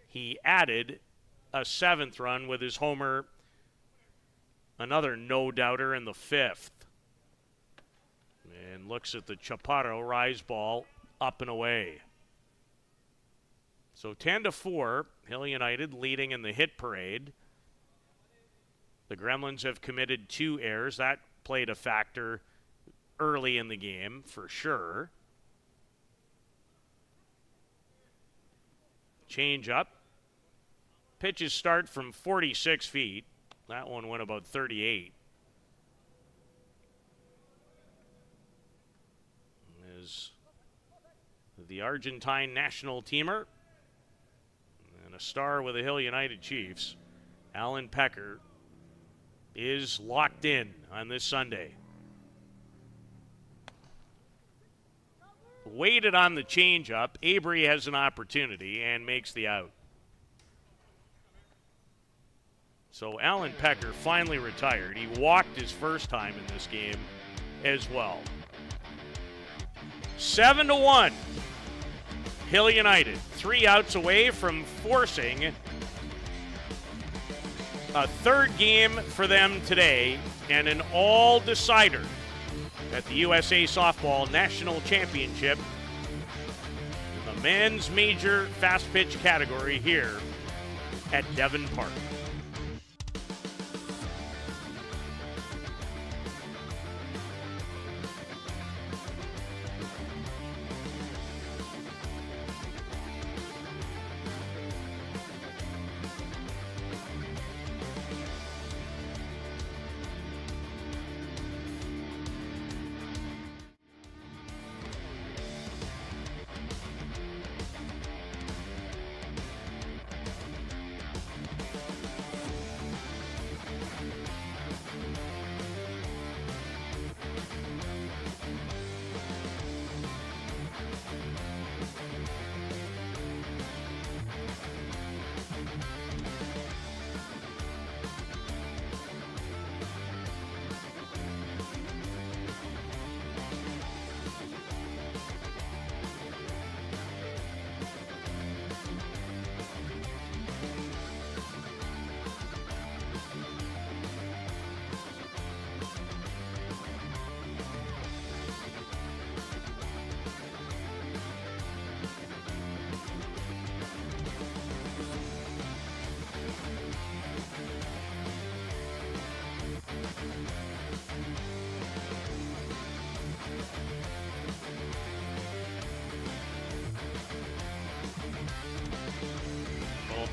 He added a 7th run with his homer, another no-doubter in the 5th. And looks at the Chaparro rise ball up and away. So 10-4, Hill United leading in the hit parade. The Gremlins have committed 2 errors. That played a factor early in the game for sure. Change up. Pitches start from 46 feet. That one went about 38. as the Argentine national teamer and a star with the Hill United Chiefs, Alan Pecker, is locked in on this Sunday. Waited on the changeup. Avery has an opportunity and makes the out. So Alan Pecker finally retired. He walked his first time in this game as well. 7-1. Hill United, 3 outs away from forcing a third game for them today and an all-decider at the USA Softball National Championship in the men's major fast pitch category here at Devon Park.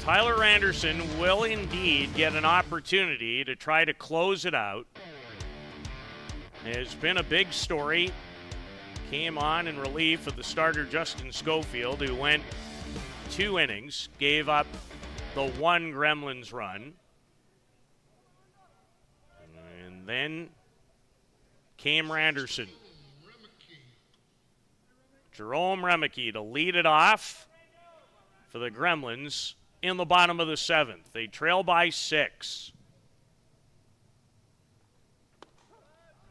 Tyler Anderson will indeed get an opportunity to try to close it out. It's been a big story. Came on in relief of the starter Justin Schofield, who went 2 innings, gave up the 1 Gremlins run. And then came Randerson. Jerome Remeke to lead it off for the Gremlins in the bottom of the 7th. They trail by 6.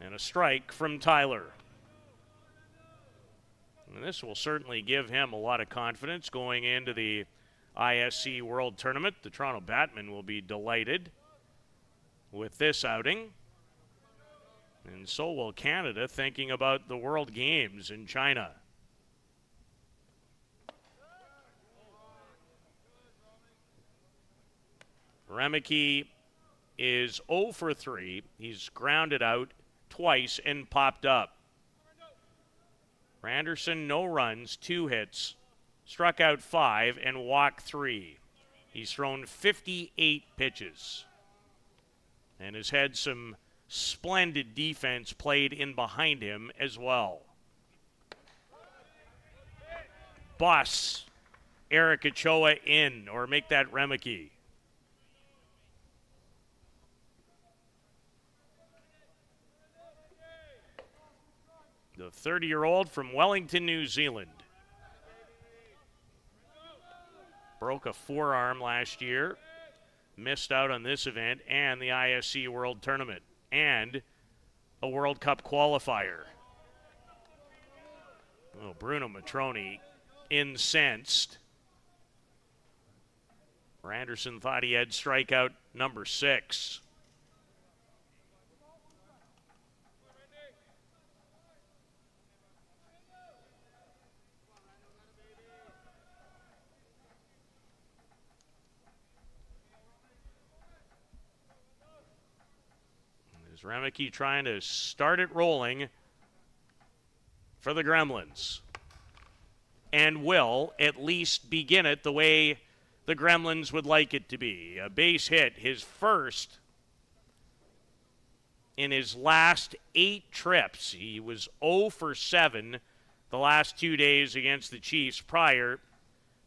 And a strike from Tyler. And this will certainly give him a lot of confidence going into the ISC World Tournament. The Toronto Batmen will be delighted with this outing. And so will Canada, thinking about the World Games in China. Remeke is 0 for 3. He's grounded out twice and popped up. Randerson, no runs, 2 hits, struck out 5 and walked 3. He's thrown 58 pitches and has had some splendid defense played in behind him as well. Bus Eric Ochoa in, or make that Remeke. The 30-year-old from Wellington, New Zealand. Broke a forearm last year. Missed out on this event and the ISC World Tournament and a World Cup qualifier. Oh, Bruno Matroni incensed. Randerson thought he had strikeout number 6. Remeke trying to start it rolling for the Gremlins. And will at least begin it the way the Gremlins would like it to be. A base hit, his first in his last 8 trips. He was 0 for 7 the last 2 days against the Chiefs prior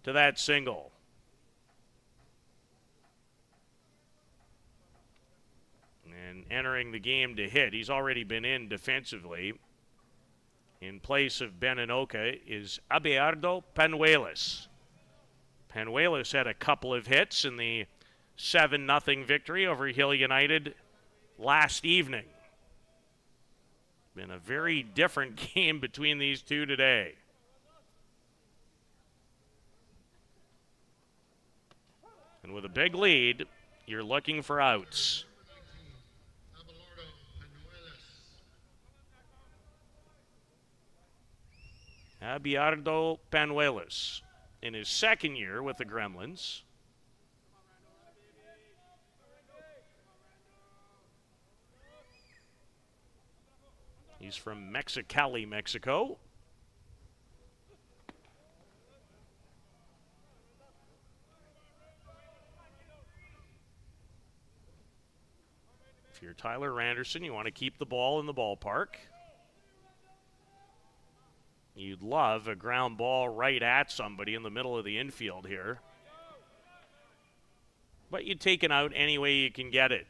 to that single. And entering the game to hit, he's already been in defensively. In place of Ben Inoka is Abelardo Penuelas. Penuelas had a couple of hits in the 7-0 victory over Hill United last evening. Been a very different game between these two today. And with a big lead, you're looking for outs. Abelardo Penuelas in his second year with the Gremlins. He's from Mexicali, Mexico. If you're Tyler Randerson, you want to keep the ball in the ballpark. You'd love a ground ball right at somebody in the middle of the infield here. But you take it out any way you can get it.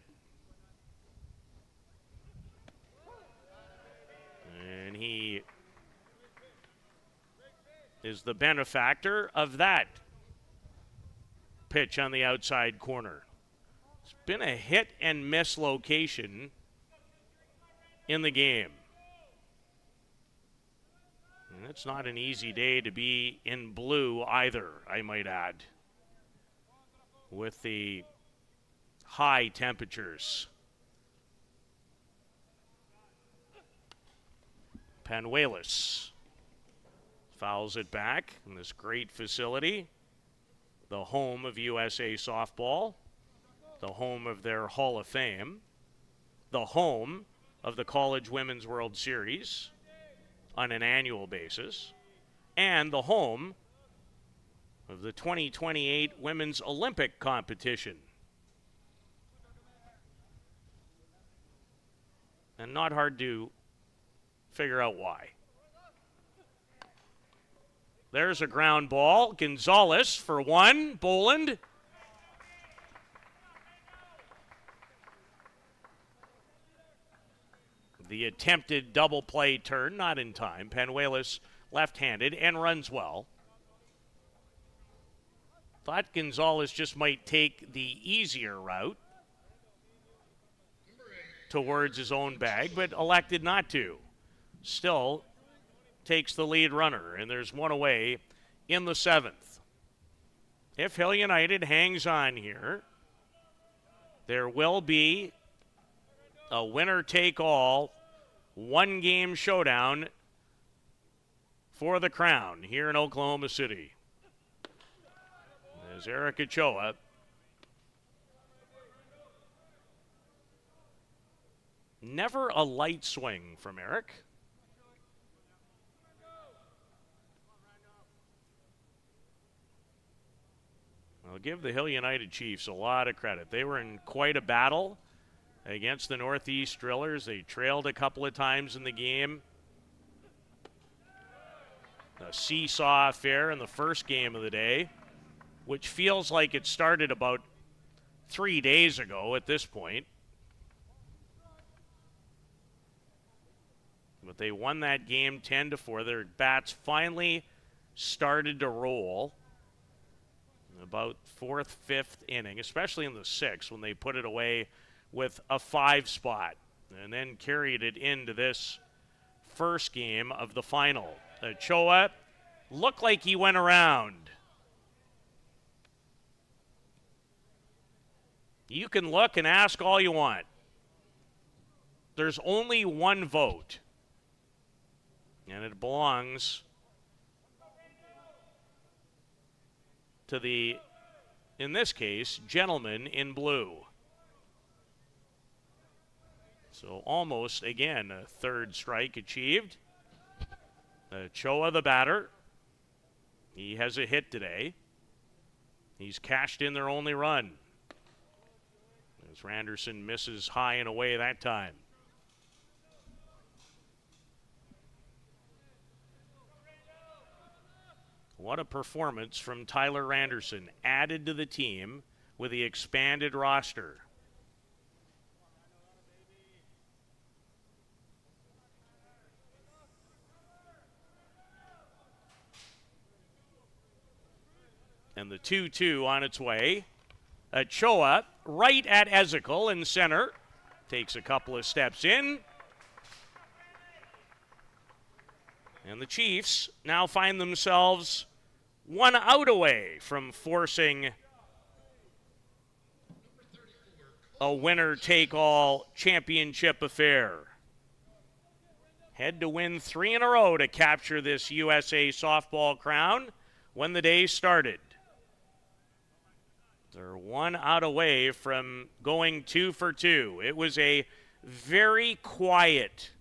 And he is the benefactor of that pitch on the outside corner. It's been a hit and miss location in the game. And it's not an easy day to be in blue either, I might add, with the high temperatures. Penuelas fouls it back in this great facility, the home of USA Softball, the home of their Hall of Fame, the home of the College Women's World Series on an annual basis, and the home of the 2028 Women's Olympic competition. And not hard to figure out why. There's a ground ball. Gonzalez for one. Boland. The attempted double play turn, not in time. Penuelas left-handed and runs well. Thought Gonzalez just might take the easier route towards his own bag, but elected not to. Still takes the lead runner, and there's one away in the 7th. If Hill United hangs on here, there will be a winner-take-all one-game showdown for the crown here in Oklahoma City. There's Eric Ochoa. Never a light swing from Eric. I'll give the Hill United Chiefs a lot of credit. They were in quite a battle against the Northeast Drillers. They trailed a couple of times in the game. A seesaw affair in the first game of the day, which feels like it started about 3 days ago at this point. But they won that game 10-4. Their bats finally started to roll about 4th, 5th inning, especially in the 6th when they put it away with a 5 spot and then carried it into this first game of the final. Ochoa looked like he went around. You can look and ask all you want. There's only one vote, and it belongs to the, in this case, gentleman in blue. So almost, again, a 3rd strike achieved. Ochoa, the batter. He has a hit today. He's cashed in their only run, as Randerson misses high and away that time. What a performance from Tyler Anderson, added to the team with the expanded roster. And the 2-2 on its way. Ochoa right at Ezekiel in center. Takes a couple of steps in. And the Chiefs now find themselves one out away from forcing a winner-take-all championship affair. Had to win 3 in a row to capture this USA softball crown when the day started. They're one out away from going 2 for 2. It was a very quiet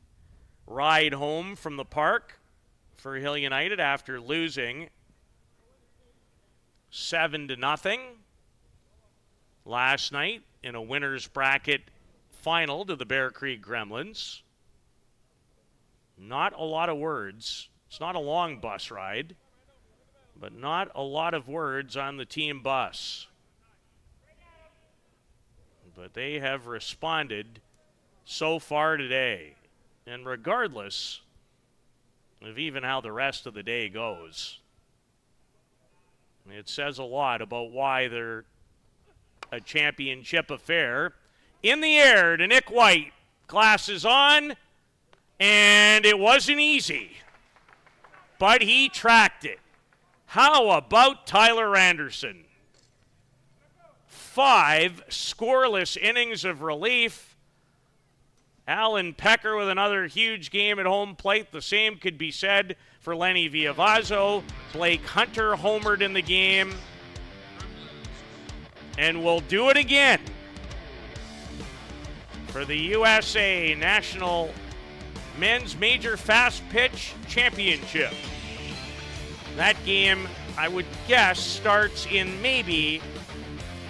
ride home from the park for Hill United after losing 7-0 last night in a winner's bracket final to the Bear Creek Gremlins. Not a lot of words. It's not a long bus ride, but not a lot of words on the team bus. But they have responded so far today. And regardless of even how the rest of the day goes, it says a lot about why they're a championship affair. In the air to Nick White. Glasses on, and it wasn't easy, but he tracked it. How about Tyler Anderson? 5 scoreless innings of relief. Alan Pecker with another huge game at home plate. The same could be said for Lenny Villavazzo. Blake Hunter homered in the game. And we'll do it again for the USA National Men's Major Fast Pitch Championship. That game, I would guess, starts in maybe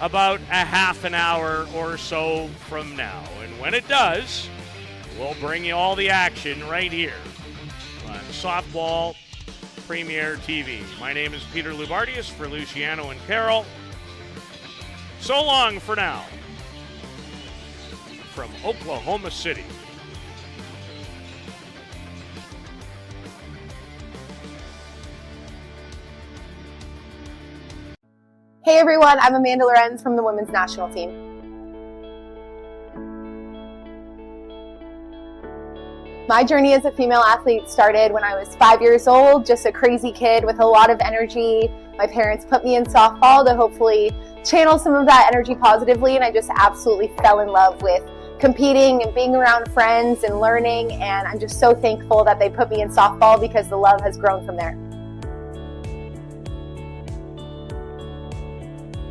about a half an hour or so from now. And when it does, we'll bring you all the action right here on Softball Premier TV. My name is Peter Loubardias for Luciano and Carol. So long for now from Oklahoma City. Hey everyone, I'm Amanda Lorenz from the women's national team. My journey as a female athlete started when I was 5 years old, just a crazy kid with a lot of energy. My parents put me in softball to hopefully channel some of that energy positively, and I just absolutely fell in love with competing and being around friends and learning, and I'm just so thankful that they put me in softball because the love has grown from there.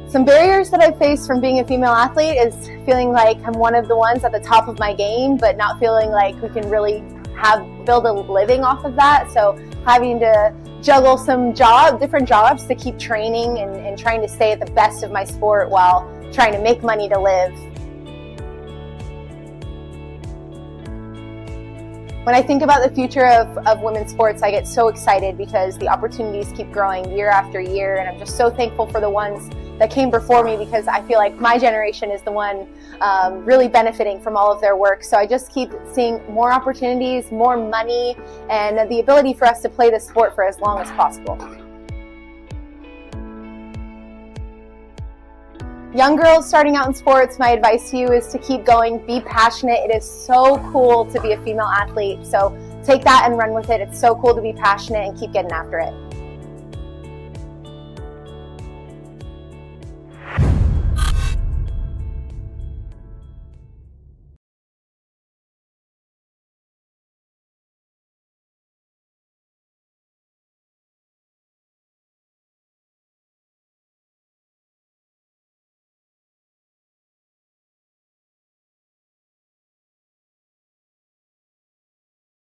Some barriers that I faced from being a female athlete is feeling like I'm one of the ones at the top of my game, but not feeling like we can really build a living off of that. So having to juggle some different jobs to keep training and trying to stay at the best of my sport while trying to make money to live. When I think about the future of women's sports, I get so excited because the opportunities keep growing year after year, and I'm just so thankful for the ones that came before me because I feel like my generation is the one really benefiting from all of their work. So I just keep seeing more opportunities, more money, and the ability for us to play this sport for as long as possible. Young girls starting out in sports, my advice to you is to keep going, be passionate. It is so cool to be a female athlete. So take that and run with it. It's so cool to be passionate and keep getting after it.